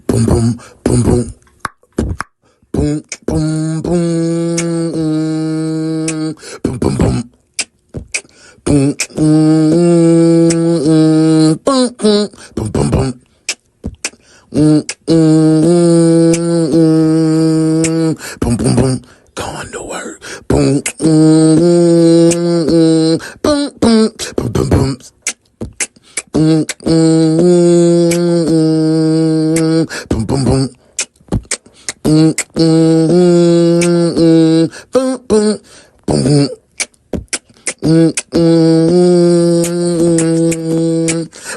boom, boom, boom, boom. Boom, boom, boom, boom, boom, boom. Boom, boom, boom, boom, boom, boom, boom. Boom, boom, boom. Going to work. Boom, boom, boom, boom, boom, boom, boom. Boom, boom, boom, boom. Boom, boom, boom, boom, boom, boom.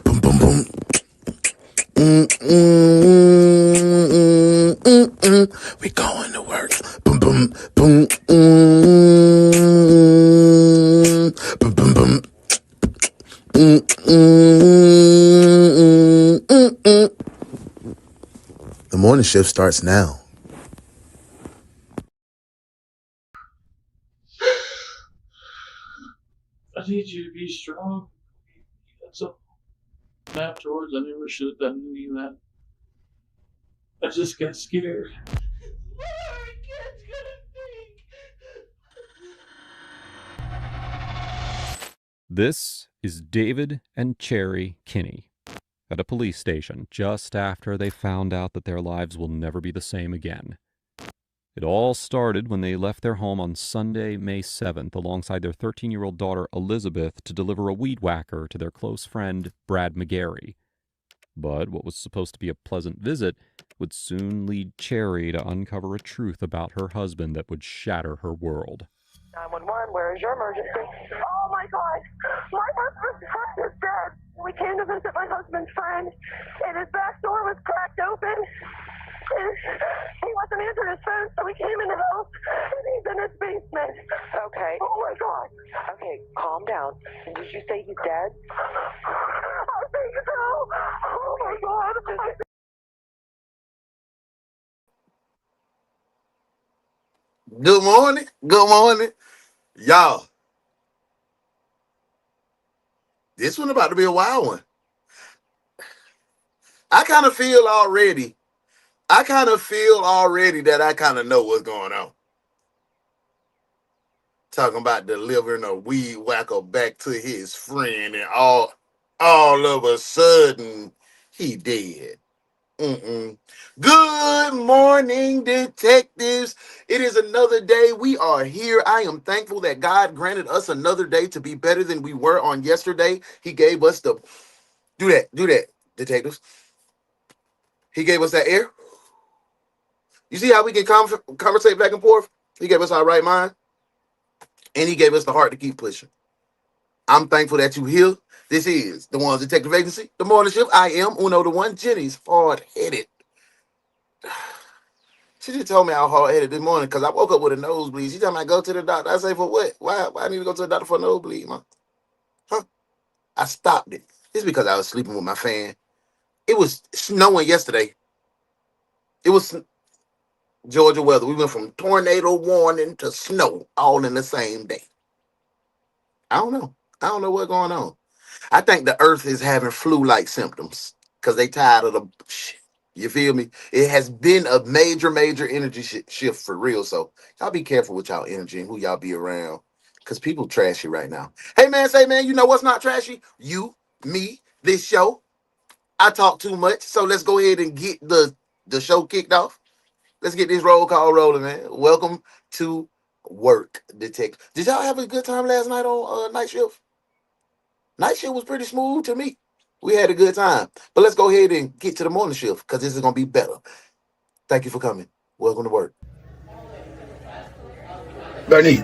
Boom, boom, boom. We going to work. Boom, boom, boom, boom, boom, boom. The morning shift starts now. I need you to be strong. That's all. Afterwards, I never should have done any of that. I just got scared. What are our kids gonna think? This is David and Cherry Kinney at a police station just after they found out that their lives will never be the same again. It all started when they left their home on Sunday, May 7th, alongside their 13-year-old daughter Elizabeth to deliver a weed whacker to their close friend Brad McGary. But what was supposed to be a pleasant visit would soon lead Cherry to uncover a truth about her husband that would shatter her world. 911, where is your emergency? Oh my God, my husband's friend is dead. We came to visit my husband's friend, and his back door was cracked open. And he wasn't answering his phone, so we came in the house, and he's in his basement. Okay. Oh my God. Okay, calm down. Did you say he's dead? I think so. Oh my God. Good morning. Good morning. Y'all, this one about to be a wild one. I kind of feel already that I kind of know what's going on. Talking about delivering a weed whacker back to his friend, and all of a sudden, he dead. Good morning, detectives. It is another day. We are here. I am thankful that God granted us another day to be better than we were on yesterday. He gave us the... Do that, detectives. He gave us that air. You see how we can conversate back and forth? He gave us our right mind, and he gave us the heart to keep pushing. I'm thankful that you're here. This is the One's Detective Agency, the morning shift. I am UnoDaOne. Jenny's hard-headed. She just told me I was hard-headed this morning because I woke up with a nosebleed. She told me I go to the doctor. I say, for what? Why I need to go to the doctor for a nosebleed, man? Huh? I stopped it. It's because I was sleeping with my fan. It was snowing yesterday. It was Georgia weather. We went from tornado warning to snow all in the same day. I don't know what's going on. I think the earth is having flu-like symptoms because they tired of the shit. You feel me? It has been a major energy shift for real. So y'all be careful with y'all energy and who y'all be around because people trashy right now. Hey, man, say, man, you know what's not trashy? You, me, this show. I talk too much. So let's go ahead and get the show kicked off. Let's get this roll call rolling, man. Welcome to Work Detective. Did y'all have a good time last night on night shift? Night shift was pretty smooth to me. We had a good time. But let's go ahead and get to the morning shift because this is going to be better. Thank you for coming. Welcome to work. Bernice,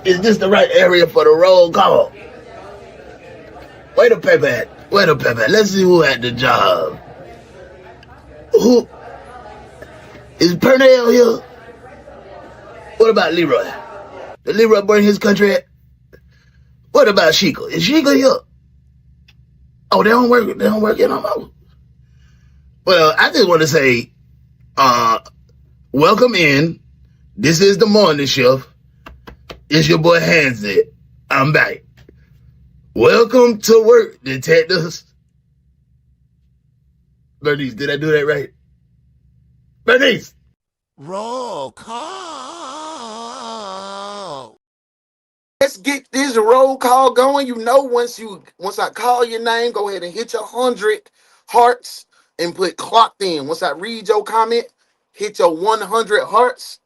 is this the right area for the roll call? Where the paper at? Let's see who had the job. Who? Is Pernell here? What about Leroy? Did Leroy bring his country at? What about Sheikah? Is Sheikah here? Oh, they don't work in on my... Well, I just want to say, welcome in. This is the morning shift. It's your boy Hansie. I'm back. Welcome to work, detectives. Bernice, did I do that right? Bernice! Roll call. Let's get this roll call going. You know, once I call your name, go ahead and hit your 100 hearts and put clocked in. Once I read your comment, hit your 100 hearts.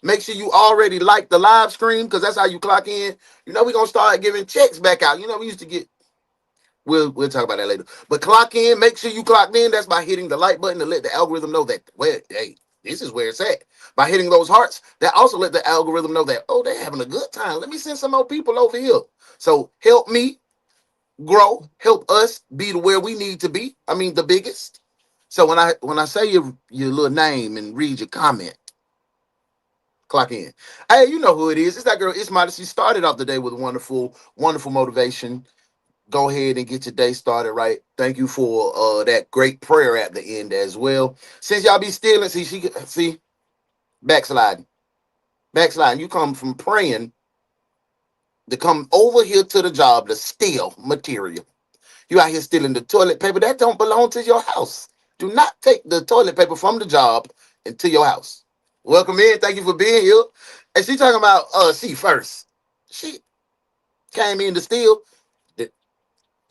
Make sure you already like the live stream because that's how you clock in. You know, we're gonna start giving checks back out. You know, we used to get. We'll talk about that later. But clock in. Make sure you clocked in. That's by hitting the like button to let the algorithm know that hey, this is where it's at. By hitting those hearts, that also let the algorithm know that they're having a good time. Let me send some more people over here. So help me grow. Help us be to where we need to be. I mean, the biggest. So when I say your little name and read your comment, clock in. Hey, you know who it is. It's that girl, It's Modesty. Started off the day with wonderful, wonderful motivation. Go ahead and get your day started right. Thank you for that great prayer at the end as well. Since y'all be stealing, see, backsliding. Backsliding. You come from praying to come over here to the job to steal material. You out here stealing the toilet paper. That don't belong to your house. Do not take the toilet paper from the job into your house. Welcome in. Thank you for being here. And she talking about she first. She came in to steal.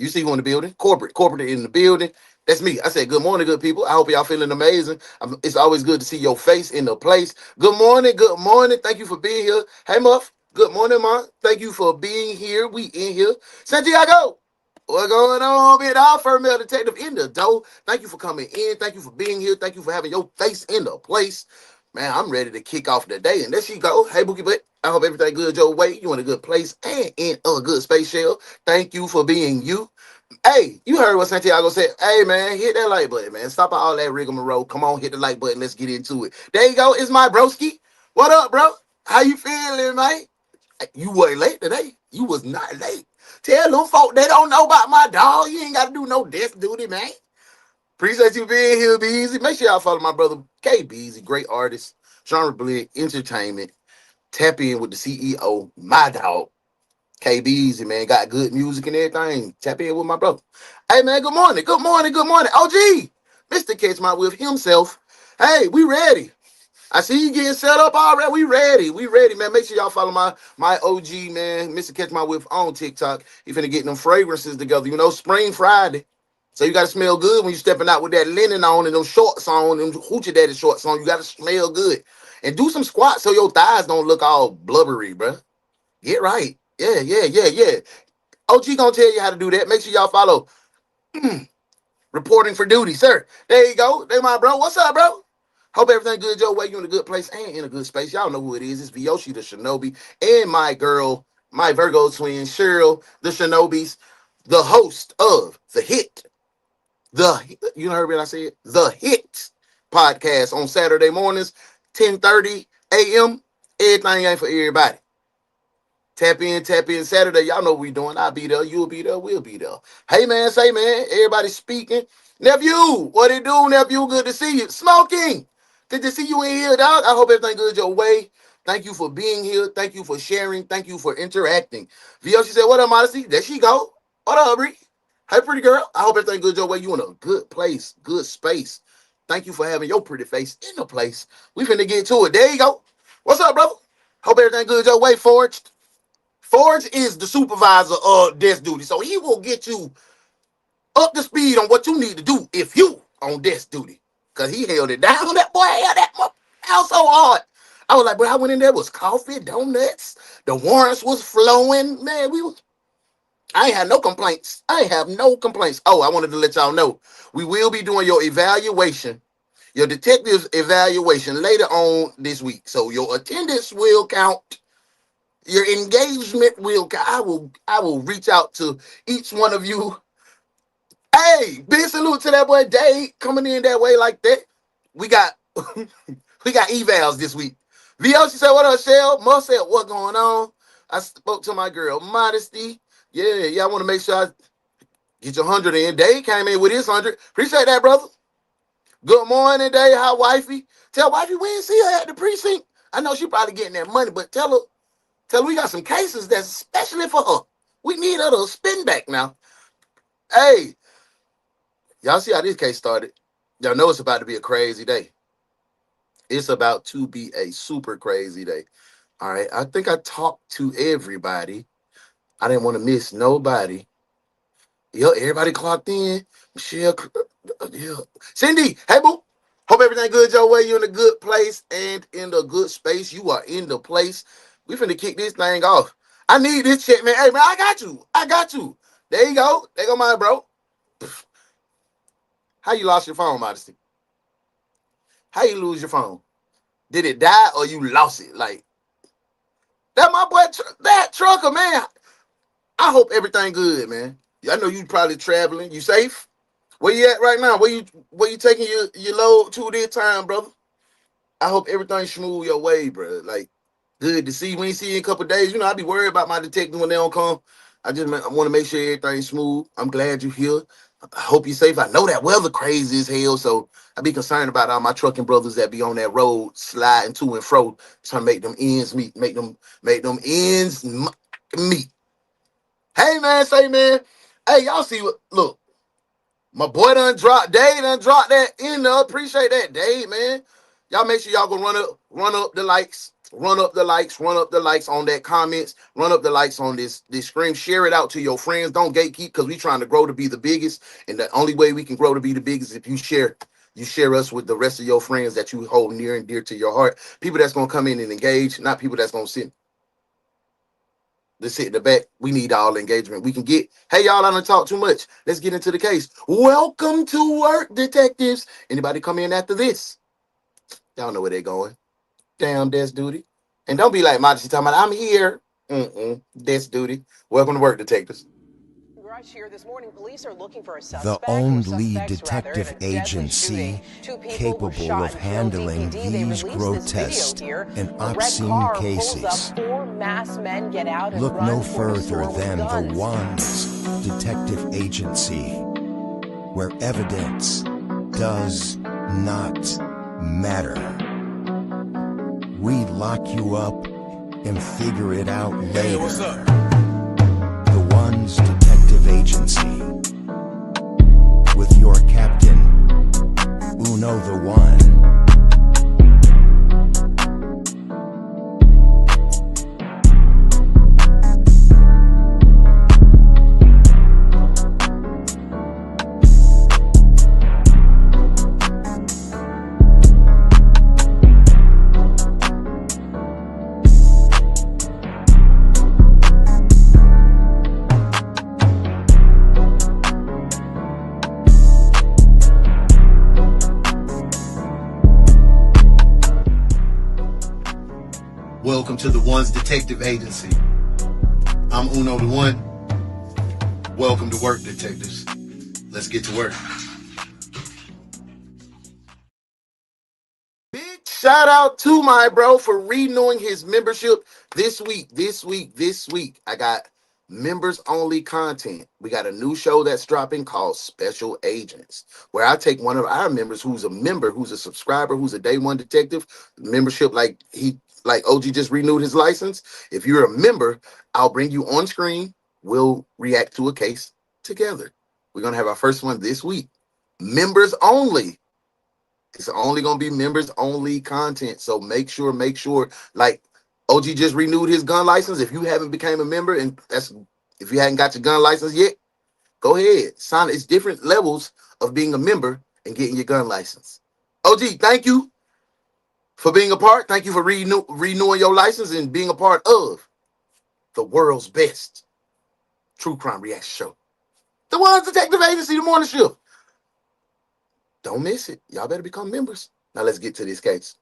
You see who in the building? Corporate in the building. That's me. I said, good morning, good people. I hope y'all feeling amazing. It's always good to see your face in the place. Good morning, good morning. Thank you for being here. Hey, Muff. Good morning, Ma. Thank you for being here. We in here. Santiago, what's going on? Being our first male detective in the door. Thank you for coming in. Thank you for being here. Thank you for having your face in the place. Man, I'm ready to kick off the day. And there she go. Hey, Bookie Butt. I hope everything good your way. You in a good place and in a good space, Shell. Thank you for being you. Hey, you heard what Santiago said. Hey, man, hit that like button, man. Stop all that rigmarole. Come on, hit the like button. Let's get into it. There you go. It's my broski. What up, bro? How you feeling, man? You wasn't late today. You was not late. Tell them folk they don't know about my dog. You ain't got to do no desk duty, man. Appreciate you being here, Beezy. Make sure y'all follow my brother, K Beezy, great artist, genre blend, entertainment. Tap in with the CEO, my dog. KB Easy, man, got good music and everything. Tap in with my brother. Hey, man, good morning. Good morning. Good morning. OG, Mr. Catch My With himself. Hey, we ready. I see you getting set up already. We ready. We ready, man. Make sure y'all follow my OG, man, Mr. Catch My With on TikTok. He finna get them fragrances together. You know, Spring Friday. So you got to smell good when you stepping out with that linen on and them shorts on, them hoochie daddy shorts on. You got to smell good. And do some squats so your thighs don't look all blubbery, bro. Get right. Yeah. OG gonna tell you how to do that. Make sure y'all follow reporting for duty, sir. There you go. There, my bro. What's up, bro? Hope everything good your way. You in a good place and in a good space. Y'all know who it is. It's Vyoshi the Shinobi and my girl, my Virgo twin, Cheryl the Shinobis, the host of the hit, you heard what I said? The hit podcast on Saturday mornings, 10:30 a.m. Everything ain't for everybody. Tap in Saturday. Y'all know what we doing. I'll be there. You'll be there. We'll be there. Hey, man. Say, man. Everybody speaking. Nephew, what it do, nephew? Good to see you. Smoking. Good to see you in here, dog. I hope everything good your way. Thank you for being here. Thank you for sharing. Thank you for interacting. Vio, she said, what up, Modesty? There she go. What up, Bree? Hey, pretty girl. I hope everything good your way. You in a good place, good space. Thank you for having your pretty face in the place. We finna get to it. There you go. What's up, brother? Hope everything good your way, Forged. Forge is the supervisor of desk duty, so he will get you up to speed on what you need to do if you on desk duty. Cause he held it down. That boy held that down so hard. I was like, bro, I went in there, was coffee, donuts, the warrants was flowing. Man, I ain't had no complaints. I ain't have no complaints. Oh, I wanted to let y'all know. We will be doing your evaluation, your detective's evaluation later on this week. So your attendance will count. Your engagement will. I will reach out to each one of you. Hey, big salute to that boy Dave coming in that way like that. We got we got evals this week. VO, she said, what up, Shell? Mo said, what going on? I spoke to my girl Modesty. Yeah, I want to make sure I get your 100 in. Dave came in with his 100. Appreciate that, brother. Good morning, Dave. How wifey? Tell wifey we didn't see her at the precinct. I know she probably getting that money, but tell her we got some cases that's especially for her. We need her to spin back now. Hey, y'all see how this case started. Y'all know it's about to be a crazy day. It's about to be a super crazy day. All right. I think I talked to everybody. I didn't want to miss nobody. Yo, everybody clocked in. Michelle, yeah. Cindy, hey boo. Hope everything good your way. You're in a good place and in a good space. You are in the place. We finna kick this thing off. I need this check, man. Hey man, I got you. I got you. There you go. There go mine, bro. How you lost your phone, Modesty? How you lose your phone? Did it die or you lost it? Like that, my boy, that trucker, man. I hope everything good, man. I know you probably traveling. You safe? Where you at right now? Where you taking your load to this time, brother? I hope everything smooth your way, bro. Like, good to see you. We ain't see you in a couple of days. You know, I be worried about my detectives when they don't come. I want to make sure everything's smooth. I'm glad you're here. I hope you're safe. I know that weather crazy as hell, so I be concerned about all my trucking brothers that be on that road sliding to and fro, trying to make them ends meet, make them ends meet. Hey man, say man, hey y'all see what? Look, my boy done dropped. Dave done dropped that in there. Appreciate that, Dave, man. Y'all make sure y'all go run up the likes, run up the likes, run up the likes on that comments, run up the likes on this stream. Share it out to your friends. Don't gatekeep because we trying to grow to be the biggest. And the only way we can grow to be the biggest is if you share. You share us with the rest of your friends that you hold near and dear to your heart. People that's gonna come in and engage, not people that's gonna sit in the back. We need all the engagement we can get. Hey, y'all, I don't talk too much. Let's get into the case. Welcome to work, detectives. Anybody come in after this? Y'all know where they're going. Damn, desk duty. And don't be like Modesty talking about, I'm here. Desk duty. Welcome to work, detectives. Here this morning, police are looking for a The suspect only detective agency capable of handling these grotesque and obscene cases. Look no further than the One's detective agency, where evidence does not matter. We lock you up and figure it out later. Hey, what's up? The One's detective agency, with your captain, UnoDaOne. Welcome to the One's Detective Agency. I'm UnoDaOne. Welcome to work, detectives. Let's get to work. Big shout out to my bro for renewing his membership this week. I got members only content. We got a new show that's dropping called Special Agents, where I take one of our members who's a member, who's a subscriber, who's a day one detective membership, like OG just renewed his license. If you're a member, I'll bring you on screen. We'll react to a case together. We're gonna have our first one this week. Members only. It's only gonna be members only content. So make sure, like OG just renewed his gun license. If you haven't became a member, and if you hadn't got your gun license yet, go ahead. Sign it. It's different levels of being a member and getting your gun license. OG, thank you for being a part. Thank you for renewing your license and being a part of the world's best true crime reaction show. The One's Detective Agency, the morning shift. Don't miss it. Y'all better become members. Now let's get to this case.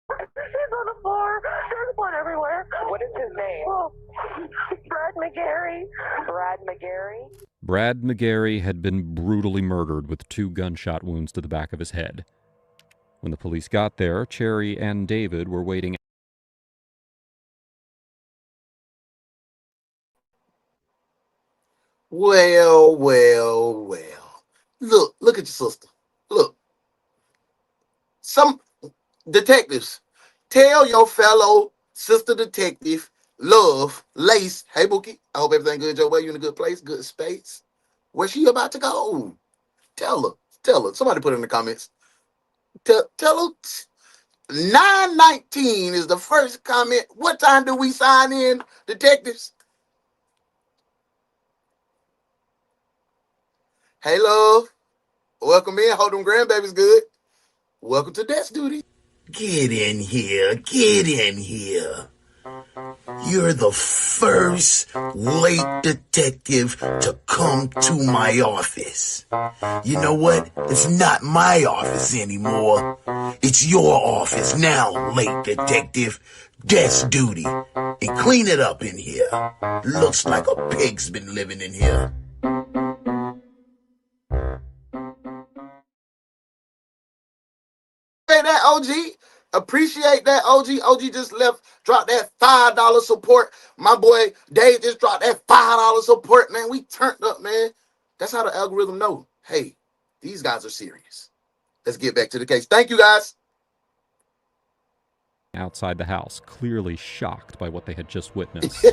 He's on the floor. There's blood everywhere. What is his name? Oh, Brad McGary. Brad McGary. Brad McGary had been brutally murdered with 2 gunshot wounds to the back of his head. When the police got there, Cherry and David were waiting. Well. Look at your sister. Look. Some detectives, tell your fellow sister detective Love, Lace. Hey, Bookie. I hope everything good your way. You in a good place, good space. Where's she about to go? Tell her. Tell her. Somebody put it in the comments. Tell her. 9:19 is the first comment. What time do we sign in, detectives? Hey, love. Welcome in. Hope them grandbabies good. Welcome to desk duty. Get in here. Get in here. You're the first late detective to come to my office. You know what? It's not my office anymore. It's your office now, late detective. Desk duty. And clean it up in here. Looks like a pig's been living in here. Hey, that OG. Appreciate that, OG. OG just left, dropped that $5 support. My boy Dave just dropped that $5 support. Man, we turned up, man. That's how the algorithm know. Hey, these guys are serious. Let's get back to the case. Thank you, guys. Outside the house, clearly shocked by what they had just witnessed.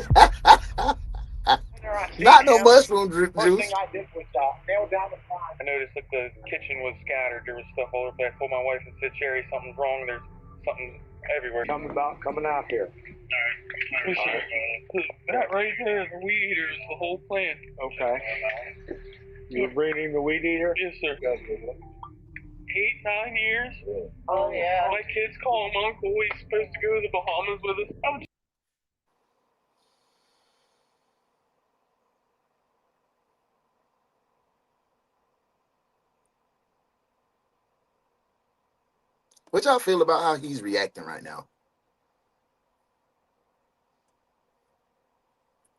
Not no mushroom juice. First thing I did was nail down the crime. I noticed that the kitchen was scattered. There was stuff all over there. I told my wife and said, Cherry, something's wrong. There's something everywhere. Coming out here. All right. That right there, the weed eater is the whole plant. Okay. You're breeding the weed eater? Yes, sir. 8, 9 years. Oh, yeah. My kids call him Uncle. He's supposed to go to the Bahamas with us. What y'all feel about how he's reacting right now?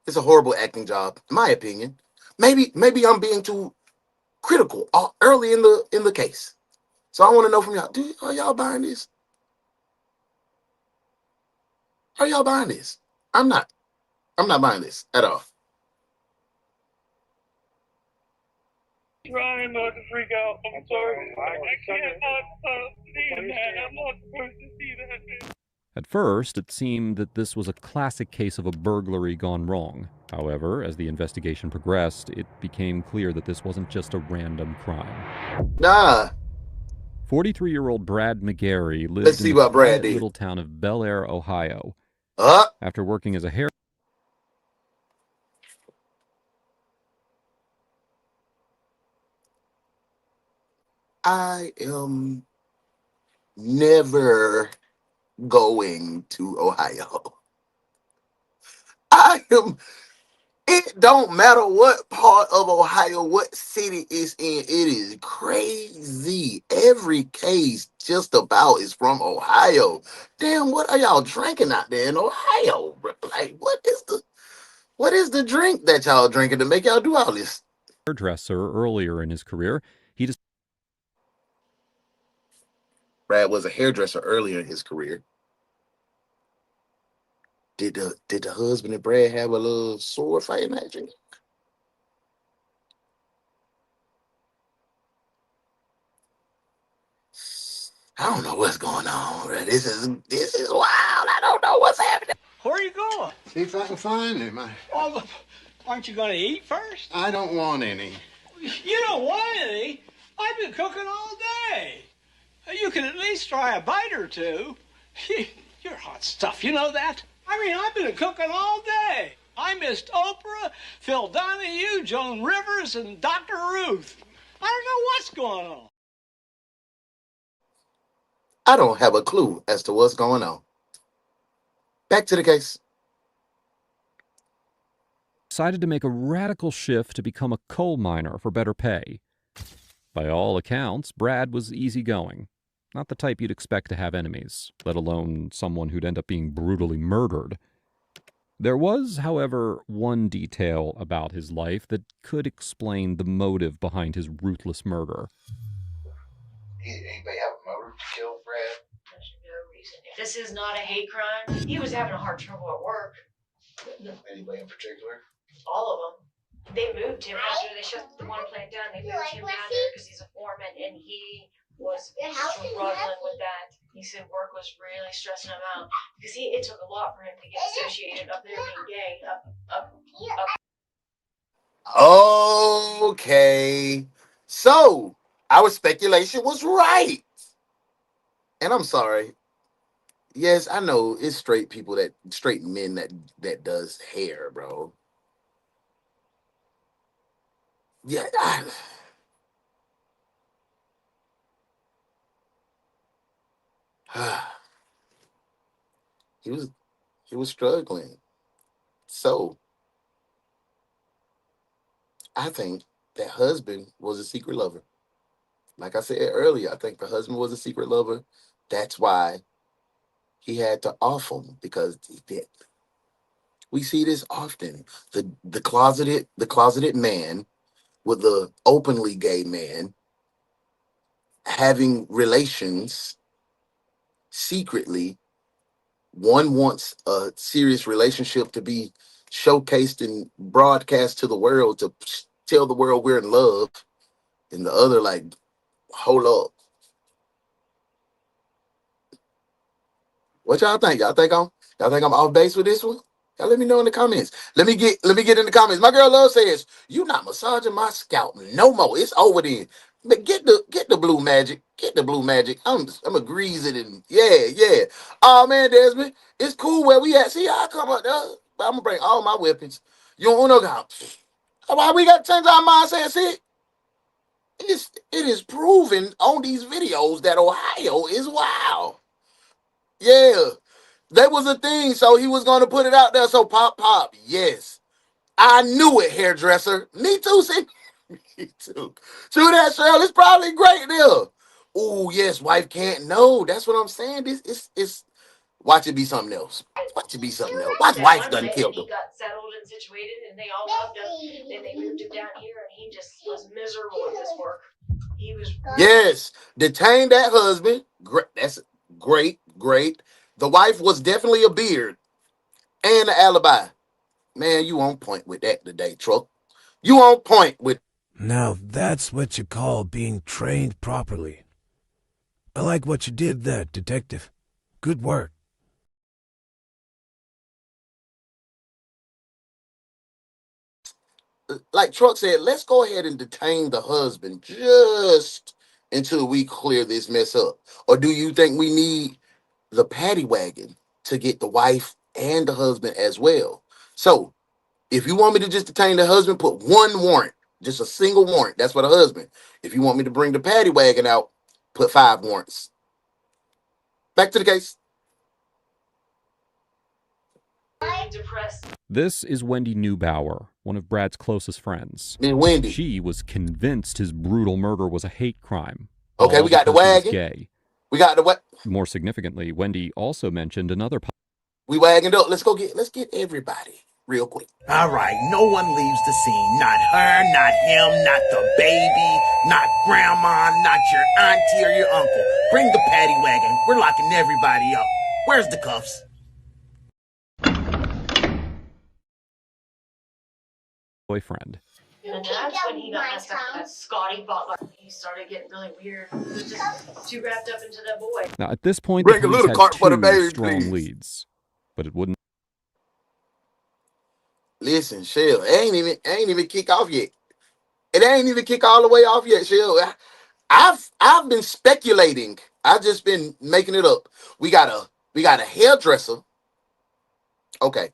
It's a horrible acting job, in my opinion. Maybe I'm being too critical early in the case. So I want to know from y'all, are y'all buying this? Are y'all buying this? I'm not buying this at all. Trying not to freak out. I'm sorry. I can't see that. I'm not supposed to see that. At first, it seemed that this was a classic case of a burglary gone wrong. However, as the investigation progressed, it became clear that this wasn't just a random crime. Nah. 43-year-old Brad McGary Let's lived see in the what Brad quiet did. little town of Bel Air, Ohio. After working as a hair I am never going to Ohio. It don't matter what part of Ohio, what city it's in, it is crazy. Every case just about is from Ohio. Damn, what are y'all drinking out there in Ohio? Like, what is the drink that y'all drinking to make y'all do all this? Hairdresser earlier in his career, Brad was a hairdresser earlier in his career. Did the husband and Brad have a little sword fighting action? I don't know what's going on. Bro. This is wild. I don't know what's happening. Where are you going? See if I can find him. Oh, aren't you going to eat first? I don't want any. You don't want any? I've been cooking all day. You can at least try a bite or two. You're hot stuff, you know that? I mean, I've been cooking all day. I missed Oprah, Phil Donahue, Joan Rivers, and Dr. Ruth. I don't know what's going on. I don't have a clue as to what's going on. Back to the case. decided to make a radical shift to become a coal miner for better pay. By all accounts, Brad was easygoing. Not the type you'd expect to have enemies, let alone someone who'd end up being brutally murdered. There was, however, one detail about his life that could explain the motive behind his ruthless murder. Anybody have a motive to kill Brad? There's no reason. If this is not a hate crime, he was having a hard trouble at work. Anybody in particular? All of them. They moved him after they shut the one plant down. They moved him down there because he's a foreman, and he was struggling with that. He said work was really stressing him out because it took a lot for him to get associated up there being gay. Up. Okay. So our speculation was right. And I'm sorry. Yes, I know it's straight men that does hair, bro. Yeah, he was he was struggling. So I think that husband was a secret lover. Like I said earlier, I think the husband was a secret lover. That's why he had to off him because he did. We see this often. The closeted man with the openly gay man having relations secretly. One wants a serious relationship to be showcased and broadcast to the world to tell the world we're in love, and the other like, hold up. What y'all think I'm off base with this one? Y'all let me know in the comments. Let me get in the comments. My girl Love says, you not massaging my scalp no more. It's over then. But get the blue magic. Get the blue magic. I'm a grease it and yeah. Oh man, Desmond, it's cool where we at. See, I come up there. But I'm gonna bring all my weapons. You don't know how. Why we got to change our mindset? See, it is proven on these videos that Ohio is wild. Yeah. That was a thing, so he was gonna put it out there. So pop, yes, I knew it. Hairdresser, me too. See, me too. True that, Cheryl. It's probably great there. Oh yes, wife can't know. That's what I'm saying. This is watch it be something else. Watch it be something else. Watch That wife one done day killed he him. got settled and situated, and they all loved him. Then they moved him down here, and he just was miserable at this work. He was Yes, detain that husband. Great. That's great. The wife was definitely a beard and an alibi. Man, you on point with that today, truck. You on point with. Now that's what you call being trained properly. I like what you did there, detective. Good work. Like Truck said, let's go ahead and detain the husband just until we clear this mess up. Or do you think we need the paddy wagon to get the wife and the husband as well? So if you want me to just detain the husband, put one warrant, just a single warrant. That's for the husband. If you want me to bring the paddy wagon out, put 5 warrants. Back to the case. depressed. This is Wendy Neubauer, one of Brad's closest friends. Then Wendy. She was convinced his brutal murder was a hate crime. Okay, all we got the because he was wagon. gay. We got the what? More significantly, Wendy also mentioned another. We wagging up. Let's get everybody real quick. All right, no one leaves the scene. Not her, not him, not the baby, not grandma, not your auntie or your uncle. Bring the paddy wagon. We're locking everybody up. Where's the cuffs? Boyfriend. And that's when he got messed up with that Scotty Butler. He started getting really weird. He was just too wrapped up into that boy. Now, at this point, Bring the a police little had cart for the 2 baby, strong please. leads, but it wouldn't. Listen, Shell, it ain't even kick off yet. It ain't even kick all the way off yet, Shell. I've been speculating. I've just been making it up. We got a hairdresser. Okay.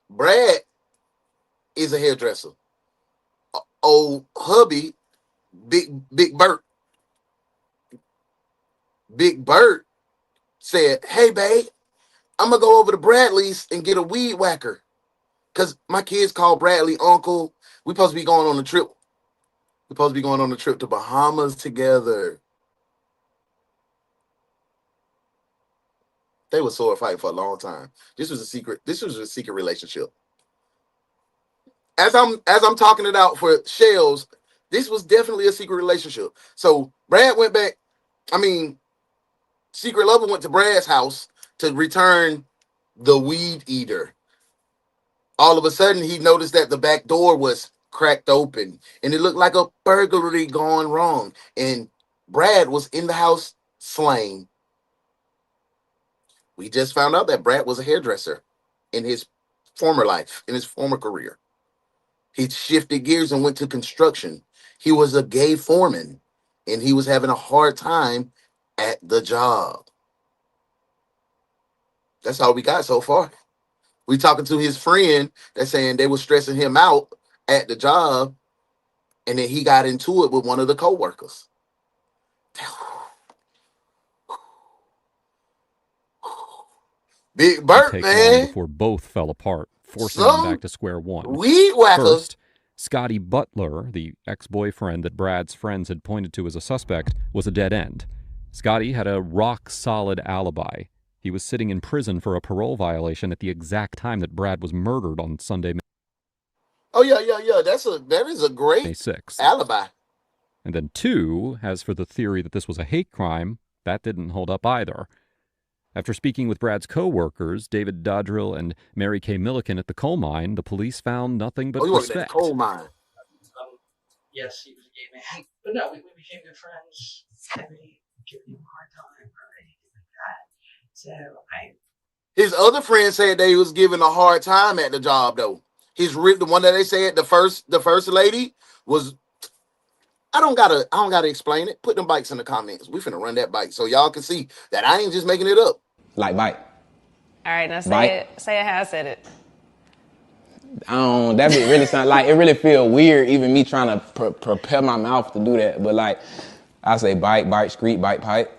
Brad is a hairdresser. Old hubby, Big Bert. Big Bert said, "Hey, babe, I'm gonna go over to Bradley's and get a weed whacker. Cause my kids call Bradley uncle. We supposed to be going on a trip. We supposed to be going on a trip to Bahamas together." They were sword fighting for a long time. This was a secret relationship. As I'm talking it out for Shells, this was definitely a secret relationship. So Brad went back. I mean, Secret Lover went to Brad's house to return the weed eater. All of a sudden, he noticed that the back door was cracked open and it looked like a burglary gone wrong. And Brad was in the house slain. We just found out that Brad was a hairdresser in his former life, in his former career. He shifted gears and went to construction. He was a gay foreman, and he was having a hard time at the job. That's all we got so far. We talking to his friend that's saying they were stressing him out at the job, and then he got into it with one of the coworkers. Big Burt, take man. long before both fell apart, forcing them back to square one. Weed whacker. First, Scotty Butler, the ex-boyfriend that Brad's friends had pointed to as a suspect, was a dead end. Scotty had a rock-solid alibi. He was sitting in prison for a parole violation at the exact time that Brad was murdered on Sunday, Oh yeah. That is a great May 6th. alibi. And then two, as for the theory that this was a hate crime, that didn't hold up either. After speaking with Brad's co-workers, David Dodrill and Mary Kay Milliken at the coal mine, the police found nothing but he worked at respect. the coal mine. Yes, he was a gay man. But no, we became good friends. I really gave him a hard time or anything like that. So His other friend said that he was giving a hard time at the job, though. The one that they said the first lady was. I don't gotta explain it. Put them bikes in the comments. We finna run that bike so y'all can see that I ain't just making it up. Like bike. All right, now say Bike. it. Say it how I said it. That be really sound like it really feel weird even me trying to prepare my mouth to do that. But like I say bike, street, bike, pipe.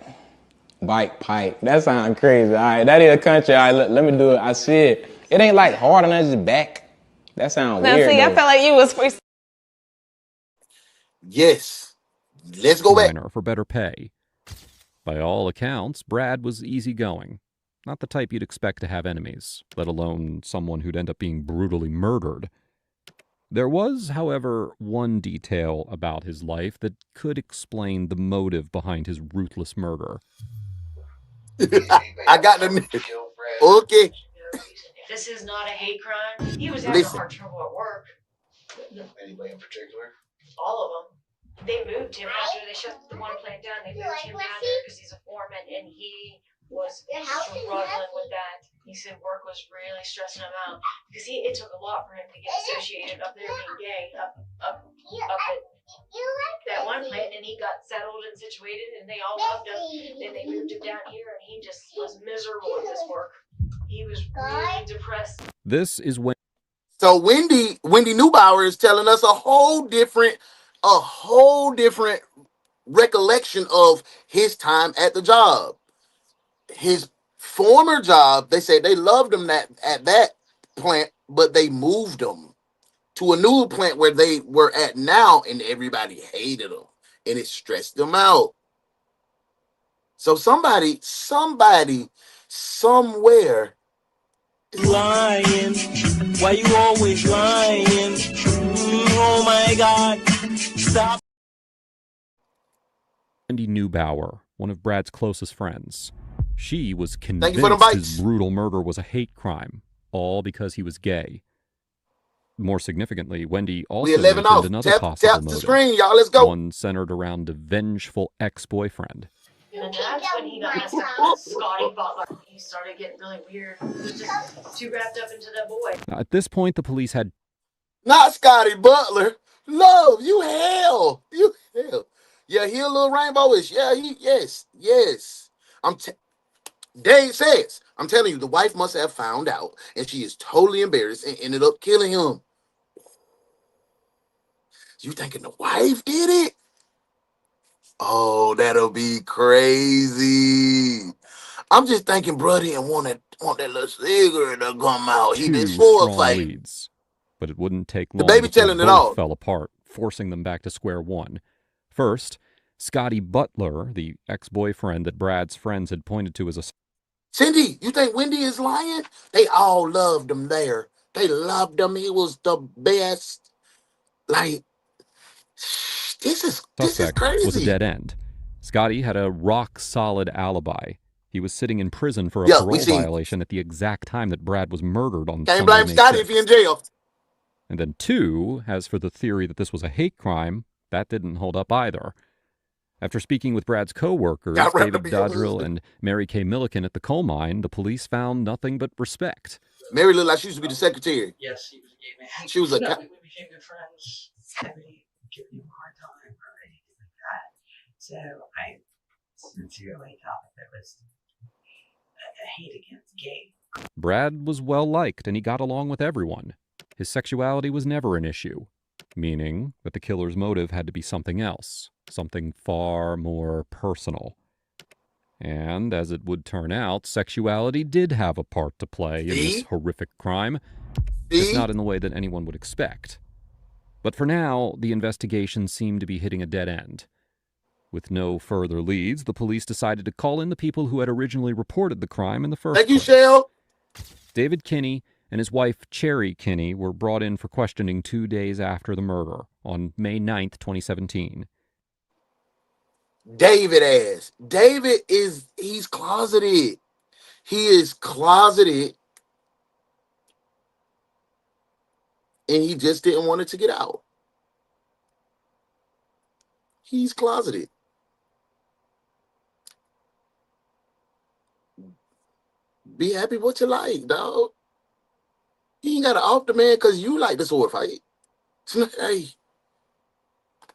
Bike, pipe. That sounds crazy. All right, that is a country. All right, let me do it. I said it ain't like hard and that's just back. That sounds Now weird. see, I though. felt like you was Yes. Let's go back. For better pay. By all accounts, Brad was easygoing. Not the type you'd expect to have enemies, let alone someone who'd end up being brutally murdered. There was, however, one detail about his life that could explain the motive behind his ruthless murder. I got the okay. If this is not a hate crime, he was having hard trouble at work. Anybody in particular? All of them. They moved him after they shut the one plant down. They moved him down there because he's a foreman, and he was struggling with that. He said work was really stressing him out because it took a lot for him to get associated up there being gay up at that one plant, and he got settled and situated, and they all loved him. Then they moved him down here, and he just was miserable with this work. He was really depressed. This is when. So Wendy Neubauer is telling us a whole different recollection of his time at the job. His former job, they said they loved him at that plant, but they moved him to a new plant where they were at now, and everybody hated him, and it stressed them out. So somebody, somewhere. Lying. Why you always lying? Oh my God. Stop. Wendy Neubauer, one of Brad's closest friends. She was Thank you for the convinced bites. his brutal murder was a hate crime, all because he was gay. More significantly, Wendy also We 11 mentioned off. another Tap possible the motive, screen, y'all. Let's go. one centered around a vengeful ex-boyfriend. And that's when he got messed up with Scotty Butler. He started getting really weird. He was just too wrapped up into that boy. Now, at this point, the police had Not Scotty Butler. Love, you hell. You hell. Yeah, he a little rainbowish. Yeah, yes. Dave says, I'm telling you, the wife must have found out, and she is totally embarrassed and ended up killing him. You thinking the wife did it? Oh, that'll be crazy. I'm just thinking, bro, didn't want that little cigarette to come out. He two did sword strong fight. leads, but it wouldn't take The long baby before telling it both all. fell apart, forcing them back to square one. First, Scotty Butler, the ex-boyfriend that Brad's friends had pointed to as a Cindy, you think Wendy is lying? They all loved him there. They loved him. He was the best. Like, this is suspect crazy. was a dead end. Scotty had a rock-solid alibi. He was sitting in prison for a Yeah, parole we seen. violation at the exact time that Brad was murdered on Can't Sunday, blame May Scotty 6th. if he's in jail. And then two, as for the theory that this was a hate crime, that didn't hold up either. After speaking with Brad's co-workers, Got wrapped David up in your Dodrill husband. and Mary Kay Milliken at the coal mine, the police found nothing but respect. Mary looked like she used to be the secretary. Yes, he was a gay man. She was a No, co- we became good friends. I really give you a hard time or anything like that. So I sincerely thought that was a hate against gay. Brad was well-liked and he got along with everyone. His sexuality was never an issue, meaning that the killer's motive had to be something else, something far more personal. And, as it would turn out, sexuality did have a part to play in this horrific crime, just not in the way that anyone would expect. But for now, the investigation seemed to be hitting a dead end. With no further leads, the police decided to call in the people who had originally reported the crime in the first place. Thank you, Shell. David Kinney and his wife, Cherry Kinney, were brought in for questioning 2 days after the murder, on May 9th, 2017. David he's closeted. He is closeted. And he just didn't want it to get out. He's closeted. Be happy with your life, dog. You ain't got to off the man because you like the sword fight. Hey,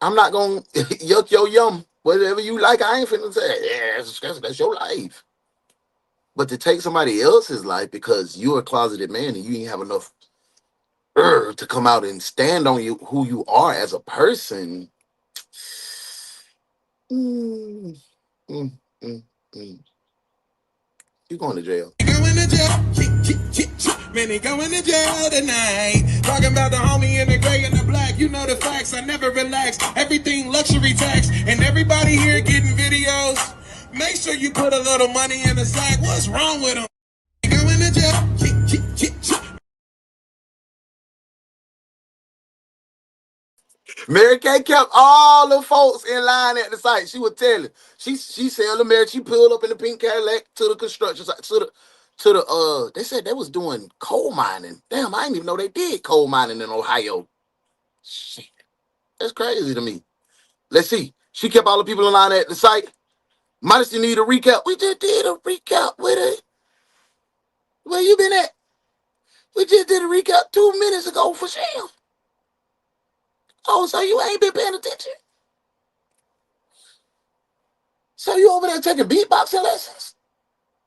I'm not going to yuck your yum. Whatever you like, I ain't finna say, yeah, that's your life. But to take somebody else's life because you're a closeted man and you ain't have enough to come out and stand on you who you are as a person. You're going to jail. Going to jail. Man, he going to jail tonight. Talking about the homie in the gray and the black. You know the facts. I never relax. Everything luxury tax. And everybody here getting videos. Make sure you put a little money in the sack. What's wrong with him? Going to jail. Mary Kay kept all the folks in line at the site. She was telling. She said, Mary, she pulled up in the pink Cadillac to the construction site, they said they was doing coal mining. Damn, I didn't even know they did coal mining in Ohio. Shit. That's crazy to me. Let's see. She kept all the people in line at the site. Modesty need a recap. We just did a recap with it. Where you been at? We just did a recap 2 minutes ago for Shell. Oh, so you ain't been paying attention? So you over there taking beatboxing lessons?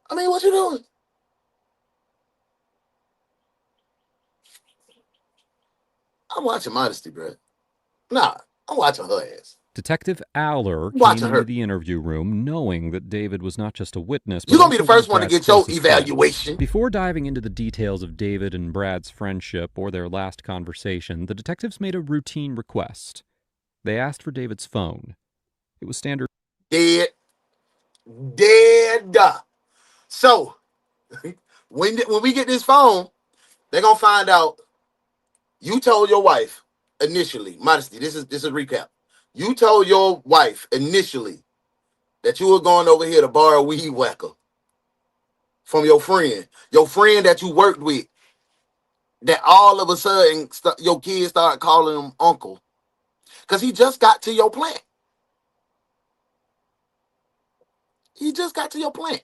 I mean, what you doing? I'm watching Modesty, bro. Nah, I'm watching her ass. Detective Aller Watching came her. into the interview room knowing that David was not just a witness, but You're going to be also the first one to Brad's get your closest evaluation. friend. Before diving into the details of David and Brad's friendship or their last conversation, the detectives made a routine request. They asked for David's phone. It was standard. Dead. So, when we get this phone, they're going to find out you told your wife initially, Modesty, this is a recap. You told your wife initially that you were going over here to borrow a weed whacker from your friend that you worked with, that all of a sudden your kids started calling him uncle because he just got to your plant. He just got to your plant.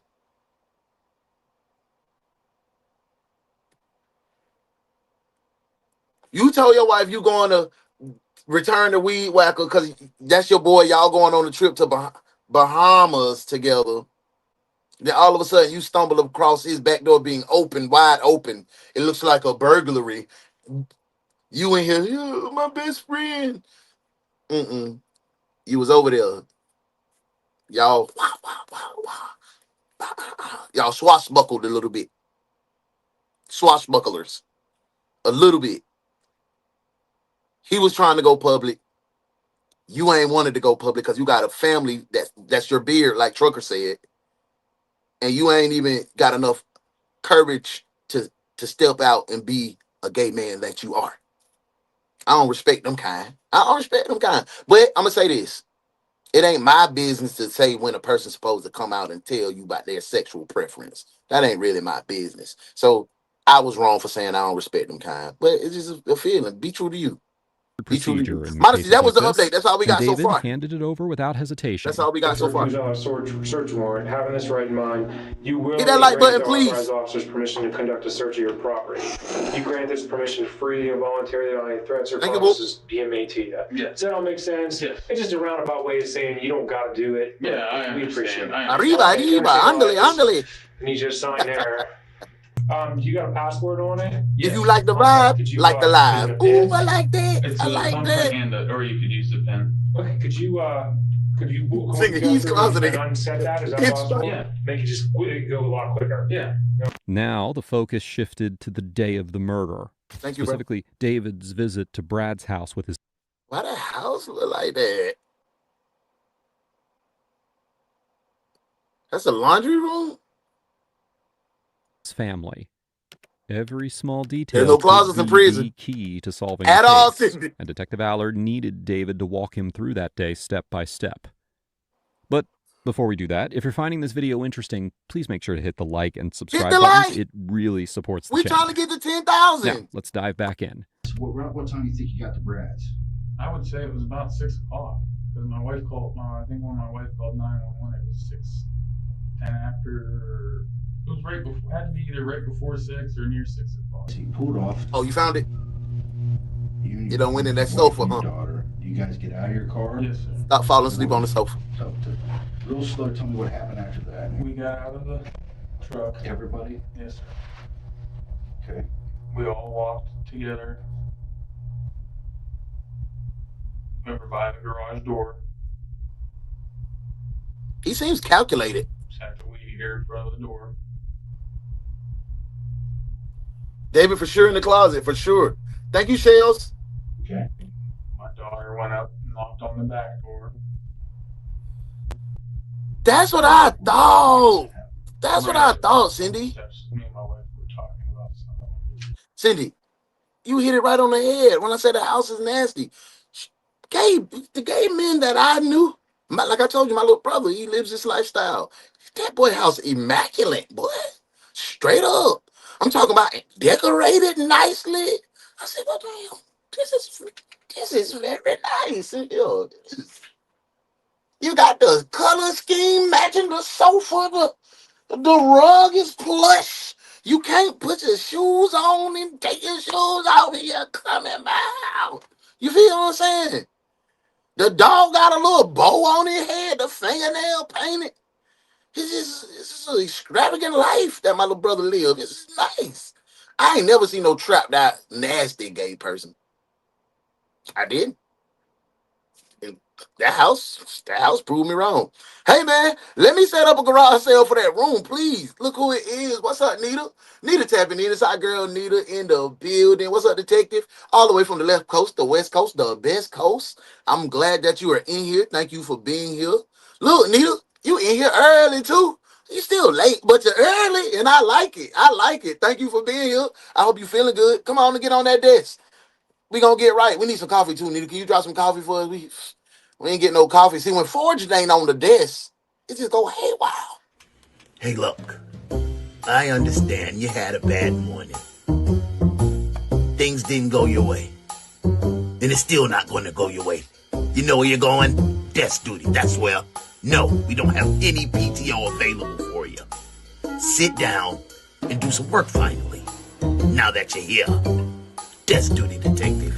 You told your wife you going to return the weed whacker because that's your boy. Y'all going on a trip to Bahamas together. Then all of a sudden you stumble across his back door being open, wide open. It looks like a burglary. You in here, yeah, my best friend. You was over there. Y'all, y'all swashbuckled a little bit. Swashbucklers. A little bit. He was trying to go public. You ain't wanted to go public because you got a family that's your beard, like Trucker said. And you ain't even got enough courage to step out and be a gay man that you are. I don't respect them kind. But I'm going to say this. It ain't my business to say when a person's supposed to come out and tell you about their sexual preference. That ain't really my business. So I was wrong for saying I don't respect them kind. But it's just a feeling. Be true to you. procedure in Modesty, cases that was like the this, update. That's all we and got so David far. handed it over without hesitation. That's all we got so far. Who's on a search warrant, having this right in mind, you will hit that like button, grant please. authorized officers permission to conduct a search of your property. You grant this permission freely and voluntarily without any threats or promises being made to you. Yeah. Does that all make sense? Yes. It's just a roundabout way of saying you don't got to do it. Yeah, I we appreciate it. Arriba, arriba, ándale, ándale. I need you to sign there. You got a password on it? If you like the vibe, like the live. Ooh, I like that. It's I like that. Or you could use the pen. Okay, could you Sing it, he's closeted. unset that? Is that It's possible? Yeah. Make it just go a lot quicker. Yeah. Now the focus shifted to the day of the murder. Thank you, bro. Specifically, David's visit to Brad's house with his Why the house look like that? That's a laundry room? family. Every small detail There's no closets could in be prison. the key to solving At the all, case, Cindy. and Detective Allard needed David to walk him through that day step by step. But before we do that, if you're finding this video interesting, please make sure to hit the like and subscribe the buttons. like! It really supports the We're channel. trying to get to 10,000. Now, let's dive back in. What time do you think you got to Brad's? I would say it was about 6 o'clock because my wife called. I think when my wife called 911, it was 6. And after, it was right before. Had to be either right before 6 or near 6 o'clock. So you pulled off. Oh, you found it? You don't win in that sofa, huh? Daughter. Do you guys get out of your car? Yes, sir. Stop falling asleep on the sofa. So, real slow, tell me what happened after that. We got out of the truck. Everybody? Yes, sir. Okay. We all walked together over by the garage door. He seems calculated. Sat the weed eater in front of the door. David, for sure in the closet, for sure. Thank you, Shells. Okay. My daughter went up and knocked on the back door. That's what I thought. That's what I thought, Cindy. That's me and my wife were talking about something. Cindy, you hit it right on the head when I said the house is nasty. The gay men that I knew, like I told you, my little brother, he lives this lifestyle. That boy house immaculate, boy. Straight up. I'm talking about decorated nicely. I said, well, damn, this is very nice. You got the color scheme matching the sofa. The rug is plush. You can't put your shoes on and take your shoes off here coming out. You feel what I'm saying? The dog got a little bow on his head, the fingernail painted. It's an extravagant life that my little brother lives. It's nice. I ain't never seen no trapped out, nasty gay person. I did. And that house proved me wrong. Hey, man, let me set up a garage sale for that room, please. Look who it is. What's up, Nita? Nita tapping in. It's our girl, Nita, in the building. What's up, detective? All the way from the left coast, the west coast, the best coast. I'm glad that you are in here. Thank you for being here. Look, Nita, you in here early, too. You still late, but you're early, and I like it. I like it. Thank you for being here. I hope you're feeling good. Come on and get on that desk. We gonna get right. We need some coffee, too, Nita. Can you drop some coffee for us? We ain't getting no coffee. See, when Forge ain't on the desk, it just go, hey, wow. Hey, look, I understand you had a bad morning. Things didn't go your way. And it's still not going to go your way. You know where you're going? Desk duty, that's where. No, we don't have any PTO available for you. Sit down and do some work finally. Now that you're here. Desk duty, detective.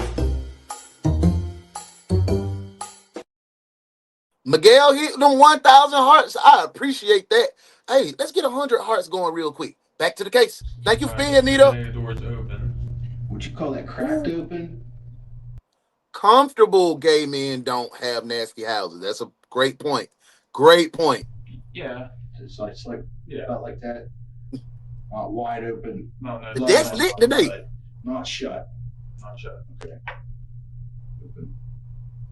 Miguel hit them 1,000 hearts. I appreciate that. Hey, let's get 100 hearts going real quick. Back to the case. Thank you for being here, Nito. The door's open. Would you call that cracked open? Comfortable gay men don't have nasty houses. That's a great point. Great point. Yeah. It's like about like that. Wide open. No. That's lit today. Not shut. Not shut. Okay. Open.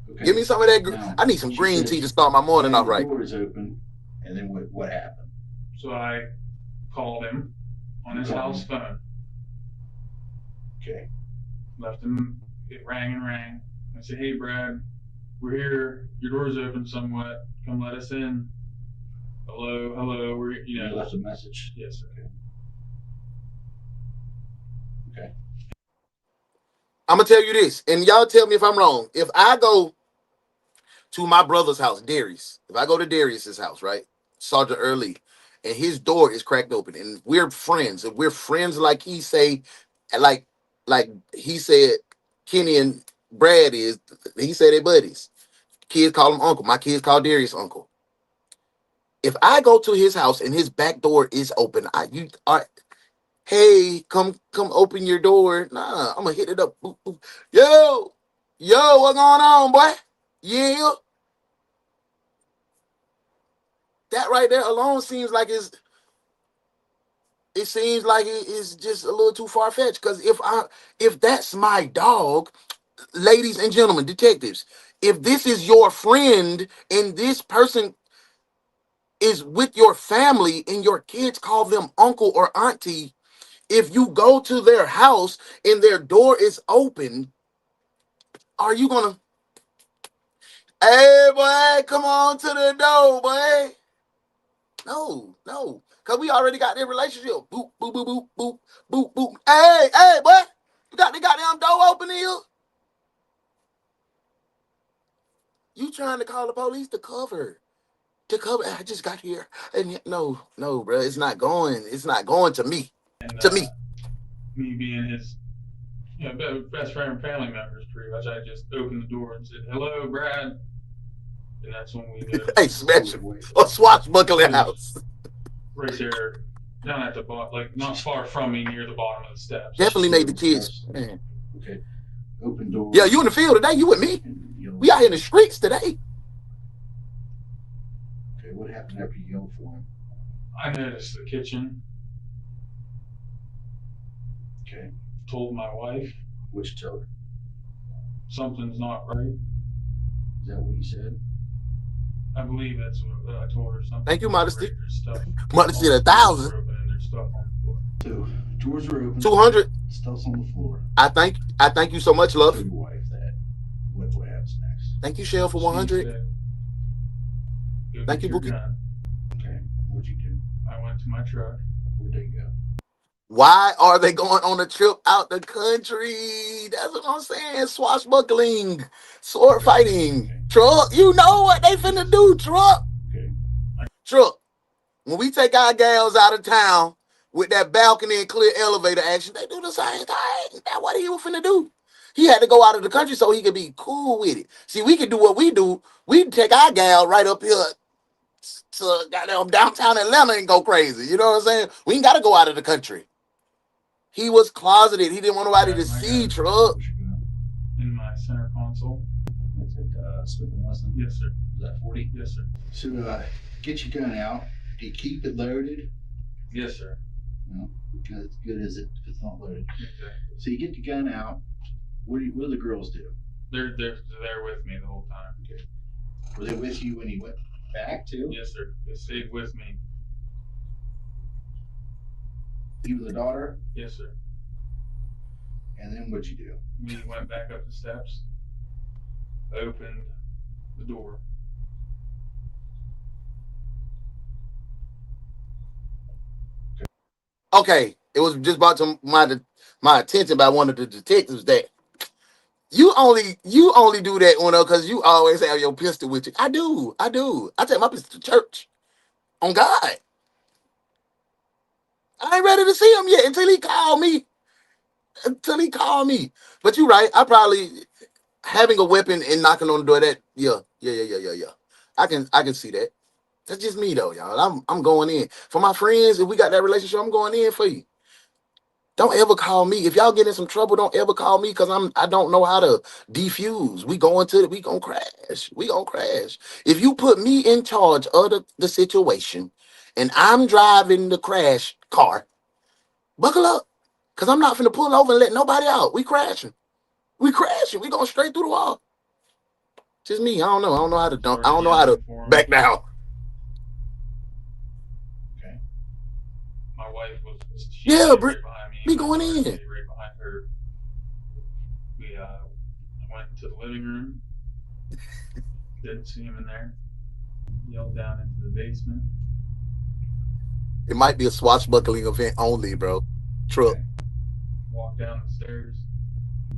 Okay. Give me some of that. Now, I need some green tea to start my morning off right. The door is open, and then what happened? So I called him on his house phone. Okay. Left him. It rang and rang. I said, "Hey, Brad, we're here. Your door's open somewhat. Come let us in. Hello. We're You left a message. Yes, sir. Okay. I'm gonna tell you this, and y'all tell me if I'm wrong. If I go to my brother's house, Darius, if I go to Darius's house, right, Sergeant Early, and his door is cracked open, and we're friends, and we're friends like he say, like he said, Kenny and Brad is. He said they buddies. Kids call him uncle. My kids call Darius uncle. If I go to his house and his back door is open, hey, come open your door. Nah, I'm gonna hit it up. Boop, boop. Yo, what going on, boy? Yeah. That right there alone seems like it seems like it is just a little too far fetched. Because if that's my dog, ladies and gentlemen, detectives, if this is your friend and this person is with your family and your kids call them uncle or auntie, if you go to their house and their door is open, are you gonna, hey boy, come on to the door, boy? No. Cause we already got their relationship. Boop, boop, boop, boop, boop, boop, boop. Hey, boy, you got the goddamn door open here? You trying to call the police to cover. I just got here. And no, bro, it's not going to me. And, me being his best friend and family members, pretty much, I just opened the door and said, "Hello, Brad." And that's when we knew. Hey, smash him. Or swashbuckling house. Right there, down at the bottom, like not far from me, near the bottom of the steps. Definitely made the kids. Man. Okay. Open door. Yeah, you in the field today? You with me? We out here in the streets today. Okay, what happened after you yelled for him? I noticed the kitchen. Okay. Told my wife. Which told her? Something's not right. Is that what you said? I believe that's what I told her. Something. Thank you, Modesty. Stuff. Modesty at 1,000. There's stuff on the floor. So doors are open. 200. Stuff's on the floor. I thank you so much, love. Tell your wife that. What happens next? Thank you, Shell, for 100. Thank you, Bookie. Okay. What'd you do? I went to my truck. Where'd they go? Why are they going on a trip out the country? That's what I'm saying. Swashbuckling, sword fighting. Truck, you know what they finna do, Truck. Okay. Truck, when we take our gals out of town with that balcony and clear elevator action, they do the same thing. That's what he was finna do. He had to go out of the country so he could be cool with it. See, we could do what we do. We take our gal right up here to goddamn downtown Atlanta and go crazy. You know what I'm saying? We ain't got to go out of the country. He was closeted. He didn't want nobody to see, Truck. In my center console. That's at Smith & Wesson? Yes, sir. Is that 40? Yes, sir. So get your gun out. Do you keep it loaded? Yes, sir. No. As good as it if it's not loaded. Exactly. So you get the gun out. What do the girls do? They're with me the whole time. Okay. Were they with you when you went back too? Yes, sir. They stayed with me. Even the daughter? Yes, sir. And then what'd you do? We went back up the steps, opened the door. Okay, it was just brought to my attention by one of the detectives that you only do that, Uno, because you always have your pistol with you. I do. I take my pistol to church. On God. I ain't ready to see him yet until he called me. But you're right. I probably having a weapon and knocking on the door. That yeah. I can see that. That's just me though, y'all. I'm going in for my friends. If we got that relationship, I'm going in for you. Don't ever call me if y'all get in some trouble. Don't ever call me because I don't know how to defuse. We gonna crash. If you put me in charge of the situation, and I'm driving the crash car, buckle up, because I'm not finna pull over and let nobody out. We crashing. We going straight through the wall. Just me. I don't know how to dump. I don't know how to back down. Okay. My wife was yeah, right behind me. We going in. Right behind her. We went into the living room. Didn't see him in there. Yelled down into the basement. It might be a swashbuckling event only, bro. Truck. Okay. Walked down the stairs.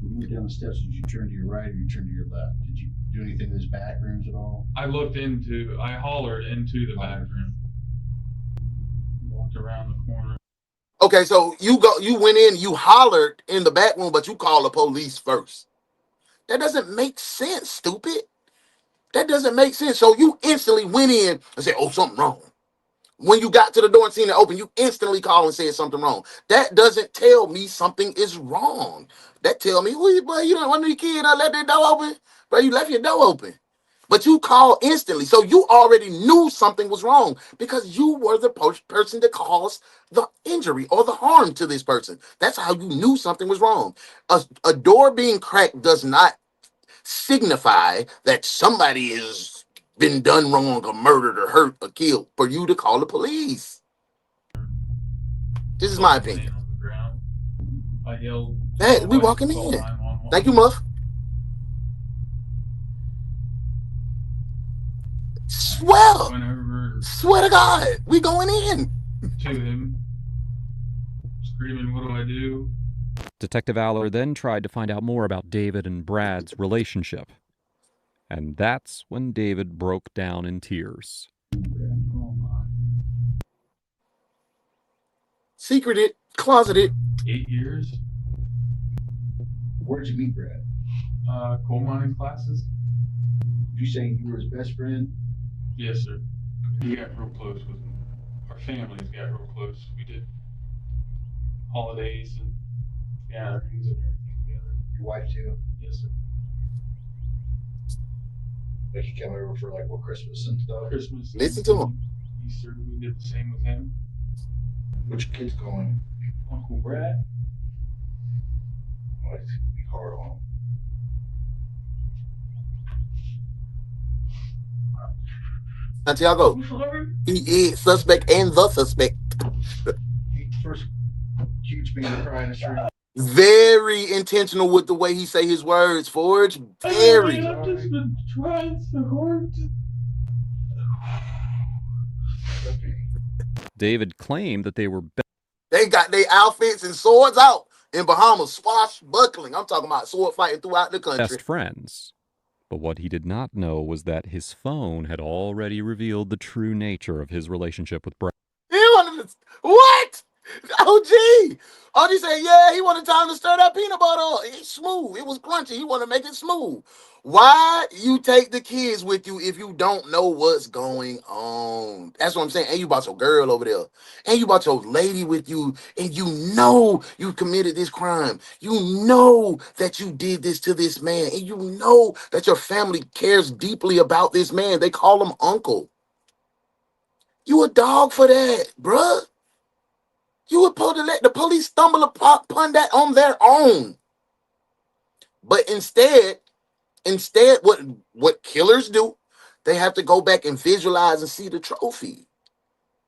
You went down the steps. Did you turn to your right or you turn to your left? Did you do anything in those back rooms at all? I hollered into the back room. Walked around the corner. Okay, so you went in, you hollered in the back room, but you called the police first. That doesn't make sense, stupid. That doesn't make sense. So you instantly went in and said, "Oh, something wrong." When you got to the door and seen it open, you instantly called and said something wrong. That doesn't tell me something is wrong. That tell me, well, boy, you don't want the kid, I let that door open. Bro, you left your door open. But you called instantly. So you already knew something was wrong because you were the person that caused the injury or the harm to this person. That's how you knew something was wrong. A door being cracked does not signify that somebody has been done wrong or murdered or hurt or killed for you to call the police. This is my opinion. On the ground. I yelled. Hey, we walking in. Thank you, Muff. Swear to God, we going in. To him, screaming, "What do I do?" Detective Aller then tried to find out more about David and Brad's relationship. And that's when David broke down in tears. Secreted, closeted. 8 years. Where'd you meet Brad? Coal mining classes. Did you say you were his best friend? Yes, sir. We got real close with him. Our families got real close. We did holidays and gatherings and everything together. Your wife too? Yes, sir. Like he came over for like what, Christmas and stuff? Christmas. Listen to him. Easter, we did the same with him. Which kid's going? Uncle Brad. Well, it's gonna be hard on him. Santiago, he is suspect and the suspect. First huge man crying in the street. Very intentional with the way he say his words, Forge. Very. I've just been trying so hard to... David claimed that they were They got their outfits and swords out in Bahamas, swashbuckling. I'm talking about sword fighting throughout the country. best friends. But what he did not know was that his phone had already revealed the true nature of his relationship with Brad. He wanted to, what? OG said, yeah, he wanted time to stir that peanut butter. It's smooth. It was crunchy. He wanted to make it smooth. Why you take the kids with you if you don't know what's going on? That's what I'm saying. And you brought your girl over there. And you brought your lady with you. And you know you committed this crime. You know that you did this to this man. And you know that your family cares deeply about this man. They call him uncle. You a dog for that, bruh. You were supposed to let the police stumble upon that on their own. But instead, what killers do, they have to go back and visualize and see the trophy.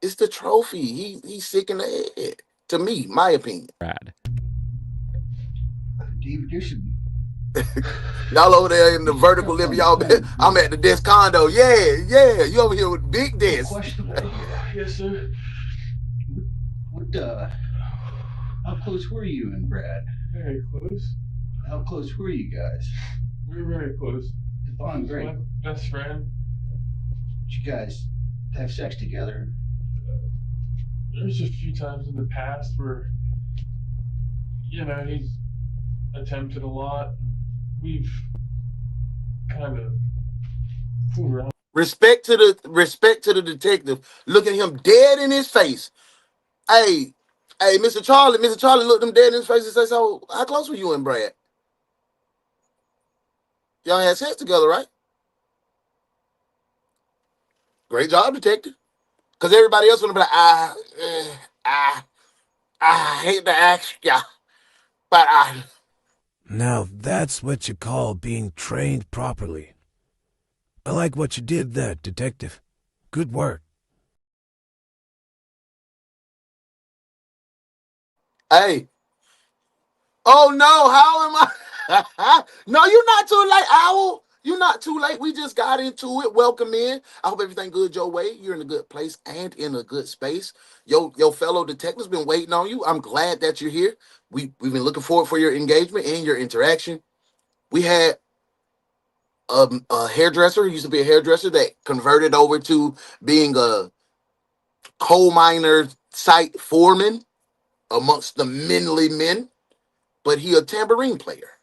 It's the trophy. He's sick in the head. To me, my opinion. Brad. David, you should Y'all over there in the vertical live, y'all. I'm at the desk condo. Yeah. You over here with big desk. Yes, sir. How close were you and Brad? Very close. How close were you guys? We were very close. Define great. My best friend. Did you guys have sex together? There's a few times in the past where, he's attempted a lot. We've kind of fooled around. Respect to the detective. Looking him dead in his face. Hey, Mr. Charlie looked him dead in his face and said, so how close were you and Brad? Y'all had sex together, right? Great job, detective. Because everybody else would be like, I hate to ask ya, but Now that's what you call being trained properly. I like what you did there, detective. Good work. Hey. Oh no, how am I? No, you're not too late, Owl. You're not too late. We just got into it. Welcome in. I hope everything good your way. You're in a good place and in a good space. Your fellow detective's been waiting on you. I'm glad that you're here. We've been looking forward for your engagement and your interaction. We had a hairdresser. He used to be a hairdresser that converted over to being a coal miner site foreman amongst the manly men, but he a tambourine player.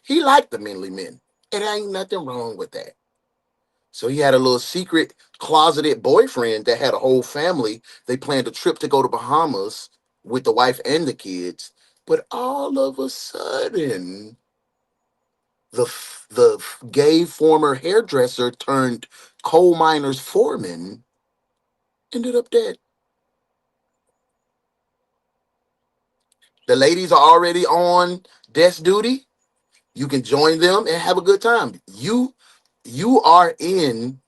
He liked the manly men. It ain't nothing wrong with that. So he had a little secret closeted boyfriend that had a whole family. They planned a trip to go to Bahamas with the wife and the kids. But all of a sudden, the gay former hairdresser turned coal miner's foreman ended up dead. The ladies are already on desk duty. You can join them and have a good time. You are in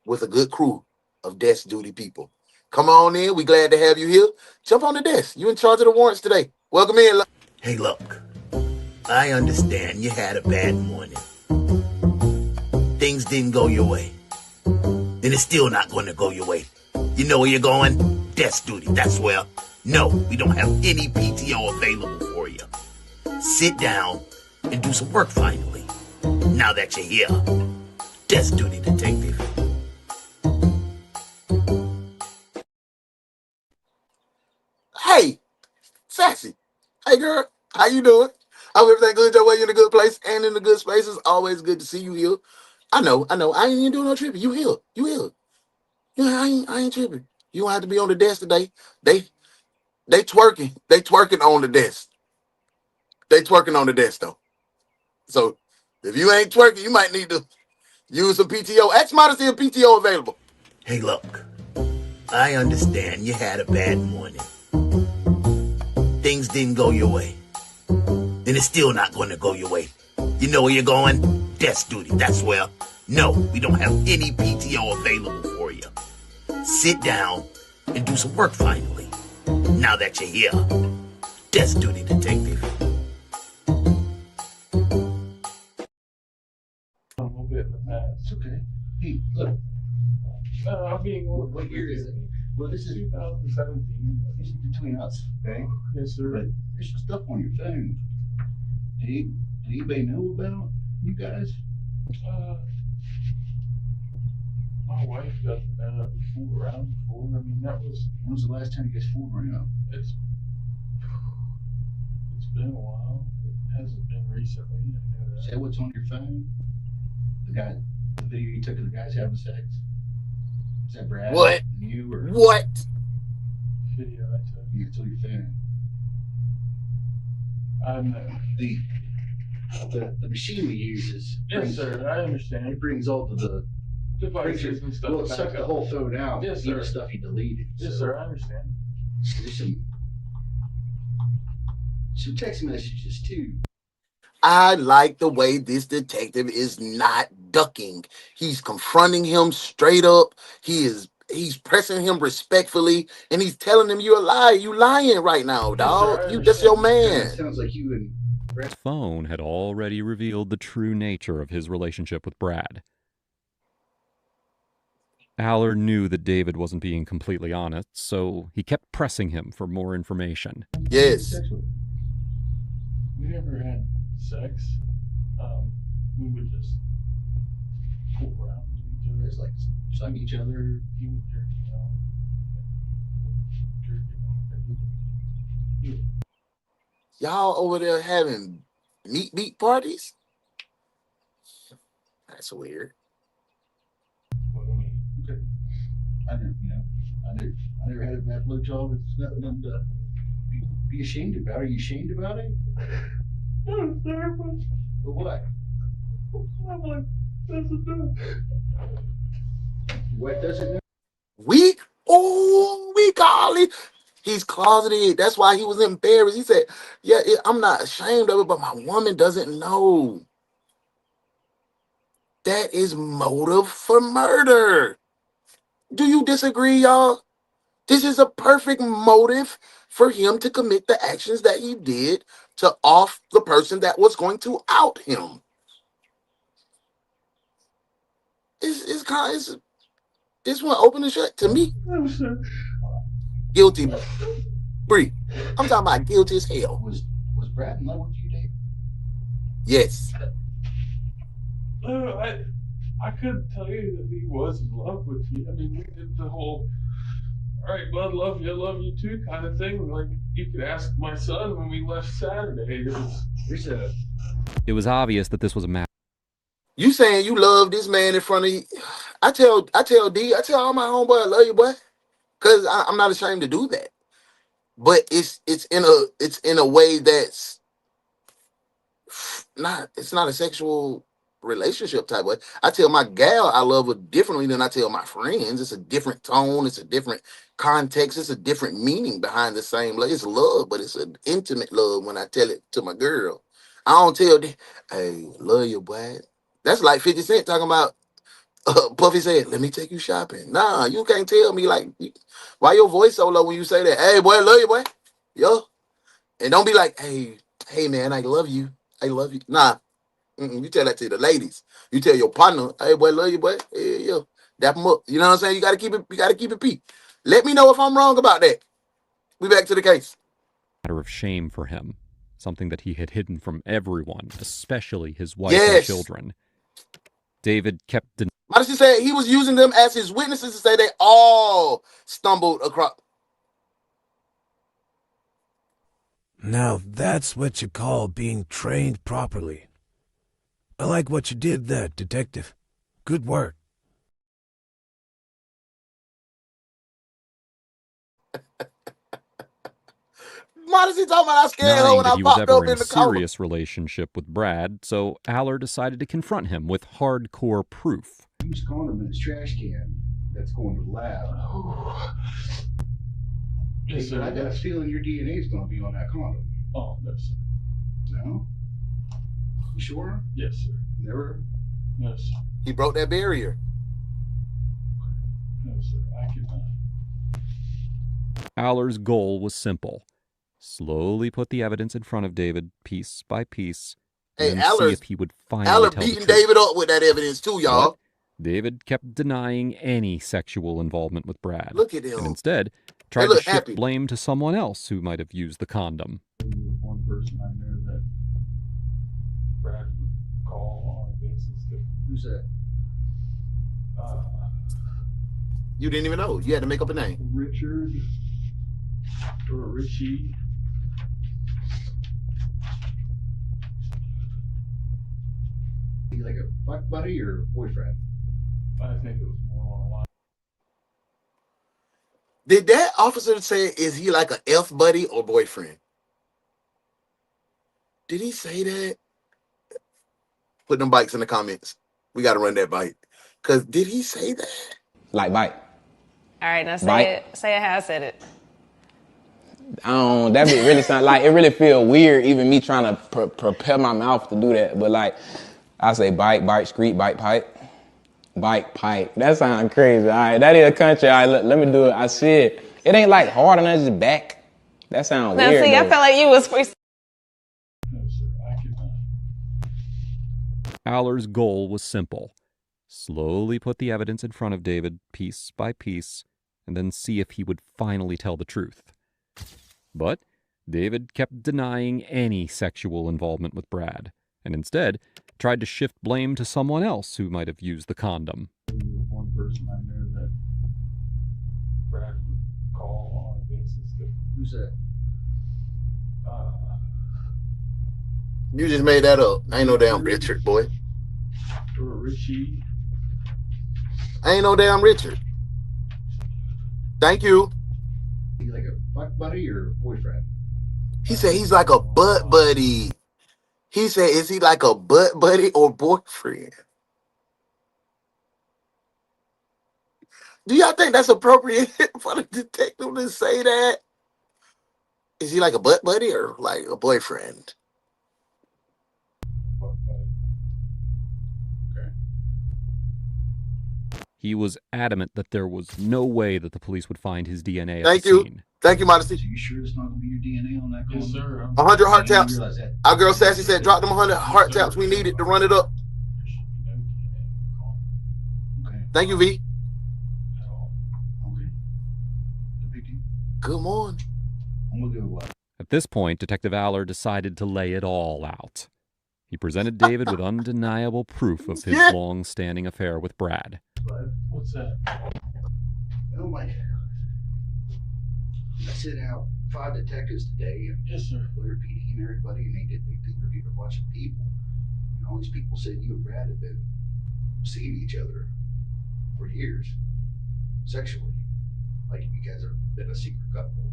with a good crew of desk duty people. Come on in. We glad to have you here. Jump on the desk. You in charge of the warrants today. Welcome in. Hey, look, I understand you had a bad morning. Things didn't go your way. And it's still not going to go your way. You know where you're going? Desk duty. That's where. No, we don't have any PTO available for you. Sit down and do some work finally. Now that you're here. Desk duty, detective. Hey, Sassy. Hey, girl. How you doing? I hope everything good your way. You in a good place and in a good space. It's always good to see you here. I know. I ain't even doing no tripping. You here. You here. Yeah, I ain't tripping. You don't have to be on the desk today. They twerking. They twerking on the desk. They twerking on the desk though. So if you ain't twerking, you might need to use some PTO. Ask somebody to see a PTO available. Hey, look, I understand you had a bad morning. Things didn't go your way. And it's still not going to go your way. You know where you're going? Desk duty. That's where. No, we don't have any PTO available for you. Sit down and do some work finally. Now that you're here. Desk duty, detective. A little bit in the past. It's okay. Hey, look. I'm being What year is it? Well, this is 2017. This is between us, okay? Yes, sir. But there's some stuff on your phone. Did anybody know about you guys? My wife got fooled around before. I mean, that was. When was the last time you guys fooled around? It's been a while. It hasn't been recently. I know that. Is that what's on your phone? The video you took of the guys having sex? Is that Brad? What? You or what? Video I took. You took your phone. I know. The machine we use is. Yes, sir. I understand. It brings all the devices and stuff. Well, it sucked the whole phone out. Yes, even sir. Stuff you deleted. Yes, sir. I understand. There's some text messages too. I like the way this detective is not ducking. He's confronting him straight up. He's pressing him respectfully, and he's telling him you're a liar. You lying right now, dog. That's your man. It sounds like you and His phone had already revealed the true nature of his relationship with Brad. Allard knew that David wasn't being completely honest, so he kept pressing him for more information. Yes. We never had sex. We would just fool around with each other. It's like suck each other. He would jerk me off. Y'all over there having meat parties? That's weird. Okay. I never had a bad blowjob. It's nothing to be ashamed about. Are you ashamed about it? No, sir, but what? I'm like, doesn't do. What doesn't do? Weak? Oh, weak, Ollie. He's closeted. That's why he was embarrassed. He said, yeah, I'm not ashamed of it, but my woman doesn't know. That is motive for murder. Do you disagree, y'all? This is a perfect motive for him to commit the actions that he did to off the person that was going to out him. It's kind of this one open and shut to me. Guilty, free. I'm talking about guilty as hell. Was Brad in love with you, Dave? Yes. I couldn't tell you that he was in love with you. I mean, we did the whole, all right, bud, love you too kind of thing. Like, you could ask my son when we left Saturday. It was obvious that this was a matter. You saying you love this man in front of you? I tell D, I tell all my homeboy, I love you, boy, because I'm not ashamed to do that. But it's in a way that's not a sexual relationship type way. I tell my gal I love her differently than I tell my friends. It's a different tone. It's a different context. It's a different meaning behind the same love. It's love, but it's an intimate love when I tell it to my girl. I don't tell them, hey, love you, boy. That's like 50 Cent talking about Puffy said, let me take you shopping. Nah, you can't tell me like, why your voice so low when you say that? Hey, boy, love you, boy. Yo. And don't be like, hey, man, I love you. I love you. Nah. You tell that to the ladies. You tell your partner, hey, boy, love you, boy. Hey, yo. Dap him up. You know what I'm saying? You got to keep it peak. Let me know if I'm wrong about that. We back to the case. Matter of shame for him. Something that he had hidden from everyone, especially his wife Yes. and children. David kept denying. Modesty said he was using them as his witnesses to say they all stumbled across. Now that's what you call being trained properly. I like what you did there, Detective. Good work. Modesty talking about I scared her Denying when that I he was popped ever up in in a the car. serious relationship with Brad, so Aller decided to confront him with hardcore proof. Used condom in his trash can that's going to the lab. Yes, sir. I got a feeling your DNA is going to be on that condom. Oh, no, sir. No? You sure? Yes, sir. Never? No, sir. He broke that barrier. No, sir. I cannot. Aller's goal was simple. Slowly put the evidence in front of David, piece by piece, and Hey, then see Aller's if he would finally Aller tell the beating truth. David up with that evidence too, y'all. But David kept denying any sexual involvement with Brad. Look at and him. instead They tried to look shift happy. blame to someone else who might have used the condom. One person I know that Brad would call on a basis that. Who's that? You didn't even know. You had to make up a name. Richard or Richie. Like a fuck buddy or boyfriend? I think it was more on a line. Did that officer say, is he like a F buddy or boyfriend? Did he say that? Put them bikes in the comments. We got to run that bike. Because did he say that? Like bite. All right, now say Bite. it. Say it how I said it. That be really sound like it really feel weird even me trying to prepare my mouth to do that. But like I say bite, screet, bite, pipe. Bike, pipe. That sounds crazy. All right, that is a country. All right, let me do it. I said it ain't like hard and that's just back. That sounds Now weird. see, I though. felt like you was No, sir. I cannot. Aller's goal was simple. Slowly put the evidence in front of David, piece by piece, and then see if he would finally tell the truth. But David kept denying any sexual involvement with Brad, and instead tried to shift blame to someone else who might have used the condom. One person I know that Brad would call on a basis that. Who's that? You just made that up. Ain't no damn Richard, boy. Or Richie. Ain't no damn Richard. Thank you. He like a fuck buddy or boyfriend? He said he's like a butt buddy. He said, is he like a butt buddy or boyfriend? Do y'all think that's appropriate for the detective to say that? Is he like a butt buddy or like a boyfriend? He was adamant that there was no way that the police would find his DNA at Thank the you. scene. Thank you, Modesty. So you sure it's not gonna be your DNA on that? Yes, sir. 100 heart I didn't taps. realize that. Our girl Sassy said, drop them 100 heart taps we needed to run it up. Thank you, V. Okay. The big deal. Good morning. I'm gonna go what? At this point, Detective Aller decided to lay it all out. He presented David with undeniable proof of his long-standing affair with Brad. What's that? Oh my. I sent out 5 detectives today. And yes, sir. Blair PD and everybody, and they interviewed a bunch of people. And all these people said you and Brad had been seeing each other for years, sexually. Like you guys have been a secret couple.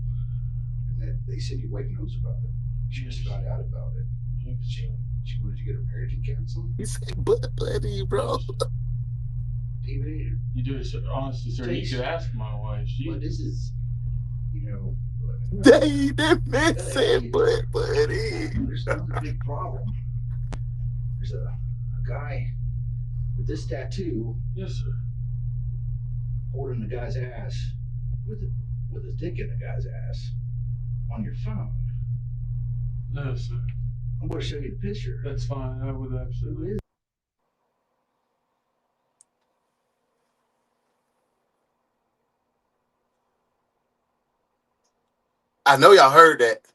And that they said your wife knows about it. She just found out about it. She wanted to get her marriage and counseling. You said buddy, bro. David, you do it, sir. Honestly, sir. You could ask my wife. But this is, you know. That man said buddy. There's another big problem. There's a guy with this tattoo. Yes, sir. Holding the guy's ass with his dick in the guy's ass on your phone. No, sir. I'm going to show you the picture. That's fine. I would absolutely. I know y'all heard that.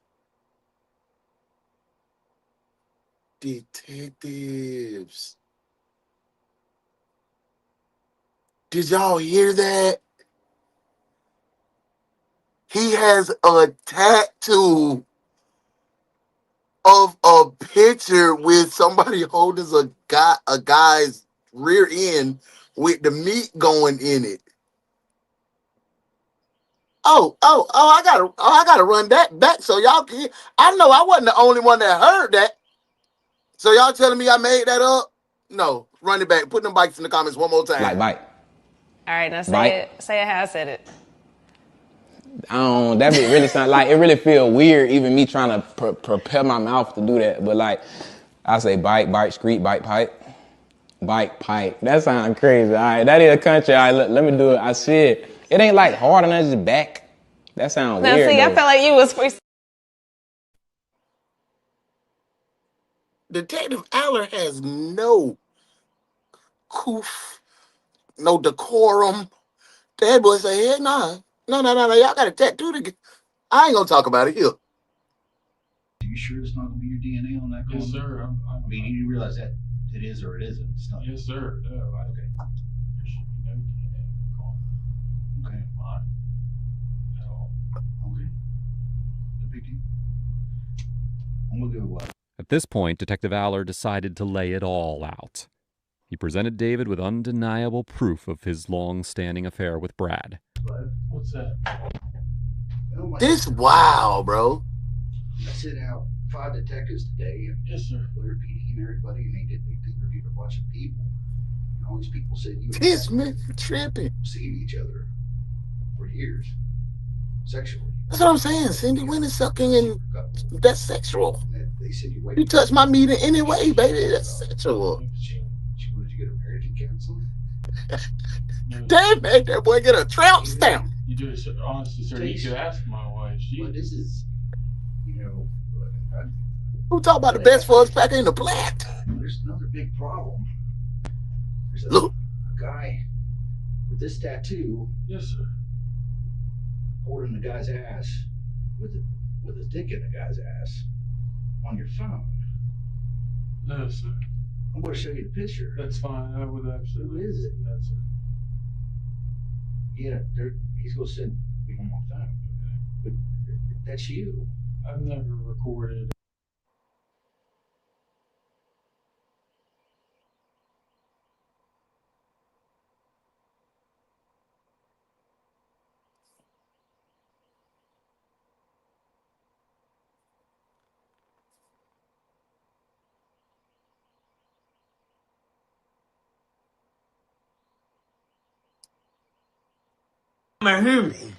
Detectives. Did y'all hear that? He has a tattoo of a picture with somebody holding a guy's rear end with the meat going in it. I gotta run that back so y'all can. I know I wasn't the only one that heard that. So y'all telling me I made that up? No, run it back. Put them bikes in the comments one more time. Like bite. All right, now Bite. say it how I said it. That bit really sound like it really feel weird even me trying to prepare my mouth to do that. But like I say bite, screet, bite, pipe. Bite, pipe. That sounds crazy. All right, that is a country. All right, let me do it. I see it. It ain't like hard enough, just back. That sounds weird. Now see, I felt like you was Detective Aller has no no decorum. That boy say, hey, no, y'all got a tattoo to get. I ain't gonna talk about it here. Are you sure it's not gonna be your DNA on that? Yes, sir. I mean, you realize that it is or it isn't. It's not. Yes, sir. No, okay. There should be no DNA on it. Okay. Mine. At all. Okay. The big deal. I'm gonna go what? At this point, Detective Aller decided to lay it all out. He presented David with undeniable proof of his long-standing affair with Brad. What's that? This wild, bro. I sent out 5 detectives today. And yes, sir. Blair PD and everybody, and they interviewed a bunch of people. And all these people said you this man tripping. Seeing each other for years, sexually. That's what I'm saying. Cindy, when is sucking and that's sexual. They said you touch my meat in any way, baby. That's sexual. She wanted to get her marriage and counseling. Damn, made that boy get a tramp stamp. You do it, sir. Honestly, sir. You could ask my wife. But this is, you know. Who talk about the best for us back in the plant? There's another big problem. There's a guy with this tattoo. Yes, sir. Holding the guy's ass with his dick in the guy's ass on your phone. No, sir. I'm going to show you the picture. That's fine. I would absolutely. Who is it? That's it. Yeah, he's going to send me on my phone. Okay. But that's you. I've never recorded. Hear me.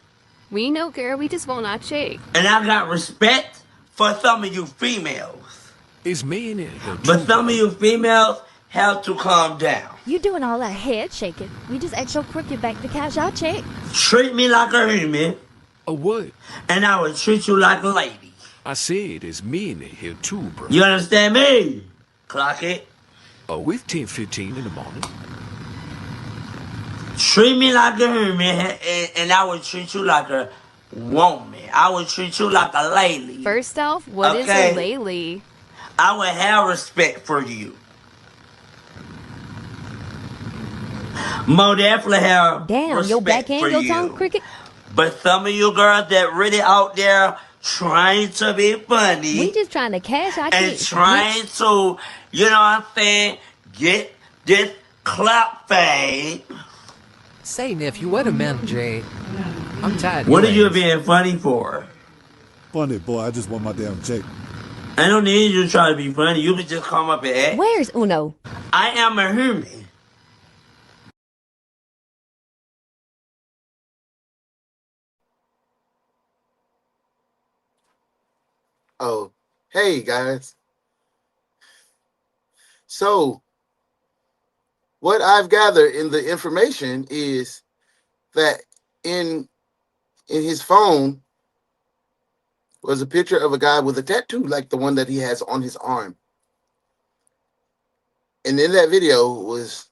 We know, girl. We just want our check. And I got respect for some of you females. It's me in it. But some of you females have to calm down. You doing all that head shaking. We just asked your crooked back to cash our check. Treat me like a human. A what? And I will treat you like a lady. I said it's me in it here too, bro. You understand me? Clock it. Oh, it's 10:15 in the morning. Treat me like a human, and I would treat you like a woman. I would treat you like a lady. First off, what is a lady? I would have respect for you. Mo definitely have Damn, respect your backhand, for your you. tongue cricket. But some of you girls that really out there trying to be funny. We just trying to cash our and kids. trying to, you know what I'm saying, get this clap fame. Say, nephew, wait a minute, Jay. I'm tired. What are you being funny for? Funny, boy. I just want my damn check. I don't need you to try to be funny. You can just come up and act. Where's Uno? I am a human. Oh, hey guys. So, what I've gathered in the information is that in his phone was a picture of a guy with a tattoo like the one that he has on his arm. And in that video was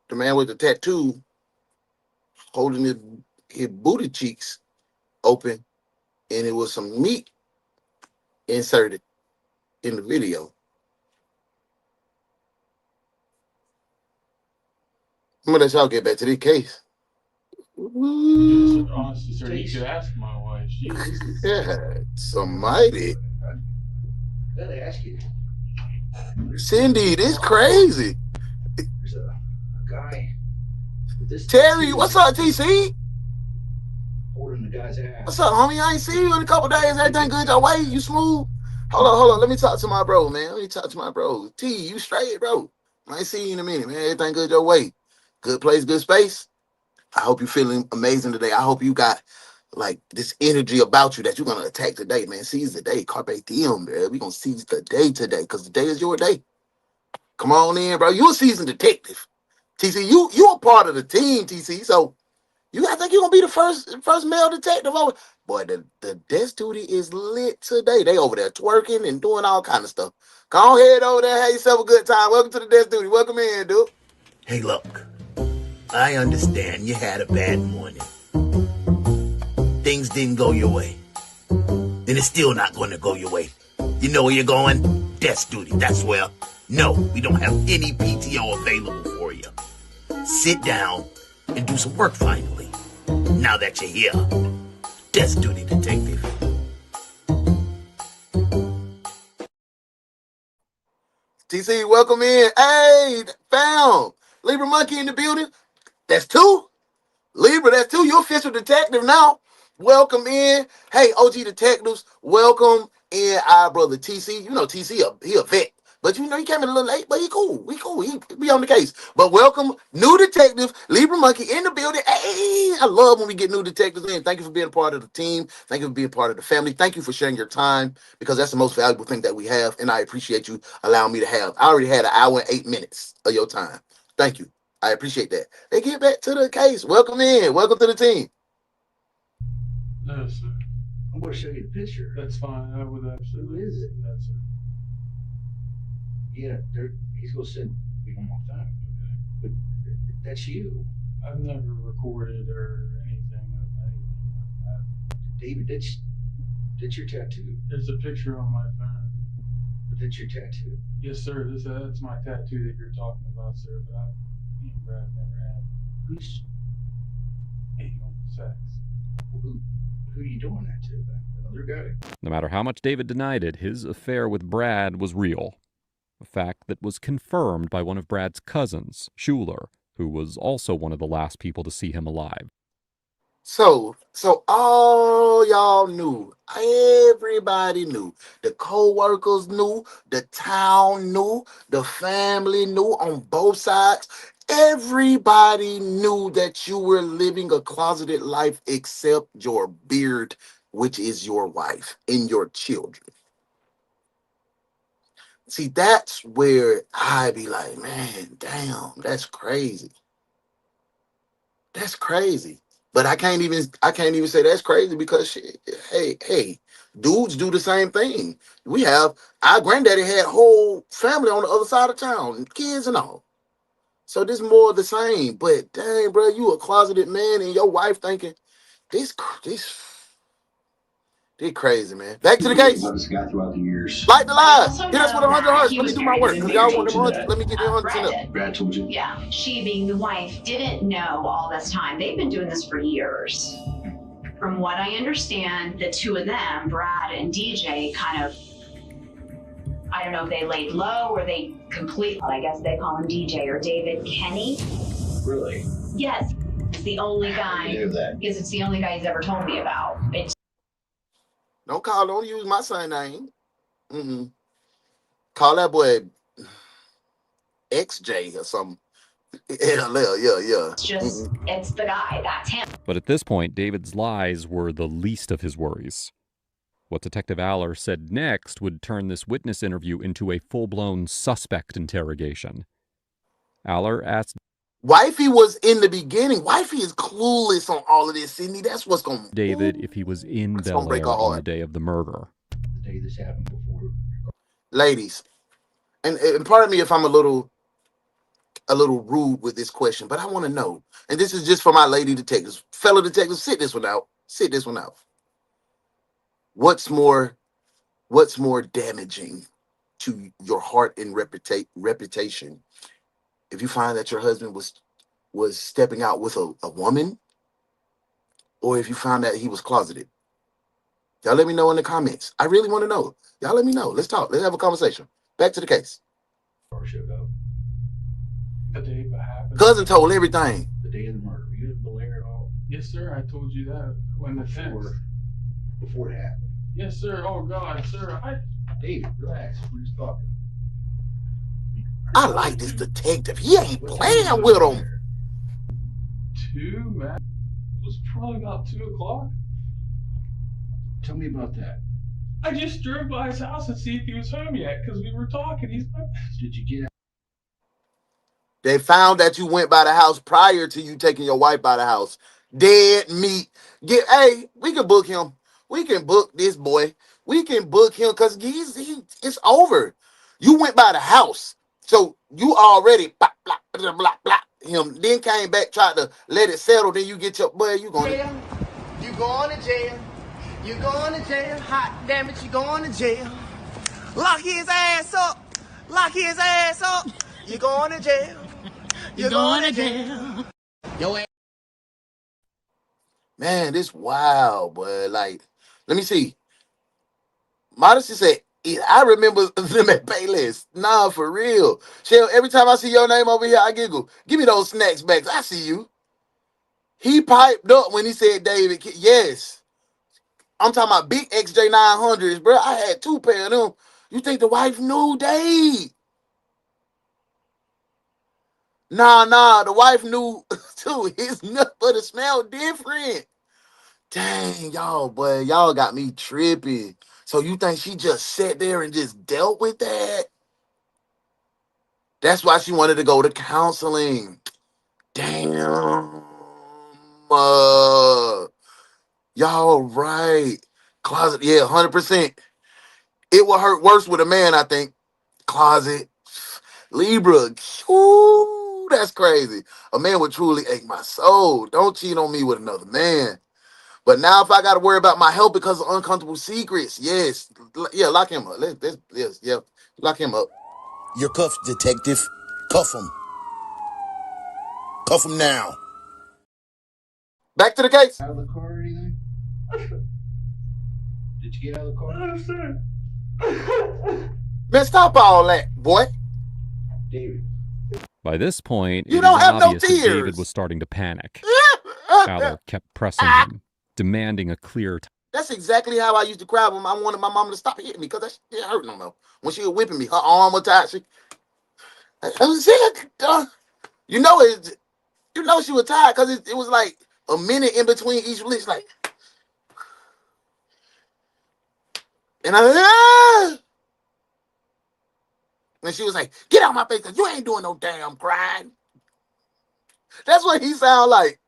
the man with the tattoo holding his booty cheeks open, and it was some meat inserted in the video. I'm gonna let y'all get back to this case. Honestly, sir, you could ask my wife. Yeah, somebody. Gotta ask you. Cindy, this crazy. There's a guy. Terry, what's up, TC? Holding the guy's ass. What's up, homie? I ain't seen you in a couple days. Everything good your way? You smooth? Hold on. Let me talk to my bro, man. Let me talk to my bro. T, you straight, bro? I ain't seen you in a minute, man. Everything good your way? Good place, good space? I hope you're feeling amazing today. I hope you got like this energy about you that you're gonna attack today, man. Seize the day. Carpe diem, man. We're gonna seize the day today because the day is your day. Come on in, bro. You're a seasoned detective. TC, you're a part of the team, TC. So I think you're gonna be the first male detective over. Boy, the desk duty is lit today. They over there twerking and doing all kind of stuff. Go ahead over there, have yourself a good time. Welcome to the desk duty. Welcome in, dude. Hey, look. I understand you had a bad morning. Things didn't go your way. And it's still not going to go your way. You know where you're going? Desk duty, that's where. No, we don't have any PTO available for you. Sit down and do some work finally. Now that you're here. Desk duty, detective. TC, welcome in. Hey, found Libra Monkey in the building. That's two. Libra, that's two. You're official detective now. Welcome in. Hey, OG detectives, welcome in our brother TC. You know TC, he a vet. But you know he came in a little late, but he cool. We cool. He be on the case. But welcome, new detective, Libra Monkey in the building. Hey, I love when we get new detectives in. Thank you for being a part of the team. Thank you for being part of the family. Thank you for sharing your time because that's the most valuable thing that we have. And I appreciate you allowing me to have. I already had an hour and 8 minutes of your time. Thank you. I appreciate that. They get back to the case. Welcome in. Welcome to the team. No, sir. I'm going to show you the picture. That's fine. I would actually. Who is it? That's it. Yeah, he's going to send me one more time. Okay. But that's you. I've never recorded or anything like that. David, that's your tattoo. There's a picture on my phone. But that's your tattoo. Yes, sir. That's my tattoo that you're talking about, sir. But me and Brad never had. Who's anal sex? Who are you doing that to, then? Another guy? No matter how much David denied it, his affair with Brad was real. A fact that was confirmed by one of Brad's cousins, Schuler, who was also one of the last people to see him alive. So all y'all knew, everybody knew, the co-workers knew, the town knew, the family knew on both sides. Everybody knew that you were living a closeted life except your beard, which is your wife and your children. See, that's where I be like, man, damn, that's crazy. That's crazy. But I can't even say that's crazy because shit, hey, dudes do the same thing. Our granddaddy had whole family on the other side of town, kids and all. So this more of the same. But dang, bro, you a closeted man and your wife thinking this crazy, man. Back to the case. This guy throughout the years. Like the I lies. also Hit us know with 100 that hearts. he Let me was do my married work to because the y'all married want them to 100. Let me get them 100 Brad up. did. Brad told you. Yeah, she being the wife didn't know all this time. They've been doing this for years. From what I understand, the two of them, Brad and DJ, kind of, I don't know if they laid low or they completely, I guess they call him DJ or David Kenny. Really? Yes, it's the only guy, because it's the only guy he's ever told me about. It's Don't use my son name. Call that boy XJ or something. Yeah. just, it's the guy, that's him. But at this point, David's lies were the least of his worries. What Detective Aller said next would turn this witness interview into a full-blown suspect interrogation. Aller asked Wifey was in the beginning. Wifey is clueless on all of this, Sydney. That's what's going to... David if he was in Bel break Air her on the heart. day of the murder. The day this happened before. Ladies, and pardon me if I'm a little rude with this question, but I want to know, and this is just for my lady detectives. Fellow detectives, sit this one out. What's more damaging to your heart and reputation if you find that your husband was stepping out with a woman, or if you found that he was closeted? Y'all let me know in the comments. I really want to know. Y'all let me know. Let's talk. Let's have a conversation. Back to the case. The day it happened. Cousin told everything. The day of the murder. Were you in Bel Air at all? Yes, sir. I told you that when the text. Before it happened. Yes, sir. Oh God, sir. David, relax. We're just talking. I like this detective. He ain't playing with him. 2, man. It was probably about 2 o'clock. Tell me about that. I just drove by his house to see if he was home yet because we were talking. Did you get out? They found that you went by the house prior to you taking your wife by the house. Dead meat. Hey, we can book him. We can book this boy. We can book him because it's over. You went by the house. So you already blah, blah, blah, blah, blah, him. Then came back, tried to let it settle. Then you get your boy. You going to you going to jail. You going to jail. Hot damn it, you going to jail. Lock his ass up. Lock his ass up. You going to jail. You going to jail. Yo, man, this wild, boy. Like, let me see. Modesty said, I remember them at Payless. Nah, for real. Shell, every time I see your name over here, I giggle. Give me those snacks back. I see you. He piped up when he said David. Yes. I'm talking about big XJ900s, bro. I had 2 pair of them. You think the wife knew, Dave? Nah. The wife knew, too. His nut butter smelled different. Dang, y'all, boy. Y'all got me tripping. So you think she just sat there and just dealt with that? That's why she wanted to go to counseling. Damn. Y'all right. Closet, yeah, 100%. It will hurt worse with a man, I think. Closet. Libra. Ooh, that's crazy. A man would truly ache my soul. Don't cheat on me with another man. But now if I got to worry about my health because of uncomfortable secrets, yes. Yeah, lock him up. Yeah, lock him up. You're cuffed, detective. Cuff him. Cuff him now. Back to the case. Out of the car or anything? Did you get out of the car? Man, stop all that, boy. David. By this point, You it don't was have no obvious that tears. David was starting to panic. Aller kept pressing him, demanding a clear That's exactly how I used to cry when I wanted my mom to stop hitting me because that shit didn't hurt no more. When she was whipping me, her arm was tight. You know she was tired because it was like a minute in between each release, like, and and she was like, "Get out my face, cause you ain't doing no damn crying." That's what he sound like.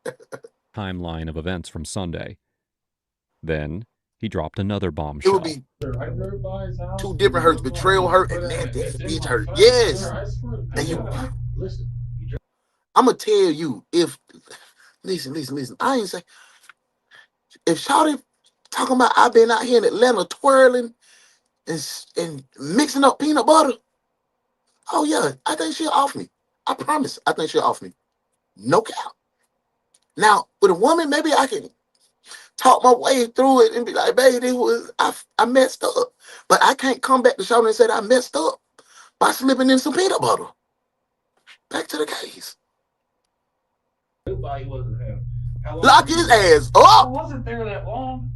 timeline of events from Sunday. Then he dropped another It bombshell. would be I drove by his house. 2 different hurts: betrayal hurt and that bitch hurt. Yes, and you. Listen. I'm gonna tell you if listen. I ain't say if Shawty talking about I've been out here in Atlanta twirling and mixing up peanut butter. Oh yeah, I think she'll off me. I promise. I think she'll off me. No cap. Now with a woman, maybe I can talk my way through it and be like, baby, I messed up. But I can't come back to Shawty and say that I messed up by slipping in some peanut butter. Back to the case. Nobody wasn't home. Lock his ass I up. wasn't there that long.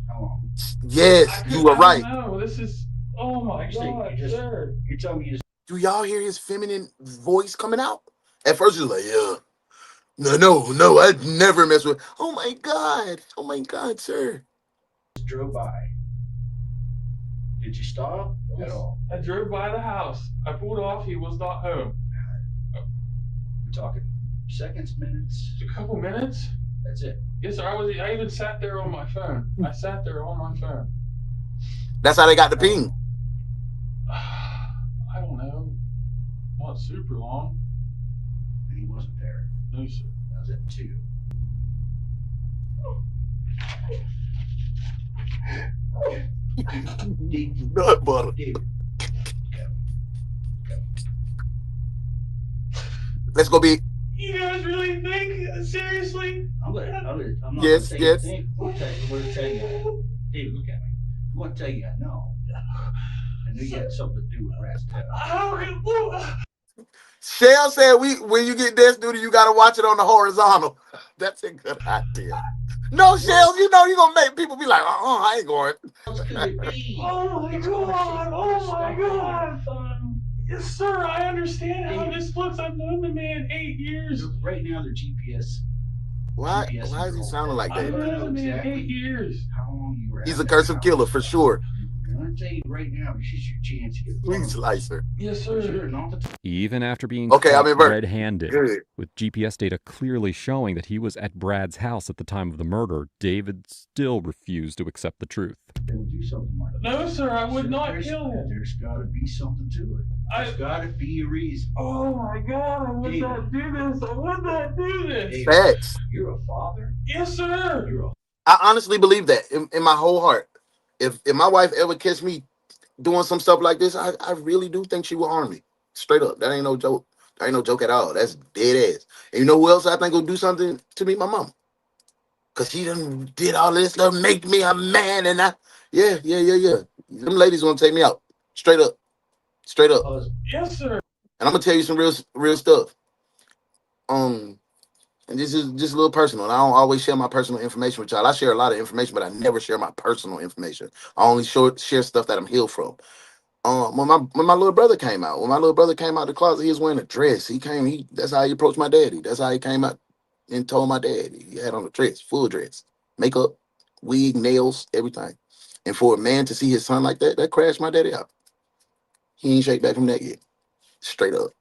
How long? Yes, you were right. No, this is. Oh my God, sir. You're telling me you just. Do y'all hear his feminine voice coming out? At first, he was like, yeah. No, I'd never mess with. Oh my God, sir. Drove by. Did you stop at all? I drove by the house. I pulled off. He was not home. We're talking seconds, minutes? A couple minutes. That's it. Yes, sir. I even sat there on my phone. I sat there on my phone. That's how they got the ping. I don't know. Not super long. And he wasn't there. No, sir. That was at 2. Nut butter. Let's go big. You guys really think seriously? I'm not Yes, gonna yes. Think. I'm gonna tell you. David, look at me. I'm gonna tell you I know. I knew you had something to do with Rat's tail. Shell said when you get Death Duty, you gotta watch it on the horizontal. That's a good idea. No, Shells, you know you're gonna make people be like, I ain't going. Oh my God! Oh my God! Yes, sir. I understand how this looks. I've known the man 8 years. Right now, they're GPS. Why is he sounding like that? I've known the man 8 years. How long you were. He's a cursive killer for sure. I'm gonna tell you right now, this is your chance to get. Please, Slicer. Yes, sir. Even after being Okay, caught I'm in red-handed, Good. with GPS data clearly showing that he was at Brad's house at the time of the murder, David still refused to accept the truth. They would do something like that. No, sir. I would not kill him. There's got to be something to it. There's got to be a reason. Oh my God! I would not do this. I would not do this. Facts. You're a father. Yes, sir. I honestly believe that in my whole heart. If my wife ever catch me doing some stuff like this, I really do think she will harm me. Straight up. That ain't no joke. That ain't no joke at all. That's dead ass. And you know who else I think will do something to me? My mom. Cause she done did all this stuff, make me a man, and yeah. Them ladies gonna take me out. Straight up. Yes, sir. And I'm gonna tell you some real stuff. And this is just a little personal. And I don't always share my personal information with y'all. I share a lot of information, but I never share my personal information. I only share stuff that I'm healed from. When my little brother came out, the closet, he was wearing a dress. That's how he approached my daddy. That's how he came out and told my dad. He had on a dress, full dress, makeup, wig, nails, everything. And for a man to see his son like that crashed my daddy out. He ain't shake back from that yet. Straight up.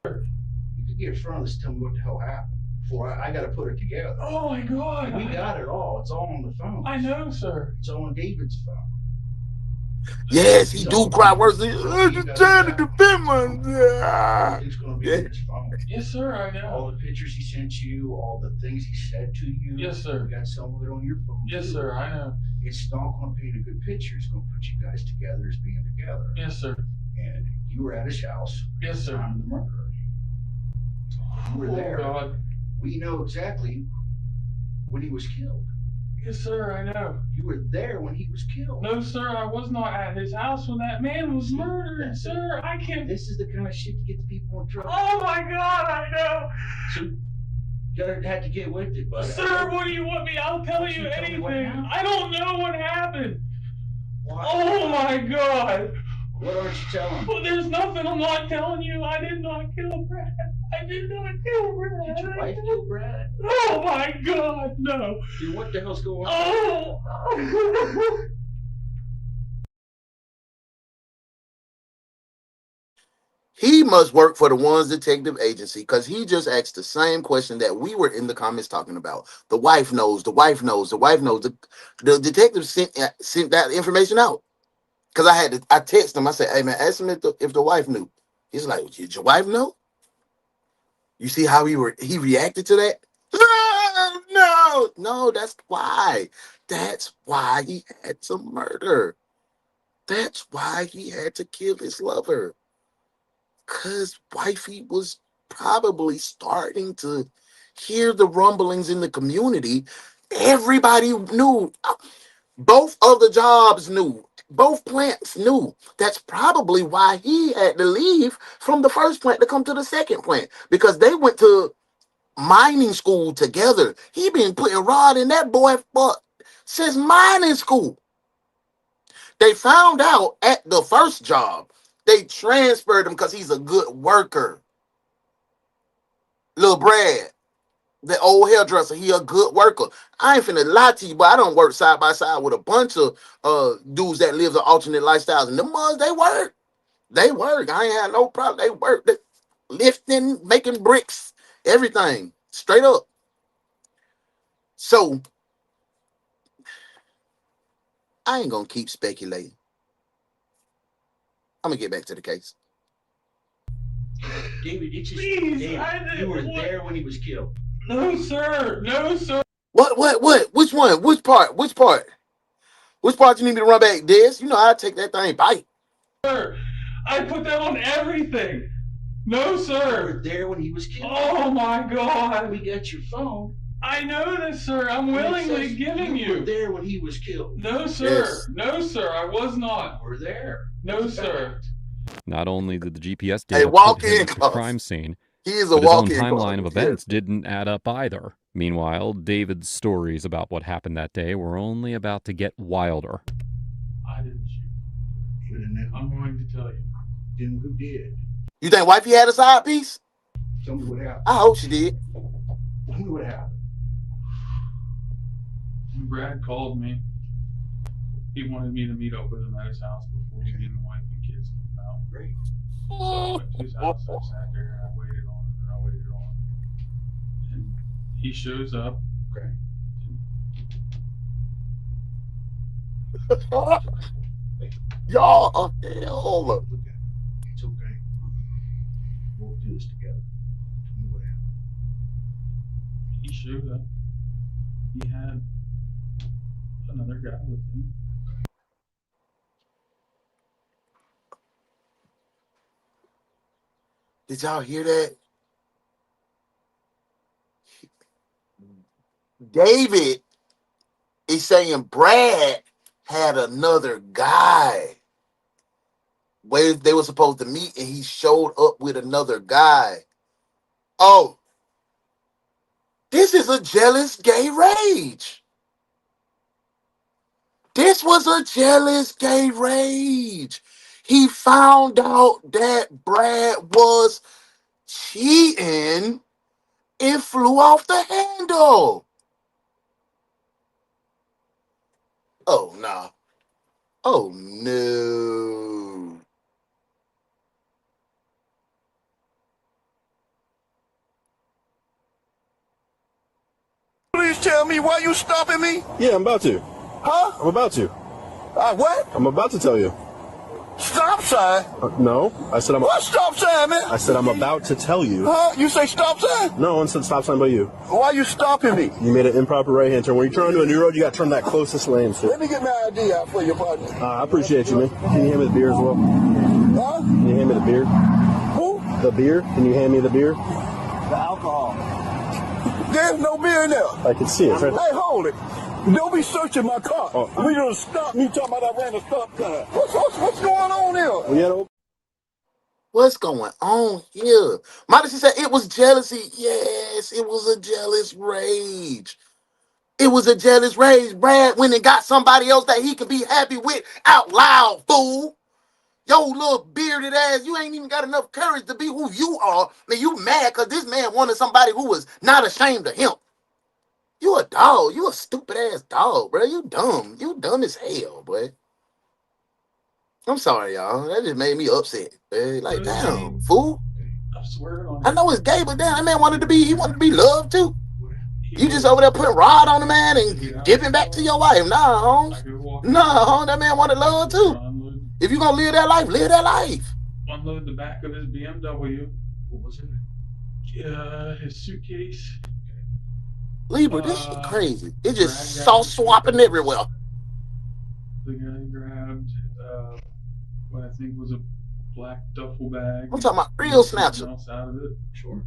You could get in front of this and tell me what the hell happened. Before I got to put it together. Oh my God! We got it all. It's all on the phone. I know, sir. It's all on David's phone. Yes, he do cry worse. I'm just trying to defend myself. It's going to be on his phone. Yes, sir. I know. All the pictures he sent you, all the things he said to you. Yes, sir. You got some of it on your phone. Yes, too. sir. I know. It's not going to paint a good picture. It's going to put you guys together as being together. Yes, sir. And you were at his house. Yes, sir. Time of the murder. You were there. Oh God. We know exactly when he was killed. Yes, sir. I know. You were there when he was killed. No, sir. I was not at his house when that man was murdered, sir. I can't. This is the kind of shit that gets people in trouble. Oh my God! I know. So you had to get with it, but Sir, what do you want me? I'll tell you anything. I don't know what happened. Why? Oh my God! What aren't you telling? Well, there's nothing I'm not telling you. I did not kill Brad. I did not kill Brad. Did your wife kill Brad? Oh my God, no. Dude, what the hell's going on? Oh. He must work for the One's detective agency because he just asked the same question that we were in the comments talking about. The wife knows. The detective sent that information out. Because I texted him. I said, hey, man, ask him if the wife knew. He's like, did your wife know? You see how he reacted to that? No, that's why. That's why he had to murder. That's why he had to kill his lover. Cause wifey was probably starting to hear the rumblings in the community. Everybody knew. Both of the jobs knew. Both plants knew. That's probably why he had to leave from the first plant to come to the second plant, because they went to mining school together. He been putting Rod in that boy butt since mining school. They found out at the first job. They transferred him because he's a good worker. Lil Brad, the old hairdresser, he a good worker. I ain't finna lie to you, but I don't work side by side with a bunch of dudes that live the alternate lifestyles. And them ones, they work. They work. I ain't had no problem. They work. They lifting, making bricks, everything. Straight up. So, I ain't gonna keep speculating. I'm gonna get back to the case. David, Please, David, you were there when he was killed. No, sir. No, sir. What? Which one? Which part? Which part? Which part you need me to run back? This? You know I take that thing bite. Sir, I put that on everything. No, sir. You were there when he was killed. Oh my God. We got your phone. I know this, sir. I'm willingly giving you. You were there when he was killed. No, sir. Yes. No, sir. I was not. You were there. No, sir. Not only did the GPS Hey, data put walk-in him at the closet. crime scene, He is a but his own walk-in timeline of closet. events didn't add up either. Meanwhile, David's stories about what happened that day were only about to get wilder. I didn't shoot. You didn't know. I'm going to tell you. Then who did? You think wifey had a side piece? Tell me what happened. I hope she did. Tell me what happened. When Brad called me, he wanted me to meet up with him at his house before me and the wife and kids came out. Great. So I went to his house, I sat there, and I waited on him. And he shows up. Okay. Y'all are hell. Look at it. It's okay. We'll do this together. Tell me what happened. He showed up. He had another guy with him. Did y'all hear that? David is saying Brad had another guy where they were supposed to meet, and he showed up with another guy. Oh, this is a jealous gay rage. This was a jealous gay rage. He found out that Brad was cheating and flew off the handle. Oh, no. Oh, no. Please tell me why you stopping me? Yeah, I'm about to. Huh? I'm about to. What? I'm about to tell you. Stop sign? No, I said I'm. What stop sign, man? I said I'm about to tell you. Huh? You say stop sign? No one said stop sign but you. Why you stopping me? You made an improper right-hand turn. When you're trying to a new road, you got to turn that closest lane. So. Let me get my ID out for you, partner. I appreciate you, man. Can you hand me the beer as well? Huh? Can you hand me the beer? Who? The beer? Can you hand me the beer? The alcohol. There's no beer in there. I can see it. Right. Hey, hold it. Don't be searching my car. Oh. We gonna stop me talking about I ran a stop sign. What's going on here? Yeah. What's going on here? Modesty said it was jealousy. Yes, it was a jealous rage. It was a jealous rage. Brad went and got somebody else that he could be happy with out loud, fool. Yo, little bearded ass, you ain't even got enough courage to be who you are. Man, you mad because this man wanted somebody who was not ashamed of him. You a dog. You a stupid ass dog, bro. You dumb. You dumb as hell, boy. I'm sorry, y'all. That just made me upset. Man. Like, damn, fool. I swear on I know it's gay, but damn, that man wanted to be loved too. You just over there putting rod on the man and giving back to your wife. Nah, that man wanted love too. If you gonna live that life, live that life. Unload the back of his BMW. What was in it? his suitcase. Libra, this shit crazy. It Brad just grabbed sauce his swapping suitcase. everywhere. The guy grabbed what I think was a black duffel bag. I'm talking about and real something snatcher. else out of it. Sure.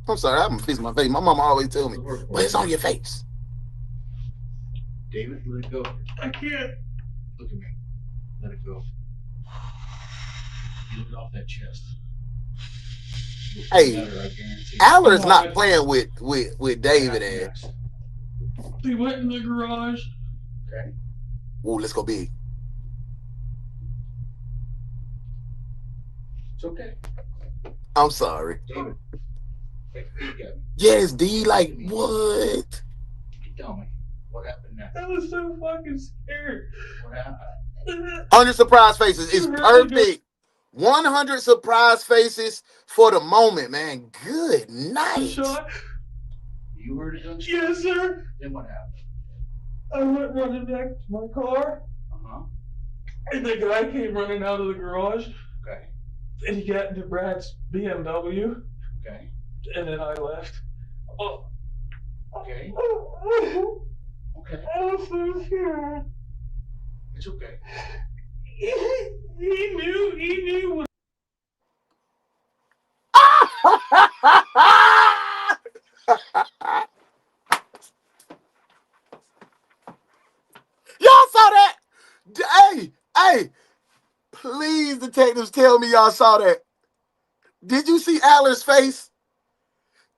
I'm sorry, I'm fixing my face. My mama always tell me, well, it's on your face. David, let it go. I can't. Look at me. Let it go. Get it off that chest. Hey, Better, I guarantee. Aller's not playing with David ass. They went in the garage. Okay. Ooh, let's go big. It's okay. I'm sorry. David. Hey, you got me. Yes, D, like what? You tell me. What happened next? I was so fucking scared. What happened? 100 surprise faces is perfect. 100 surprise faces for the moment, man. Good night. You heard a gunshot? Yes, sir. Then what happened? I went running back to my car. Uh-huh. And the guy came running out of the garage. Okay. And he got into Brad's BMW. Okay. And then I left. Oh. Okay. Okay. I was so scared. It's okay. He knew what. Y'all saw that? Hey, please, detectives, tell me y'all saw that. Did you see Aller's face?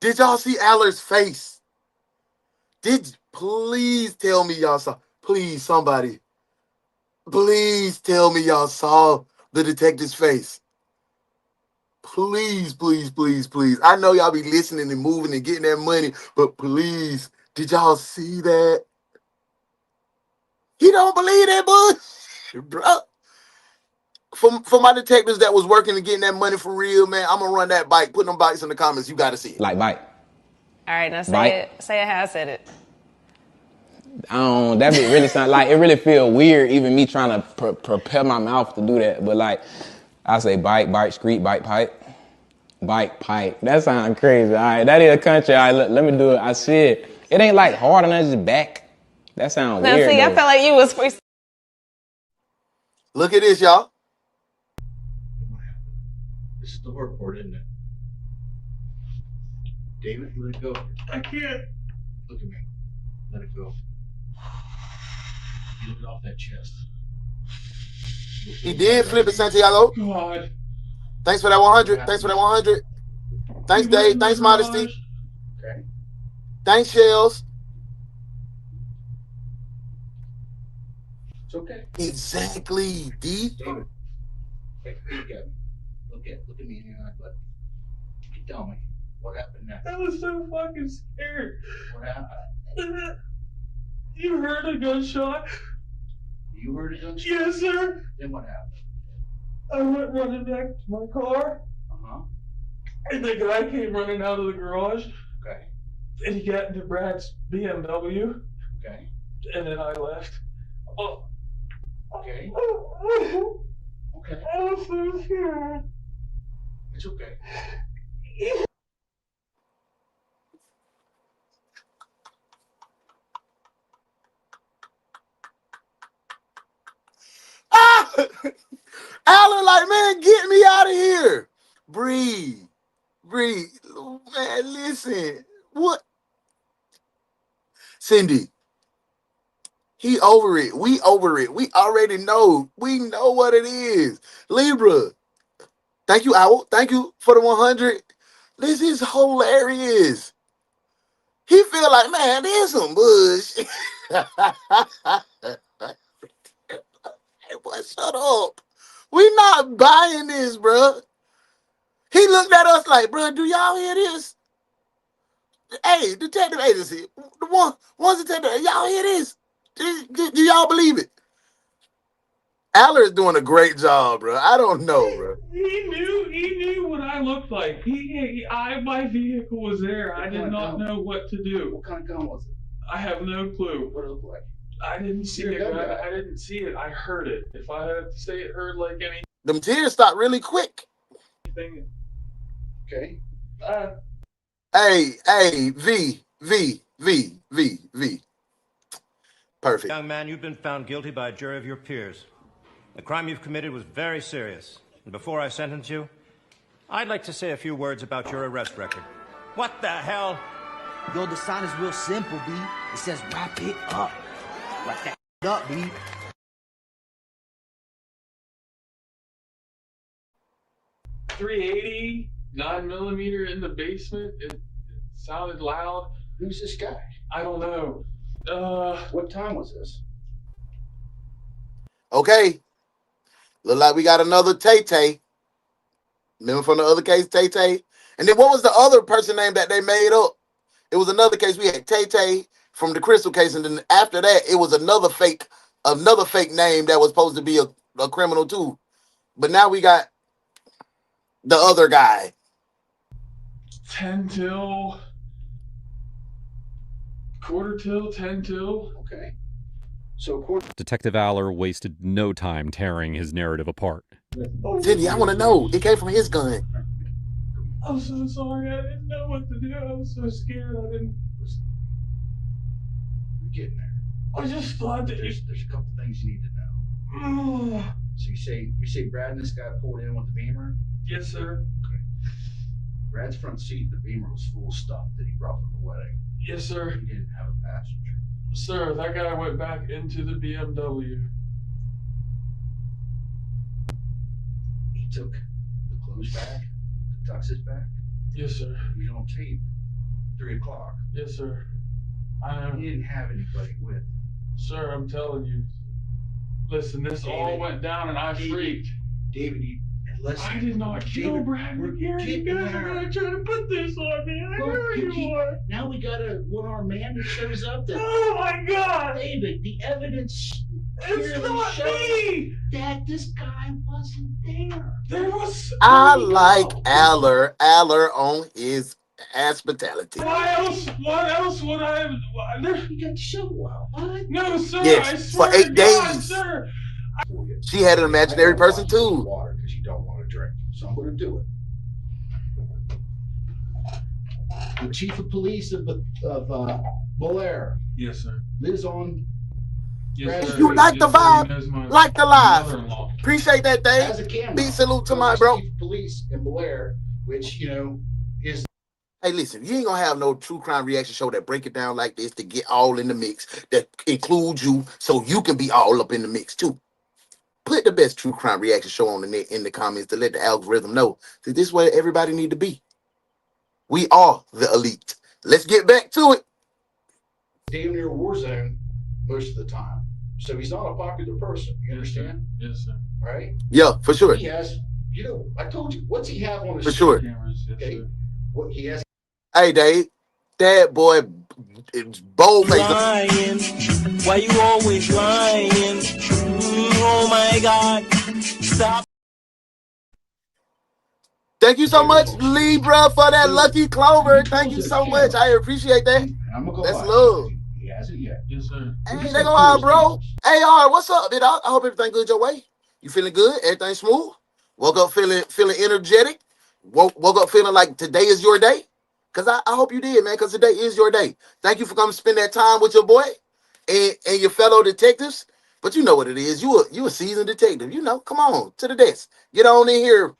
Did y'all see Aller's face? Please tell me y'all saw. Please, somebody. Please tell me y'all saw the detective's face. Please, please, please, please. I know y'all be listening and moving and getting that money, but please, did y'all see that? He don't believe that bullshit, bro. For my detectives that was working and getting that money for real, man, I'm gonna run that bike. Put them bikes in the comments. You gotta see it. Like bike. All right, now say Bike. it. Say it how I said it. That bit really sound like it really feel weird even me trying to prepare my mouth to do that. But like I say bike, street, bike, pipe. Bike, pipe. That sounds crazy. All right, that is a country. All right, let me do it. I said it ain't like hard on just back. That sounds Now weird. see, I felt like you was free. Look at this, y'all. This is the hard part, isn't it? David, let it go. I can't. Look at me. Let it go. Get it off that chest. He did flip it, Santiago. God. Thanks for that 100. Thanks for that 100. Thanks, Dave. Thanks, Modesty. Okay. Thanks, Shells. It's okay. Exactly, D. David. Hey, you got me. Look at me in your eye, bud. You tell me. What happened next? I was so fucking scared. What happened? You heard a gunshot? You heard a gunshot? Yes, sir. Then what happened? I went running back to my car. Uh-huh. And the guy came running out of the garage. Okay. And he got into Brad's BMW. Okay. And then I left. Oh. Okay. Okay. I was so scared. It's okay. Alan, like, man, get me out of here. Breathe. Man, listen. What? Cindy. He over it. We over it. We already know. We know what it is. Libra. Thank you, Owl. Thank you for the 100. This is hilarious. He feel like, man, there's some bullshit. Hey, boy, shut up. We not buying this, bro. He looked at us like, bro, do y'all hear this? Hey, detective agency, the one's detective, y'all hear this? Do y'all believe it? Aller is doing a great job, bro. I don't know, bro. He knew what I looked like. My vehicle was there. I did not know what to do. What kind of gun was it? I have no clue. What did it look like? I didn't see it. I didn't see it. I heard it. If I had to say it heard like anything. Them tears stopped really quick. Okay. Hey, V. Perfect. Young man, you've been found guilty by a jury of your peers. The crime you've committed was very serious. And before I sentence you, I'd like to say a few words about your arrest record. What the hell? Yo, the sign is real simple, B. It says wrap it up. Wrap that up, B. .380, 9mm in the basement. It sounded loud. Who's this guy? I don't know. What time was this? Okay. Look like we got another Tay-Tay. Remember from the other case, Tay-Tay? And then what was the other person name that they made up? It was another case. We had Tay-Tay from the Crystal case, and then after that, it was another fake name that was supposed to be a criminal too. But now we got the other guy. 10 till, quarter till, 10 till. Okay. So Detective Aller wasted no time tearing his narrative apart. Cindy, I want to know. It came from his gun. I'm so sorry. I didn't know what to do. I was so scared. I didn't. We're getting there. I just thought that there's a couple things you need to know. So you say Brad and this guy pulled in with the Beamer? Yes, sir. Okay. Brad's front seat, the Beamer was full of stuff that he brought from the wedding. Yes, sir. He didn't have a passenger. Sir, that guy went back into the BMW. He took the clothes bag, the tuxes back. Yes, sir. He was on tape. 3 o'clock. Yes, sir. I know. He didn't have anybody with him. Sir, I'm telling you. Listen, this all went down and I freaked. David, listen. I did not kill Brad McGary. You guys are going to try to put this on me. I know you are. Now we got a one-armed man that shows up. Oh my God! David, the evidence It's not me! That this guy wasn't there. There was. I like Aller on his hospitality. What else would I have? You got to show what? No, sir. Yes, I swear for 8 to God, days. sir. She had an imaginary person too. Water because you don't want to drink, so I'm going to do it. The chief of police of Bel Air. Yes, sir. Lives on. Yes, sir. You like the vibe, like the live. mother-in-law. Appreciate that, Has a Dave. camera. Big salute to my bro. Chief of police in Bel Air, which is. Hey, listen, you ain't gonna have no true crime reaction show that break it down like this to get all in the mix, that includes you so you can be all up in the mix too. Put the best true crime reaction show on the net in the comments to let the algorithm know that this is where everybody need to be. We are the elite. Let's get back to it. Damn near war zone most of the time. So he's not a popular person. You understand? Yes, sir. Right? Yeah, for sure. He has, I told you, what's he have on his For sure. Cameras, yes, Okay. sir. What he has. Hey, Dave, that boy, it's bold face. Lying. Why you always lying? Oh my God. Stop. Thank you so much, Libra, for that lucky clover. Thank you so much. I appreciate that. I'm gonna go That's by. love. He hasn't yet. Yes, sir. Hey, they go out, bro. Hey, all right, what's up, dude? I hope everything good your way. You feeling good? Everything smooth? Woke up feeling energetic? Woke up feeling like today is your day? Because I hope you did, man, because today is your day. Thank you for coming spend that time with your boy and your fellow detectives. But you know what it is. You a seasoned detective. You know, come on, to the desk. Get on in here.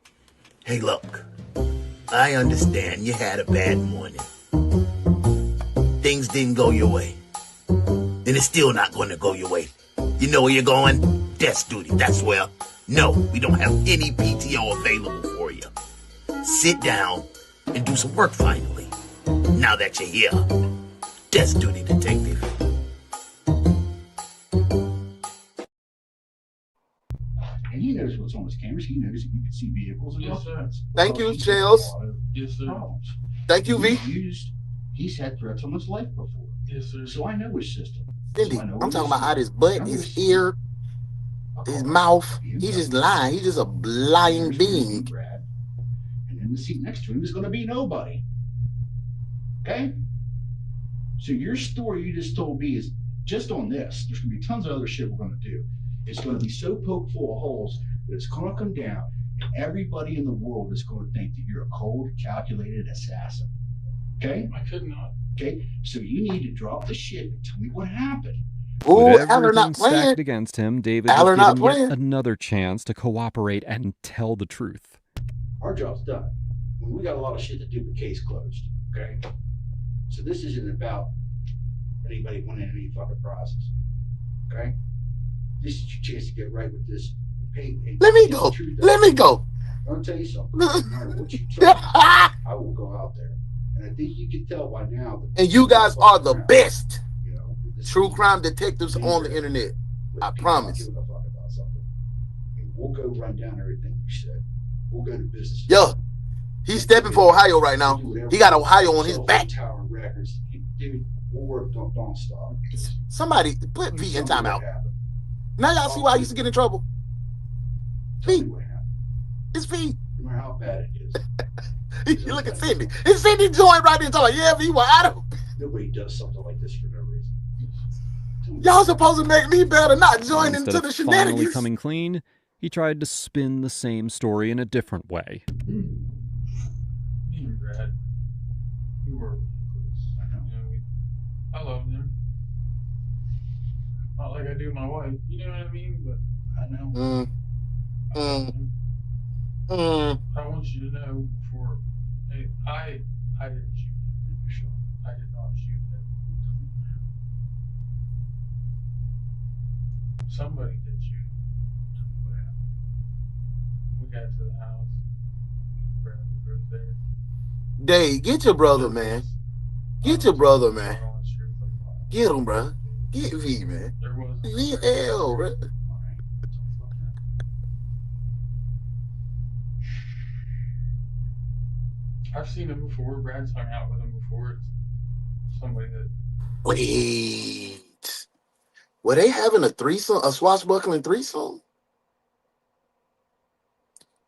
Hey, look, I understand you had a bad morning. Things didn't go your way. And it's still not going to go your way. You know where you're going? Desk duty, that's where. No, we don't have any PTO available for you. Sit down and do some work finally. Now that you're here. Desk duty, detective. And he knows what's on his cameras. He knows that you can see vehicles and Yes, sir. Thank you, Shells. Yes, sir. Thank you, V. He's had threats on his life before. Yes, sir. So I know his system. Cindy, I'm talking about out his butt, his ear, his mouth. He's just lying. He's just a lying being. Brad. And in the seat next to him is going to be nobody. Okay? So your story you just told me is just on this. There's going to be tons of other shit we're going to do. It's going to be so poke full of holes that it's going to come down Everybody in the world is going to think that you're a cold, calculated assassin. Okay? I could not. Okay? So you need to drop the shit and tell me what happened. With everything stacked against him, David was given yet another chance to cooperate and tell the truth. Our job's done. We got a lot of shit to do, but case closed. Okay? So this isn't about anybody winning any fucking prizes. Okay? This is your chance to get right with this. Let me go. Let me go. I'll tell you something. No matter what you try, I will go out there. And I think you can tell by now. And you guys are the best true crime detectives on the internet. I promise. We'll go run down everything you said. We'll go to business. Yo, he's stepping for Ohio right now. He got Ohio on his back. Tower records. Dude, we'll work. Don't stop. Somebody put V in timeout. Now y'all see why I used to get in trouble. V. It's V. No matter how bad it is. You look at Cindy. It's Cindy joined right there talking, yeah, V, well, I don't. Nobody does something like this for no reason. Y'all supposed to make me better, not join into the Instead of finally shenanigans. coming clean, he tried to spin the same story in a different way. Me and Brad, we were close. I loved him. Not like I do my wife. You know what I mean? But I know. I want you to know before. Hey, I didn't shoot him. I did not shoot him. Somebody did shoot him. We got to the house. Me and Brad were both there. Dave, get your brother, man. Get your brother, man. Get him, bro. Get V, man. V hell, bro. I've seen him before. Brad's hung out with him before. It's somebody that. Wait. Were they having a threesome, a swashbuckling threesome?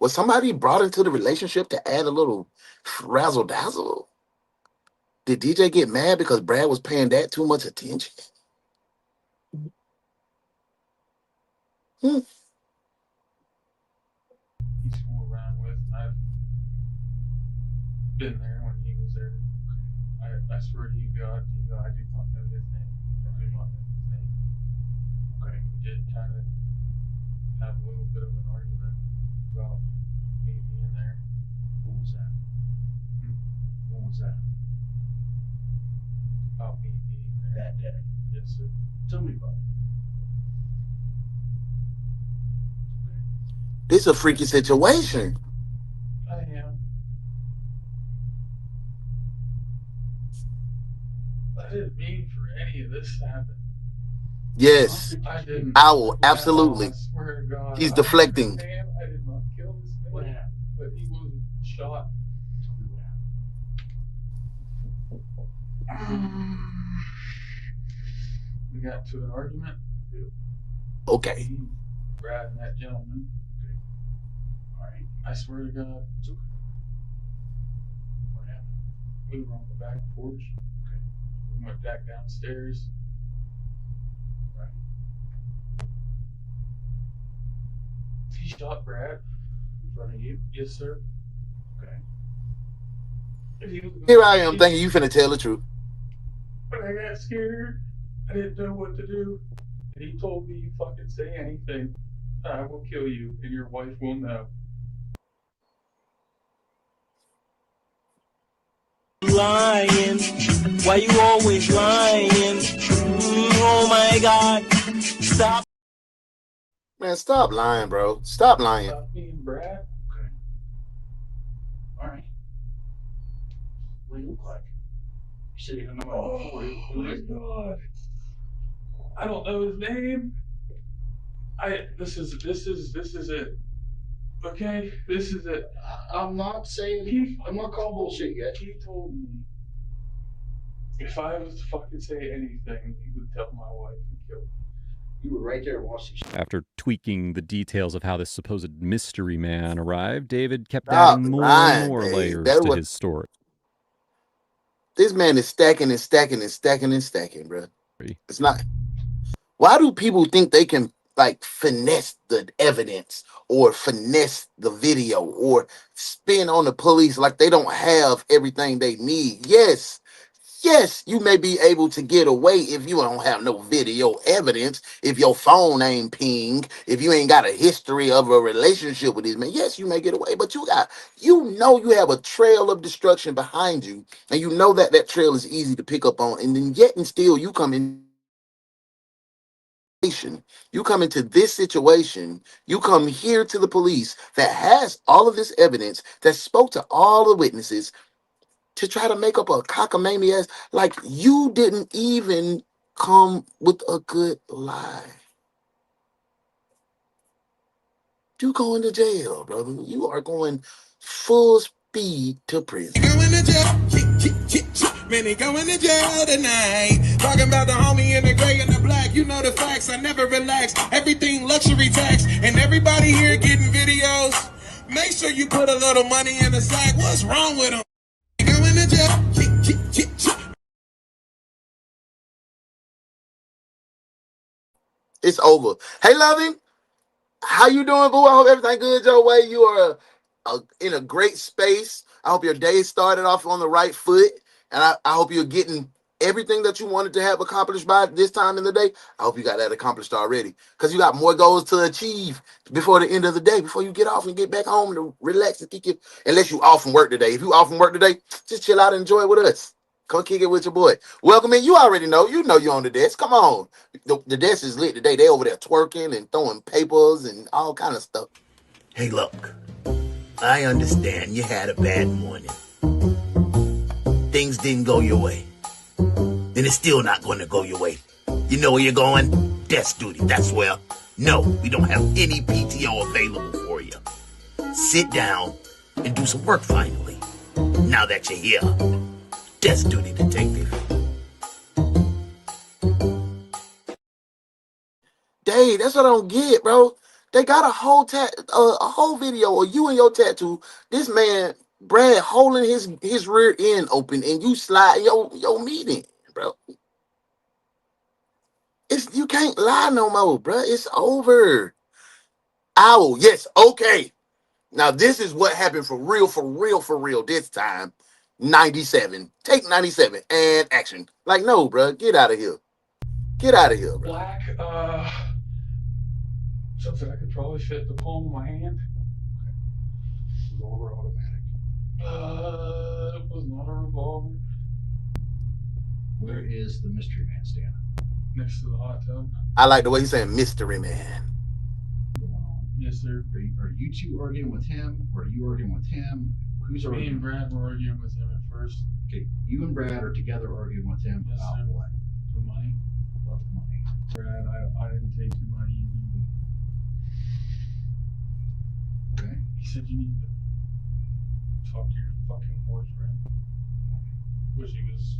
Was somebody brought into the relationship to add a little razzle dazzle? Did DJ get mad because Brad was paying that too much attention? He's fool around with. I've been there when he was there. I swear to you, God, I do not know his name. I do not know his name. Okay. We did kind of have a little bit of an argument about me being there. What was that? What was that? About me being there. That day? Yes, sir. Tell me about it. This is a freaky situation. I am. I didn't mean for any of this to happen. Yes. I didn't. I will, absolutely. I swear to God. He's deflecting. I did not kill this man. What happened? But he wasn't shot. Tell me what happened. We got to an argument. Okay. Me, Brad, and that gentleman. Okay. All right. I swear to God. It's okay. What happened? We were on the back porch. Okay. We went back downstairs. Right. He shot Brad In front of you? Yes, sir. Okay. Here I am thinking you finna tell the truth. When I got scared, I didn't know what to do. And he told me, you fucking say anything, I will kill you, and your wife will know. Lying, why you always lying? Oh my God, stop. Man, stop lying, bro. Stop lying. About me and Brad. Okay. All right. What do you look like? You said you don't know Oh what my God. I don't know his name. This is it. Okay? This is it. I'm not saying I'm not calling bullshit yet. He told me if I was to fucking say anything, he would tell my wife and kill me. You were right there watching. After tweaking the details of how this supposed mystery man arrived, David kept Stop adding more lying, and more Dave. layers That to was- his story. This man is stacking and stacking and stacking and stacking, bro. It's not. Why do people think they can like finesse the evidence or finesse the video or spin on the police like they don't have everything they need. Yes, you may be able to get away if you don't have no video evidence, if your phone ain't ping, if you ain't got a history of a relationship with this man. Yes, you may get away, but you have a trail of destruction behind you, and you know that trail is easy to pick up on, and then yet and still you come into this situation, you come here to the police that has all of this evidence, that spoke to all the witnesses, to try to make up a cockamamie, like you didn't even come with a good lie. You going to jail, brother. You are going full speed to prison. Man, he going to jail tonight. Talking about the homie in the gray and the black. You know the facts, I never relax. Everything luxury tax. And everybody here getting videos. Make sure you put a little money in the sack. What's wrong with him? Going to jail. It's over. Hey, loving. How you doing, boo? I hope everything good your way. You are in a great space. I hope your day started off on the right foot. And I hope you're getting everything that you wanted to have accomplished by this time in the day. I hope you got that accomplished already, because you got more goals to achieve before the end of the day, before you get off and get back home to relax and kick it. Unless you off from work today. If you off from work today, just chill out and enjoy it with us. Come kick it with your boy. Welcome in. You already know. You know you're on the desk. Come on. The desk is lit today. They over there twerking and throwing papers and all kind of stuff. Hey, look. I understand you had a bad morning. Things didn't go your way. Then it's still not going to go your way. You know where you're going? Desk duty. That's where. No, we don't have any PTO available for you. Sit down and do some work finally. Now that you're here. Desk duty, detective. Dave, that's what I don't get, bro. They got a whole video of you and your tattoo. This man, Brad, holding his rear end open, and you slide your meat in, bro. You can't lie no more, bro. It's over. Owl, yes, okay. Now this is what happened for real this time. 97. Take 97 and action. Like, no, bro, get out of here. Get out of here, bro. Black, something I could probably fit the palm of my hand. Revolver, automatic. It was not a revolver. Where is the mystery man standing? Next to the hot tub. I like the way he's saying mystery man. Yes, sir. Are you two arguing with him, or are you arguing with him? Who's arguing? Me and Brad were arguing with him at first. Okay, you and Brad are together arguing with him about what? The money. About the money. Brad, I didn't take your money. You need it. Okay. He said you need to talk to your fucking boyfriend. Wish he was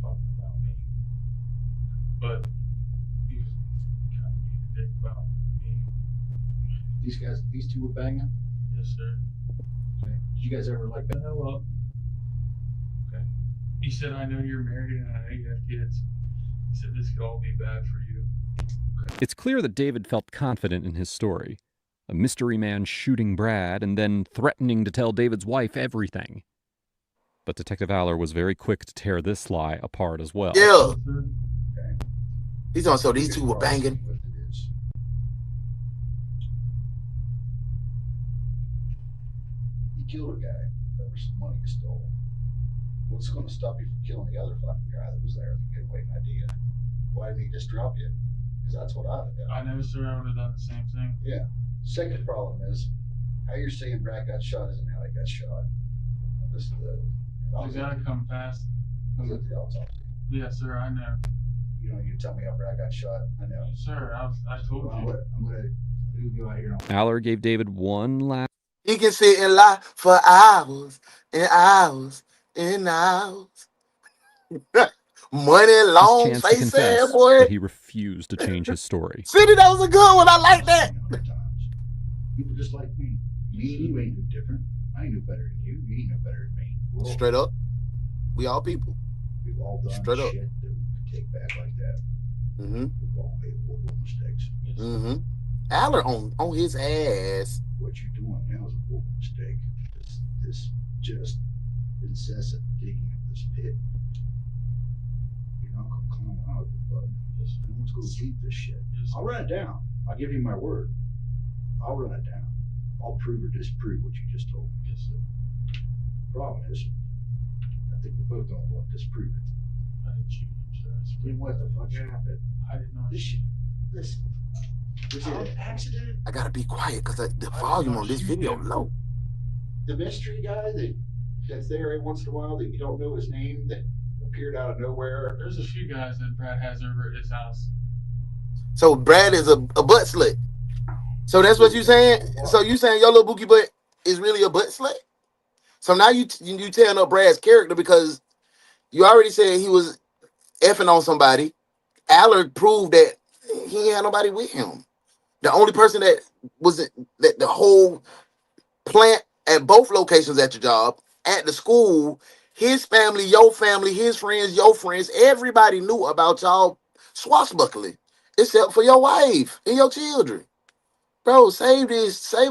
talking about me. But he was kind of being a dick about me. These two were banging? Yes, sir. Okay. Did you guys ever like that? Hell up. Okay. He said, I know you're married and I know you have kids. He said, this could all be bad for you. Okay. It's clear that David felt confident in his story. A mystery man shooting Brad and then threatening to tell David's wife everything. But Detective Aller was very quick to tear this lie apart as well. Yeah. Okay. He's on, so these two were banging. You killed a guy over some money you stole. What's going to stop you from killing the other fucking guy that was there if you get away an idea? Why didn't he just drop you? Because that's what I'd have done. I know, sir. I would have done the same thing. Yeah. Second problem is, how you're saying Brad got shot isn't how he got shot. This is You gotta come past. Was it the autopsy? Yes, sir. I know. You know, you tell me how Brad got shot. I know. Sir, I told you. I'm gonna go out here. Aller gave David one last. He can sit and lie for hours and hours and hours. Money long chance to face confess, ass boy. but he refused to change his story. City, that was a good one. I like that. People just like me. Me and you ain't no different. I ain't no better than you. You ain't no better than me. Straight up. We all people. We've all done Straight up. shit that we could take back like that. Mm-hmm. We've all made horrible mistakes. Mm-hmm. Aller on his ass. What you're doing now is a horrible mistake. This just incessant digging of this pit. You're not gonna climb out of it, bud. No one's gonna keep this shit. I'll run it down. I'll give you my word. I'll run it down. I'll prove or disprove what you just told me. Yes, sir. Problem is, I think we're both gonna want to disprove it. I didn't shoot him, sir. Then what the fuck happened? I did not shoot. Listen. Was it an accident? I gotta be quiet because the volume on this video low. The mystery guy that's there every once in a while that you don't know his name that appeared out of nowhere. There's a few guys that Brad has over at his house. So Brad is a butt slit. So that's what you saying? So you saying your little bookie butt is really a butt slut? So now you tearing up Brad's character because you already said he was effing on somebody. Allard proved that he ain't had nobody with him. The only person that was that the whole plant at both locations at your job, at the school, his family, your family, his friends, your friends, everybody knew about y'all swashbuckling, except for your wife and your children. Bro, save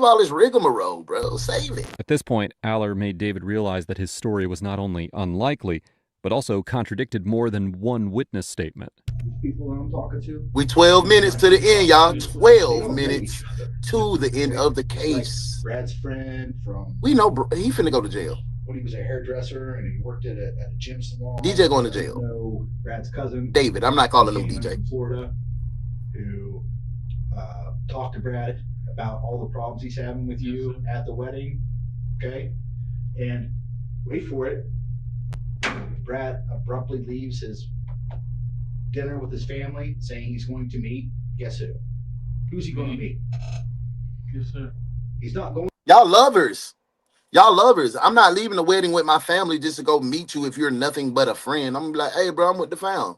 all this rigmarole, bro. Save it. At this point, Aller made David realize that his story was not only unlikely, but also contradicted more than one witness statement. People that I'm talking to. We 12 minutes to the end, y'all. 12 minutes to the end of the case. Like Brad's friend from. We know he finna go to jail. When he was a hairdresser and he worked at a gym salon. DJ going to jail. No, Brad's cousin. David, I'm not calling him DJ. From Florida, who talked to Brad about all the problems he's having with you at the wedding. Okay, and wait for it. Brad abruptly leaves his dinner with his family, saying he's going to meet. Guess who? Who's he going to meet? Yes, sir. He's not going. Y'all lovers. Y'all lovers. I'm not leaving the wedding with my family just to go meet you if you're nothing but a friend. I'm like, hey, bro, I'm with the fam.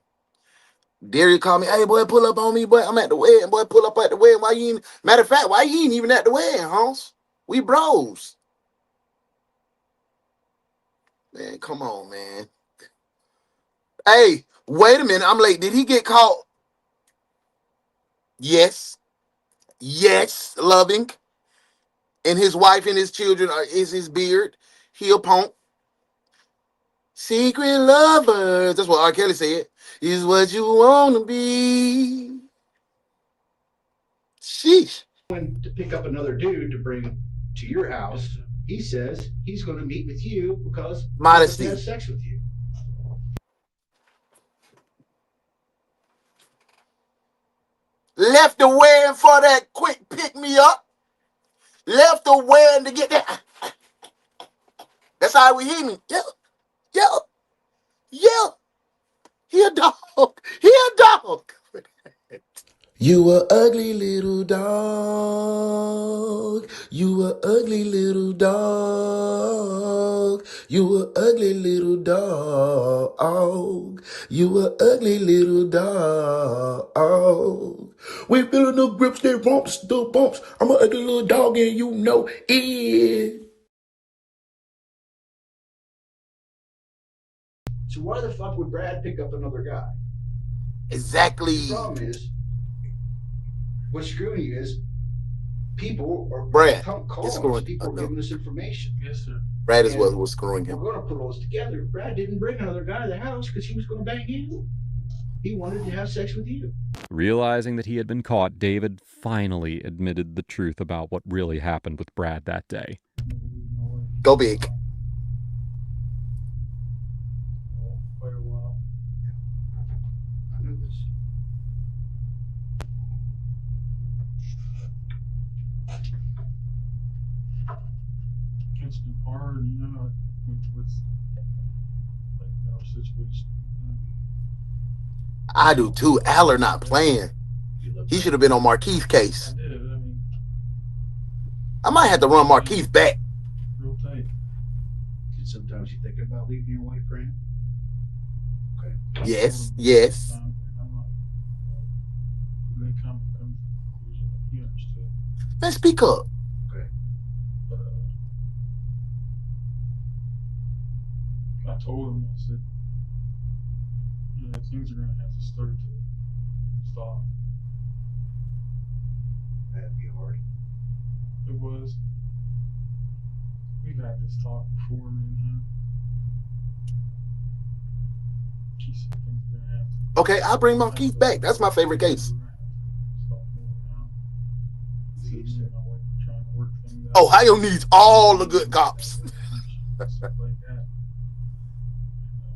Derry called me, hey, boy, pull up on me, boy. I'm at the wedding, boy. Pull up at the wedding. Why you ain't? Matter of fact, why you ain't even at the wedding, Hans? We bros. Man, come on, man. Hey, wait a minute. I'm late. Did he get caught? Yes. Yes, loving. And his wife and his children is his beard. He a punk. Secret lovers. That's what R. Kelly said. Is what you want to be. Sheesh. To pick up another dude to bring to your house. He says he's going to meet with you because modesty. He wants to have sex with you. Left the wedding for that quick pick me up. Left the wedding to get that. That's how we hear me. Yeah. Yeah. Yeah. He a dog. He a dog. You a ugly little dog. You a ugly little dog. You a ugly little dog. You a ugly little dog. We feeling the grips, they bumps, the bumps. I'm a ugly little dog and you know it. So why the fuck would Brad pick up another guy? Exactly. The problem is, what's screwing you is people are Brad. People are giving us information. Yes, sir. Brad is what was screwing him. We're going to put all this together. Brad didn't bring another guy to the house because he was going to bang you. He wanted to have sex with you. Realizing that he had been caught, David finally admitted the truth about what really happened with Brad that day. Go big. Quite a while. I knew this. It's been hard, you know, with like our situation. I do too. Aller not playing. He should have been on Markeith's case. I did. I mean, I might have to run Markeith back. real tight. Sometimes you think about leaving your wife, friend. Okay. Yes, yes. I'm not, they come to the conclusion that he understood. Let's speak up. Okay. I told him, I said, you know, things are going to have to start to stop. was. We've had this talk before, me and him. He said things were gonna have to. Okay, I'll bring Marquise back. That's my favorite case. Ohio needs all the good cops.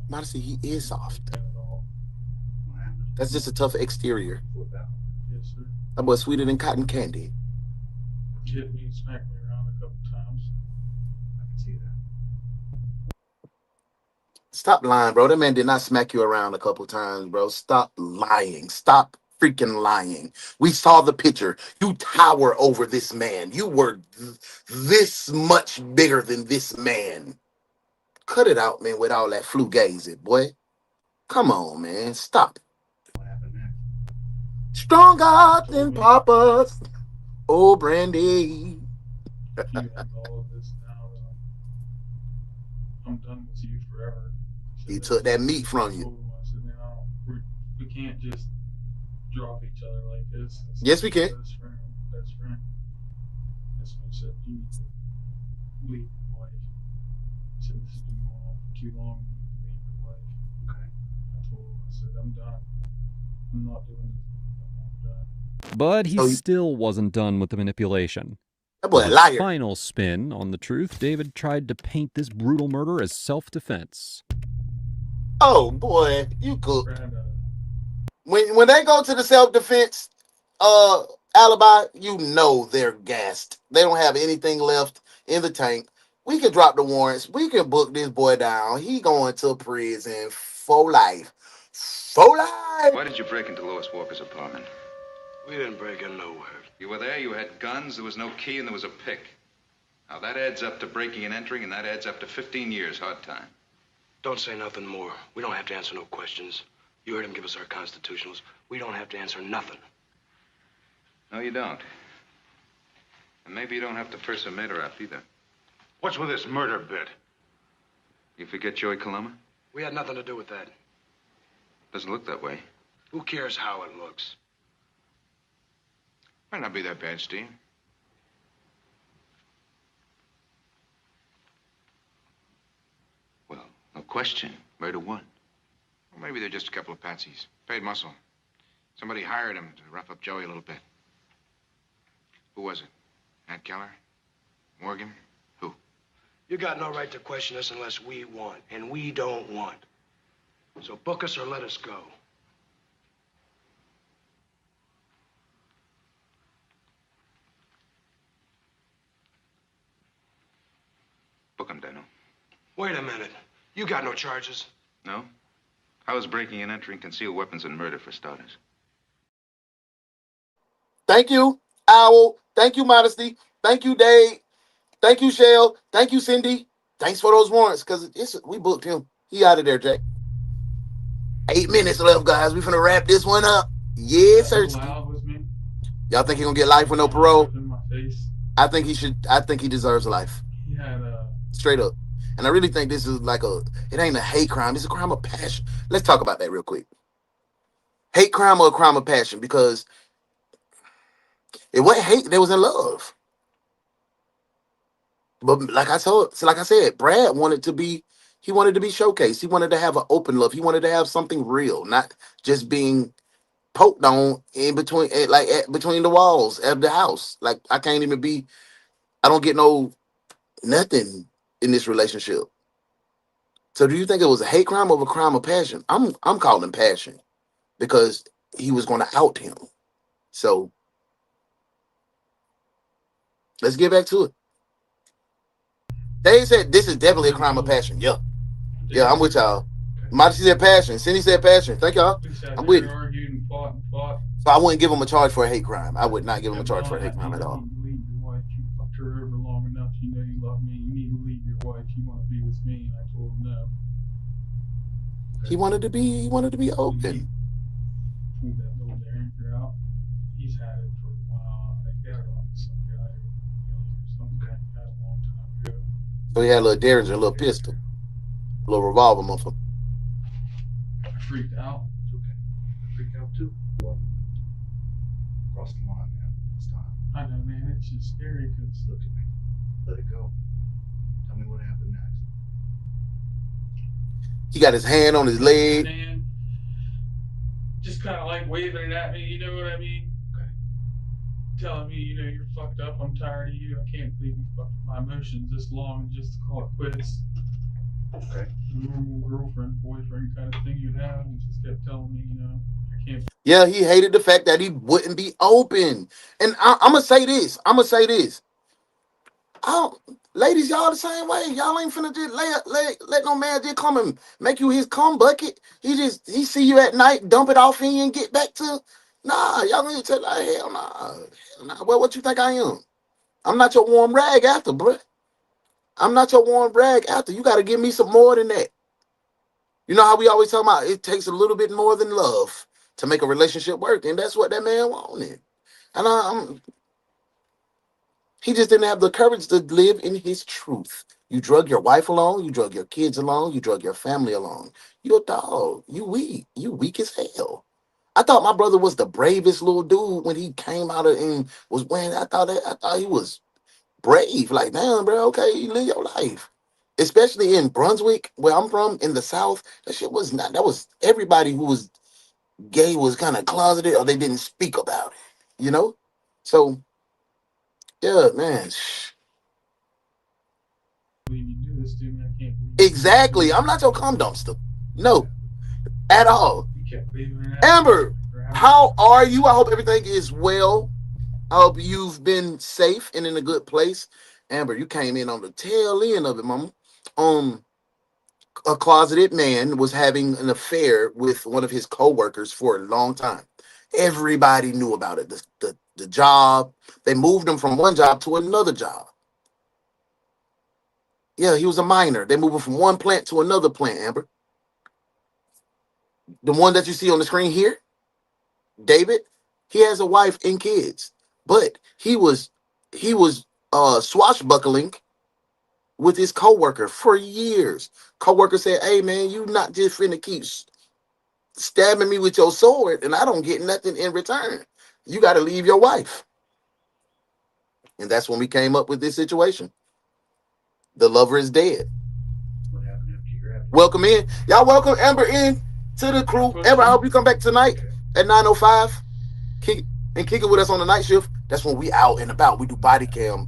Modesty, he is soft. That's just a tough exterior. Yes, sir. That boy's sweeter than cotton candy. He hit me and smacked me around a couple times. I can see that. Stop lying, bro. That man did not smack you around a couple times, bro. Stop lying. Stop freaking lying. We saw the picture. You tower over this man. You were this much bigger than this man. Cut it out, man, with all that flugazy, boy. Come on, man. Stop. What happened next? Stronger than Papa's. Oh, Brandy. You have all of this now. I'm done with you forever. He took that meat from you. I said, man, we can't just drop each other like this. Yes, we can. Best friend. That's what I said. You need to leave your wife. I said, this has been going on for too long. You need to leave your wife. Okay. I told him, I said, I'm done. I'm not doing this. I'm done. But he still wasn't done with the manipulation. That boy a With his liar. final spin on the truth, David tried to paint this brutal murder as self-defense. Oh boy, you cook. When they go to the self-defense alibi, you know they're gassed. They don't have anything left in the tank. We can drop the warrants. We can book this boy down. He going to prison for life. For life. Why did you break into Lois Walker's apartment? We didn't break in nowhere. You were there, you had guns, there was no key, and there was a pick. Now that adds up to breaking and entering, and that adds up to 15 years hard time. Don't say nothing more. We don't have to answer no questions. You heard him give us our constitutionals. We don't have to answer nothing. No, you don't. And maybe you don't have to purse a murder up either. What's with this murder bit? You forget Joey Coloma? We had nothing to do with that. Doesn't look that way. Who cares how it looks? Might not be that bad, Steve. Well, no question. Murder one. Well, maybe they're just a couple of patsies. Paid muscle. Somebody hired him to rough up Joey a little bit. Who was it? Nat Keller? Morgan? Who? You got no right to question us unless we want, and we don't want. So book us or let us go. Book him, Dano. Wait a minute. You got no charges. No? How is breaking and entering concealed weapons and murder, for starters? Thank you, Owl. Thank you, Modesty. Thank you, Dave. Thank you, Shell. Thank you, Cindy. Thanks for those warrants, because we booked him. He out of there, Jack. 8 minutes left, guys. We finna wrap this one up. Yes, sir. Y'all think he gonna get life with no parole? I think he should. I think he deserves life. He had Straight up. And I really think this is like it ain't a hate crime. It's a crime of passion. Let's talk about that real quick. Hate crime or a crime of passion? Because it wasn't hate. They was in love. But like I said, Brad wanted to be showcased. He wanted to have an open love. He wanted to have something real, not just being poked on in between, between the walls of the house. Like I don't get nothing in this relationship. So do you think it was a hate crime or a crime of passion? I'm calling passion because he was going to out him. So let's get back to it. They said this is definitely a crime of passion. Yeah, I'm with y'all. Modesty said passion. Cindy said passion. Thank y'all. I'm with you. Argued and fought. So I wouldn't give him a charge for a hate crime. I would not give him a charge for a hate crime at all. You leave your wife. You fucked her over long enough. You know you love me. You need to leave your wife. You want to be with me. And I told him no. He wanted to be open. Pulled that little Derringer out. He's had it for a while. I got it off some guy or something. Had a long time ago. So he had a little Derringer, a little pistol, a little revolver muffler. I freaked out. It's okay. I freaked out too. Crossed the line, man. It's time. I know, man. It's just scary because Look at me. Let it go. Tell me what happened next. He got his hand on his leg. man, just kind of like waving it at me. You know what I mean? Okay. Telling me, you know, you're fucked up. I'm tired of you. I can't believe you fucked with my emotions this long just to call it quits. Okay. The normal girlfriend, boyfriend kind of thing you'd have. And just kept telling me, you know, I can't. Yeah, he hated the fact that he wouldn't be open. And I'm gonna say this. Ladies, y'all the same way. Y'all ain't finna just let no man just come and make you his cum bucket. He see you at night, dump it off in you and get back to. Nah, y'all need to tell like hell nah. Hell nah. Well, what you think I am? I'm not your warm rag after, bruh. I'm not your warm rag after. You gotta give me some more than that. You know how we always talk about it takes a little bit more than love to make a relationship work, and that's what that man wanted. And he just didn't have the courage to live in his truth. You drug your wife along, you drug your kids along, you drug your family along. You're a dog. You weak. You weak as hell. I thought my brother was the bravest little dude when he came out and was wearing. I thought he was brave. Like, damn, bro, okay, you live your life. Especially in Brunswick, where I'm from, in the South, that shit was not. That was everybody who was gay was kind of closeted or they didn't speak about it. You know, so yeah, man. Believe you do this to me. I can't believe Exactly. I'm not your cum dumpster. No, at all. you kept leaving it. Amber, how are you? I hope everything is well. I hope you've been safe and in a good place. Amber, you came in on the tail end of it, mama. A closeted man was having an affair with one of his co-workers for a long time. Everybody knew about it. The job, they moved him from one job to another job. Yeah, he was a minor. They moved him from one plant to another plant, Amber. The one that you see on the screen here, David, he has a wife and kids. But he was swashbuckling with his coworker for years. Coworker said, "Hey man, you not just finna keep stabbing me with your sword and I don't get nothing in return. You got to leave your wife." And that's when we came up with this situation. The lover is dead. What happened after your after? Welcome in. Y'all welcome Amber in to the crew. Amber, I hope you come back tonight at 9:05. Kick it with us on the night shift. That's when we out and about. We do body cam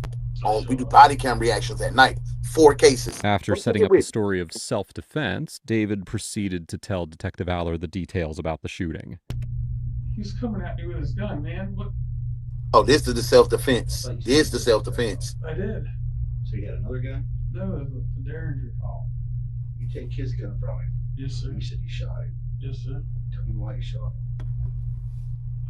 reactions at night. 4 cases. After setting up the story of self-defense, David proceeded to tell Detective Aller the details about the shooting. He's coming at me with his gun, man. What? Oh, this is the self-defense. This is the self-defense. I did. So you had another gun? No, the Derringer. Oh. You take his gun from him. Yes, sir. You said you shot him. Yes, sir. Tell me why you shot him.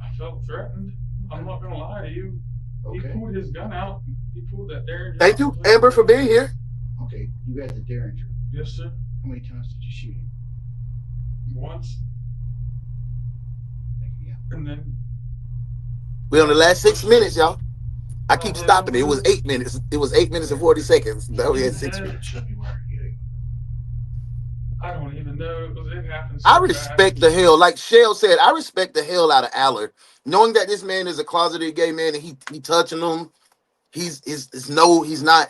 I felt threatened. I'm not gonna lie to you. Okay. He pulled his gun out. He pulled that Derringer. Thank you, Amber, for being here. Okay, you had the Derringer. Yes, sir. How many times did you shoot him? Once. And then we're on the last 6 minutes, y'all. I keep stopping it. It was 8 minutes. It was 8 minutes and 40 seconds. Now we had 6 minutes. I don't even know because it happened. I respect the hell, like Shell said, I respect the hell out of Aller. Knowing that this man is a closeted gay man and he touching them, he's not,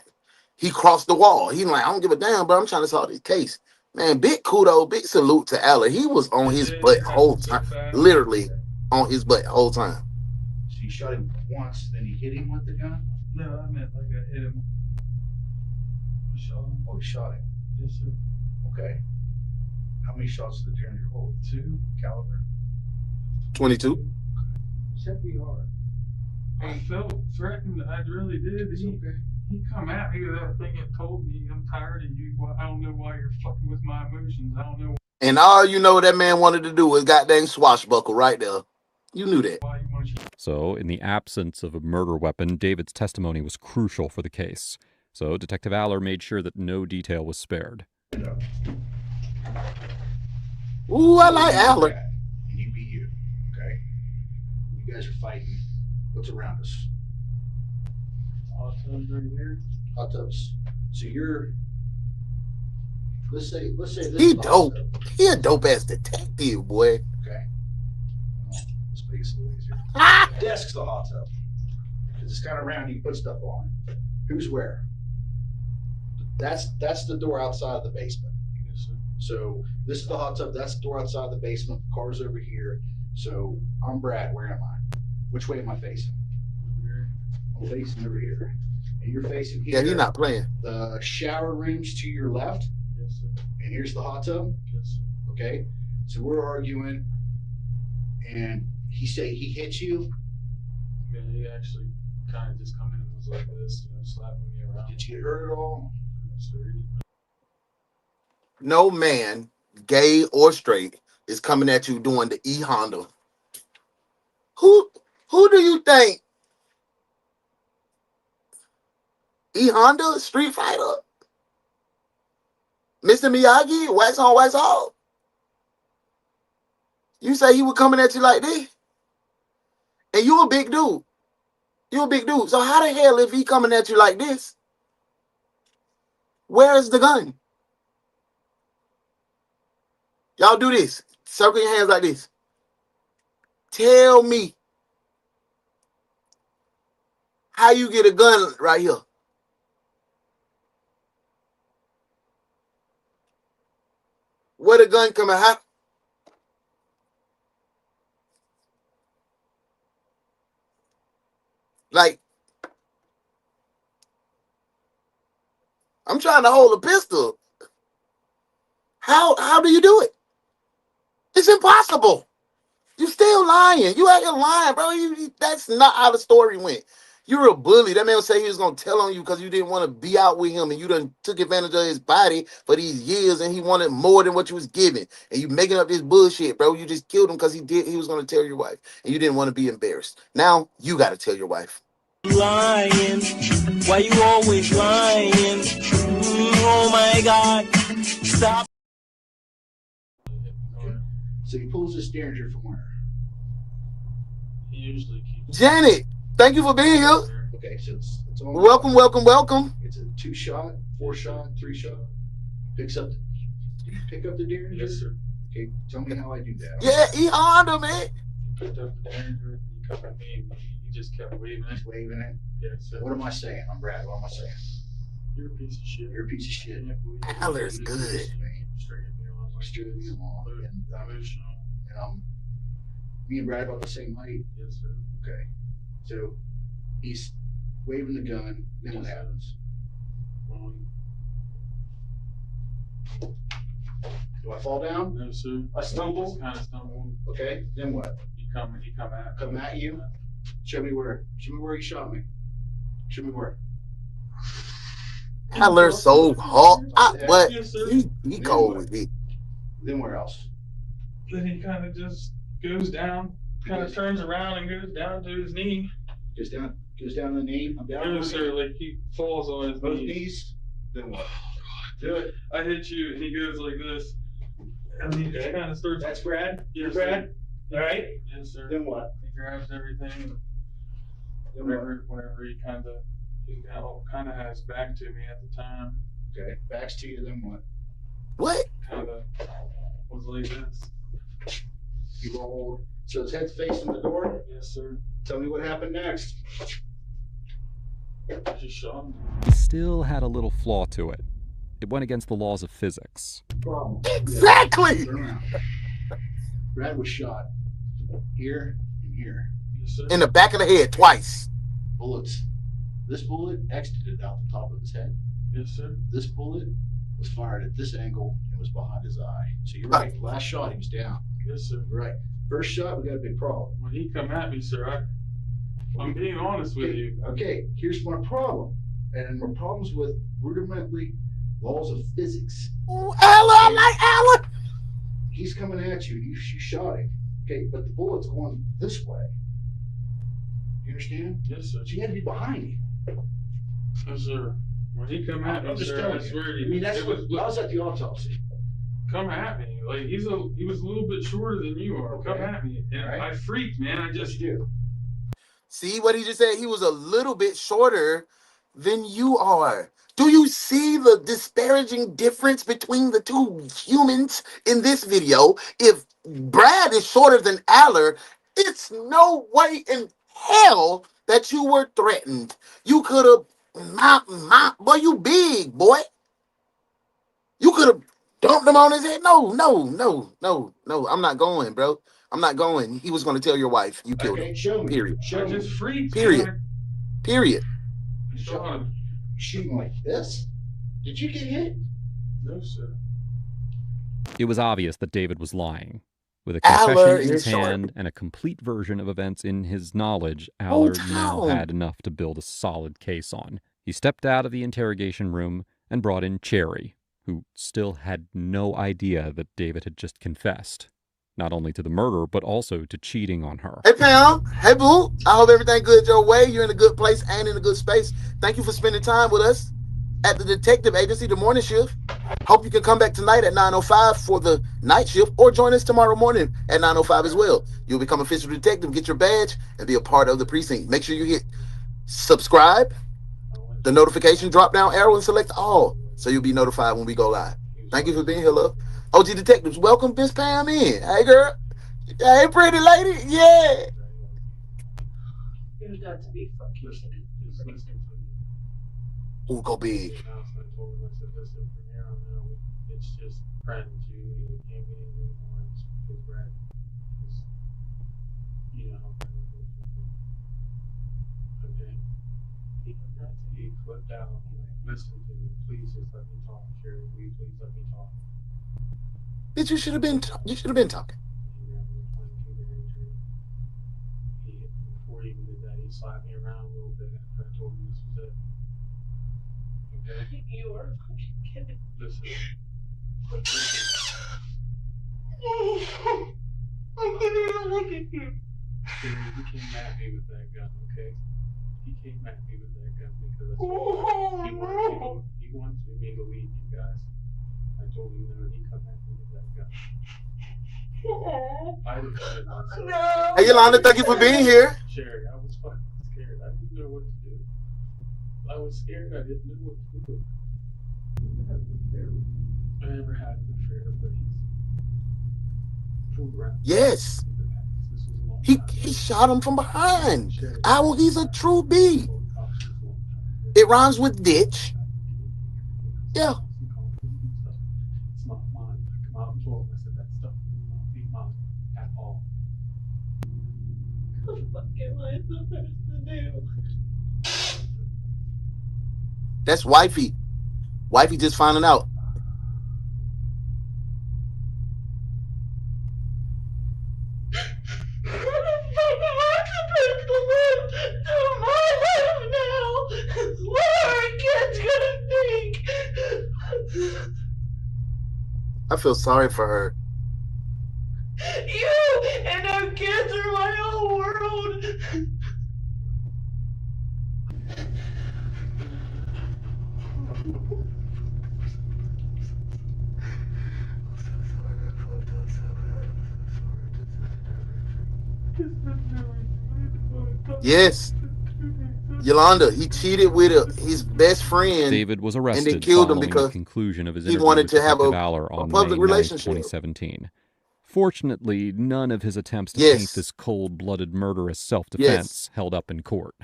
he crossed the wall. He's like, I don't give a damn, bro. I'm trying to solve this case. Man, big kudos, big salute to Aller. He was on his butt whole time. Literally on his butt whole time. So you shot him once, then you hit him with the gun? No, I meant like I hit him. I shot him. Oh, you shot him? Yes, sir. Okay. How many shots did the Derringer hold? 2 caliber? 22. Said we are. I felt threatened. I really did. He come at me with that thing and told me, I'm tired of you. I don't know why you're fucking with my emotions. I don't know. And all you know that man wanted to do was goddamn swashbuckle right there. You knew that. So, in the absence of a murder weapon, David's testimony was crucial for the case. So, Detective Aller made sure that no detail was spared. Ooh, I like Aller. And you be you, okay? You guys are fighting. What's around us? Hot tubs right here. Hot tubs. So you're. Let's say this. He dope. He a dope ass detective, boy. Okay. Let's make it a little easier. Desk's the hot tub. because it's kind of round. You put stuff on it. Who's where? That's the door outside of the basement. Yes, sir. So this is the hot tub. That's the door outside the basement. The car's over here. So I'm Brad. Where am I? Which way am I facing? I'm facing over here. And you're facing here. Yeah, he's not playing. The shower room's to your left. Yes, sir. And here's the hot tub. Yes, sir. Okay. So we're arguing. And he said he hit you. Yeah, he actually kind of just come in and was like this, slapping me around. Did you get hurt at all? Yes, sir. No man, gay or straight, is coming at you doing the E Honda. Who do you think? E Honda, Street Fighter, Mr. Miyagi, wax on, wax off. You say he was coming at you like this, and you a big dude. You a big dude. So how the hell if he coming at you like this? Where is the gun? Y'all do this. Circle your hands like this. Tell me how you get a gun right here. Where the gun coming? How? Like, I'm trying to hold a pistol. How do you do it? It's impossible. You still lying. You out here lying, bro. That's not how the story went. You're a bully. That man said he was gonna tell on you because you didn't want to be out with him, and you done took advantage of his body for these years, and he wanted more than what you was giving. And you making up this bullshit, bro. You just killed him because he was gonna tell your wife, and you didn't want to be embarrassed. Now you gotta tell your wife. Lying. Why you always lying? Oh my God. Stop. So he pulls his Derringer from where? He usually keeps. Janet, thank you for being here. Okay, so it's on. Welcome, welcome, welcome. It's a 2-shot, 4-shot, 3-shot. Picks up. Did you pick up the Derringer? Yes, sir. Okay, tell me how I do that. Yeah, E Honda, man. He picked up the Derringer and he come at me. He just kept waving it. He's waving it. Yes, sir. What am I saying? I'm Brad. What am I saying? You're a piece of shit. You're a piece of shit. Aller's good. Stringing me along like Stringing me this. along. Emotional. And me and Brad about the same height. Yes, sir. Okay. So he's waving the gun. Then what happens? Do I fall down? No, sir. I stumble? Just kind of stumbled. Okay. Then what? He come at. Come at you? Show me where. Show me where he shot me. Show me where. Aller's so hot. But Yes, sir. he cold with it. Then where else? Then he kind of just goes down, kind of turns around and goes down to his knee. Goes down to the knee. I'm down. No, sir. Like he falls on his Both knees. knees. Then what? Do it. I hit you, and he goes like this, and he just kind of starts. That's Brad. Yes, Brad. All right. Yes, sir. Then what? He grabs everything. Then Whenever he kind of has back to me at the time. Okay. Backs to you. Then what? What? Kind of was like this. You rolled. So his head's facing the door. Yes, sir. Tell me what happened next. I just shot him. He still had a little flaw to it. It went against the laws of physics. Problem. Exactly. Turn around. Brad was shot here and here. Yes, sir. In the back of the head twice. Bullets. This bullet exited out the top of his head. Yes, sir. This bullet was fired at this angle and was behind his eye. So you're right. The last shot, he was down. Yes, sir. You're right. First shot, we got a big problem. When he come at me, sir, I'm being honest with you. Okay, here's my problem. And my problems with rudimentary laws of physics. Ooh, Ella, I like Ella. He's coming at you. You shot him. Okay, but the bullet's going this way. You understand? Yes, sir. So you had to be behind him. Yes, sir. When he come at me, I'm just sir, telling I you. swear to I you. mean, that's it what was, I was at the autopsy. come at me. Like he was a little bit shorter than you are. Okay. Come at me. And All right. I freaked, man. I just do. See what he just said? He was a little bit shorter than you are. Do you see the disparaging difference between the two humans in this video? If Brad is shorter than Aller, it's no way in hell that you were threatened. You could have, boy, you big, boy. You could have dumped him on his head. No. I'm not going, bro. I'm not going. He was going to tell your wife you killed him. Show me. Period. Show me. Just freaks. Period. Period. Shooting like this? Did you get hit? No, sir. It was obvious that David was lying. With a Aller confession in his is sharp. hand and a complete version of events in his knowledge, Aller now had enough to build a solid case on. He stepped out of the interrogation room and brought in Cherry, who still had no idea that David had just confessed, not only to the murder, but also to cheating on her. Hey, Pam. Hey, Boo. I hope everything good your way. You're in a good place and in a good space. Thank you for spending time with us at the detective agency, the morning shift. Hope you can come back tonight at 9:05 for the night shift, or join us tomorrow morning at 9:05 as well. You'll become official detective, get your badge, and be a part of the precinct. Make sure you hit subscribe, the notification drop-down arrow, and select all, so you'll be notified when we go live. Thank you for being here, love. OG Detectives, welcome Miss Pam in. Hey, girl. Hey, pretty lady. Yeah. You got to be fucking kidding. Just listen to me. Ooh, go big. I told him, I said, listen, from here on out, it's just friends. You can't be anything more. It's because Brad is, you know, okay. He got to be flipped out. Listen to me. Please just let me talk. Sherry, will you please let me talk? Bitch, you should have been talking. Before he even did that, he slapped me around a little bit after I told him this was it. Okay? You are fucking kidding. Listen. I can't even look at you. He came at me with that gun, okay? He came at me with that gun because he wants me to leave you guys. I told him no, he come at me with that gun. I didn't shit myself. No. Hey, Yolanda, thank you for being here. Sherry, I was fucking scared. I didn't know what to do. I was scared. I didn't know what to do. I never had an affair, but he's fooled around. Yes. He shot him from behind. Owl, he's a true B. It rhymes with ditch. Yeah. It's not mine. I come out and told him, I said, that stuff will not be mine at all. What the fuck am I supposed to do? That's wifey. Wifey just finding out. I feel sorry for her. You and our kids are my whole world. Yes. Yolanda, he cheated with his best friend. David was and arrested then killed him following because the conclusion of his he interview wanted with to have Detective a Aller on public May 9th, relationship. 2017. Fortunately, none of his attempts to paint this cold-blooded murder as self-defense held up in court.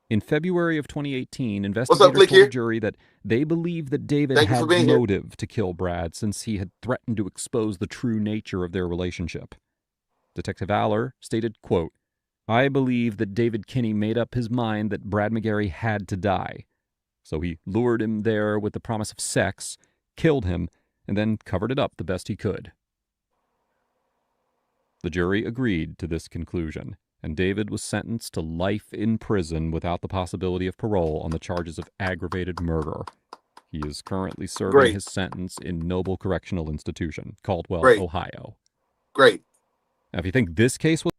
In February of 2018, investigators told the jury that they believed that David had motive to kill Brad since he had threatened to expose the true nature of their relationship. Detective Aller stated, quote, "I believe that David Kinney made up his mind that Brad McGary had to die. So he lured him there with the promise of sex, killed him, and then covered it up the best he could." The jury agreed to this conclusion, and David was sentenced to life in prison without the possibility of parole on the charges of aggravated murder. He is currently serving his sentence in Noble Correctional Institution, Caldwell, Ohio. Great. Now, if you think this case was...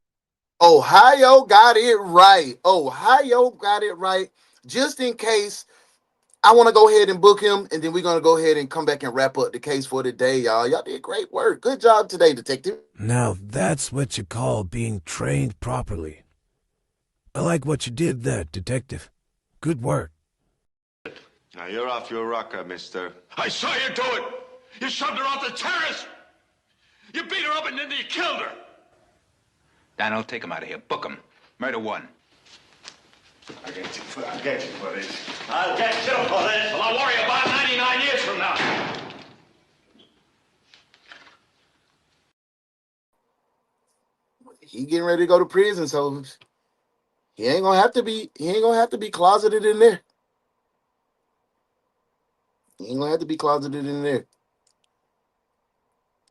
Ohio got it right. Ohio got it right. Just in case, I want to go ahead and book him, and then we're going to go ahead and come back and wrap up the case for today, y'all. Y'all did great work. Good job today, detective. Now that's what you call being trained properly. I like what you did there, detective. Good work. Now you're off your rocker, mister. I saw you do it. You shoved her off the terrace. You beat her up and then you killed her. Daniel, take him out of here. Book him. Murder one. I get you for this. I'll get you for this. Well, I'll worry about it 99 years from now. He getting ready to go to prison, so he ain't gonna have to be closeted in there. He ain't gonna have to be closeted in there.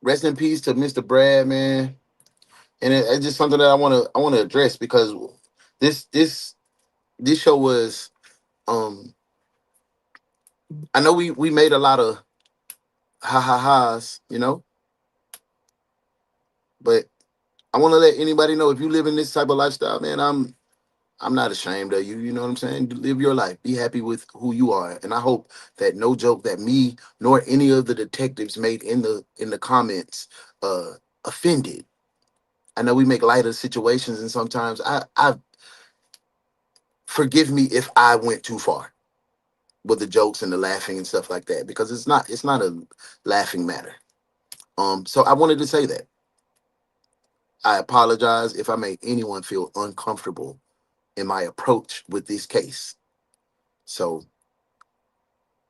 Rest in peace to Mr. Brad, man. And it's just something that I wanna address because this show was I know we made a lot of ha-ha-ha's, but I want to let anybody know if you live in this type of lifestyle, man, I'm not ashamed of you. You know what I'm saying? Live your life. Be happy with who you are. And I hope that no joke that me nor any of the detectives made in the comments offended. I know we make light of situations, and sometimes I forgive me if I went too far with the jokes and the laughing and stuff like that, because it's not a laughing matter. So I wanted to say that. I apologize if I made anyone feel uncomfortable in my approach with this case. So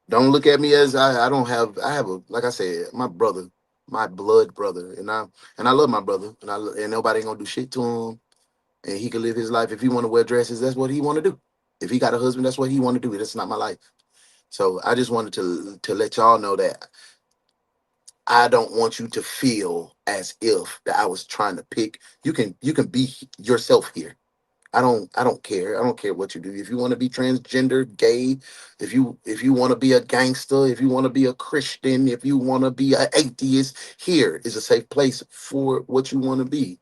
don't look at me as I have a, like I said, my brother, my blood brother, and I love my brother, and nobody ain't gonna do shit to him, and he can live his life. If he want to wear dresses, that's what he want to do. If he got a husband, that's what he want to do. That's not my life. So I just wanted to let y'all know that I don't want you to feel as if that I was trying to pick. You can be yourself here. I don't care. I don't care what you do. If you want to be transgender, gay, if you want to be a gangster, if you want to be a Christian, if you want to be an atheist, here is a safe place for what you want to be.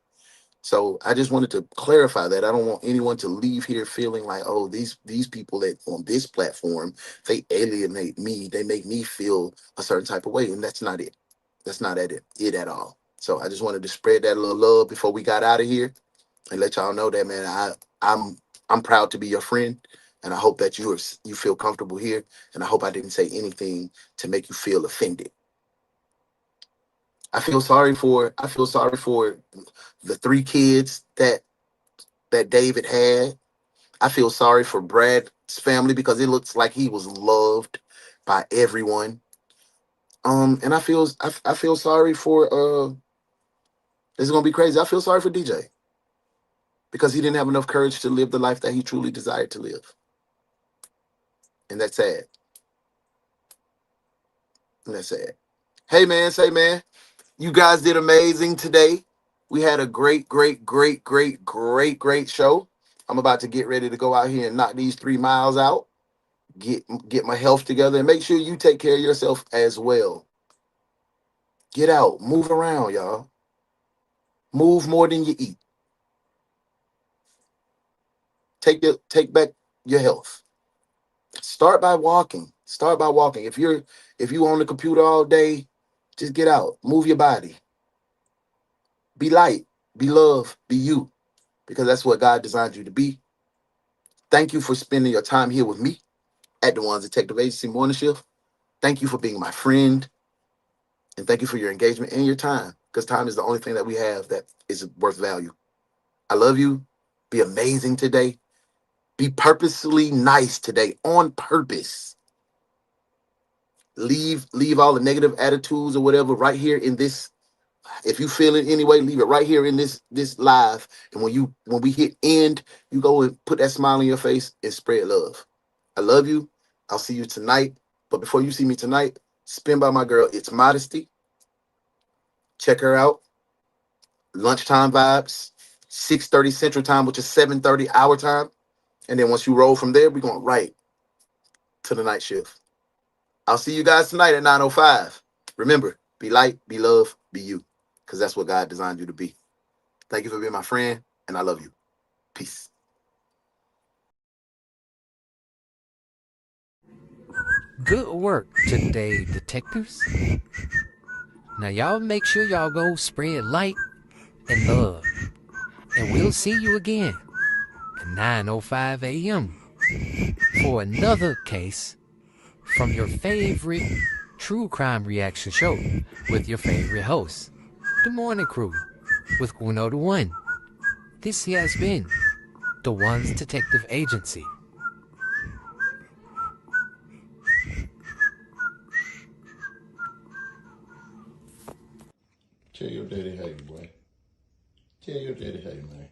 So I just wanted to clarify that. I don't want anyone to leave here feeling like, oh, these people that on this platform, they alienate me. They make me feel a certain type of way. And that's not it. That's not it at all. So I just wanted to spread that little love before we got out of here and let y'all know that, man, I'm proud to be your friend. And I hope that you feel comfortable here. And I hope I didn't say anything to make you feel offended. I feel sorry for the 3 kids that David had. I feel sorry for Brad's family because it looks like he was loved by everyone. And I feel sorry for this is gonna be crazy. I feel sorry for DJ because he didn't have enough courage to live the life that he truly desired to live. And that's sad. And that's sad. Hey man, say man, you guys did amazing today. We had a great, great, great, great, great, great show. I'm about to get ready to go out here and knock these 3 miles out. Get my health together and make sure you take care of yourself as well. Get out, move around, y'all. Move more than you eat. Take back your health. Start by walking. Start by walking. If you on the computer all day, just get out. Move your body. Be light. Be love. Be you. Because that's what God designed you to be. Thank you for spending your time here with me at the Ones Detective Agency Morning Shift. Thank you for being my friend. And thank you for your engagement and your time. Because time is the only thing that we have that is worth value. I love you. Be amazing today. Be purposely nice today on purpose. Leave all the negative attitudes or whatever right here in this. If you feel it anyway, leave it right here in this live. And when we hit end, you go and put that smile on your face and spread love. I love you. I'll see you tonight. But before you see me tonight, spin by my girl, It's Modesty. Check her out. Lunchtime vibes, 6:30 Central Time, which is 7:30 our time. And then once you roll from there, we're going right to the night shift. I'll see you guys tonight at 9:05. Remember, be light, be love, be you. Because that's what God designed you to be. Thank you for being my friend, and I love you. Peace. Good work today, detectives. Now y'all make sure y'all go spread light and love. And we'll see you again at 9:05 a.m. for another case from your favorite true crime reaction show with your favorite host, The Morning Crew with UnoDaOne. This has been the One's Detective Agency. Tell your daddy hey, boy. Tell your daddy hey, man.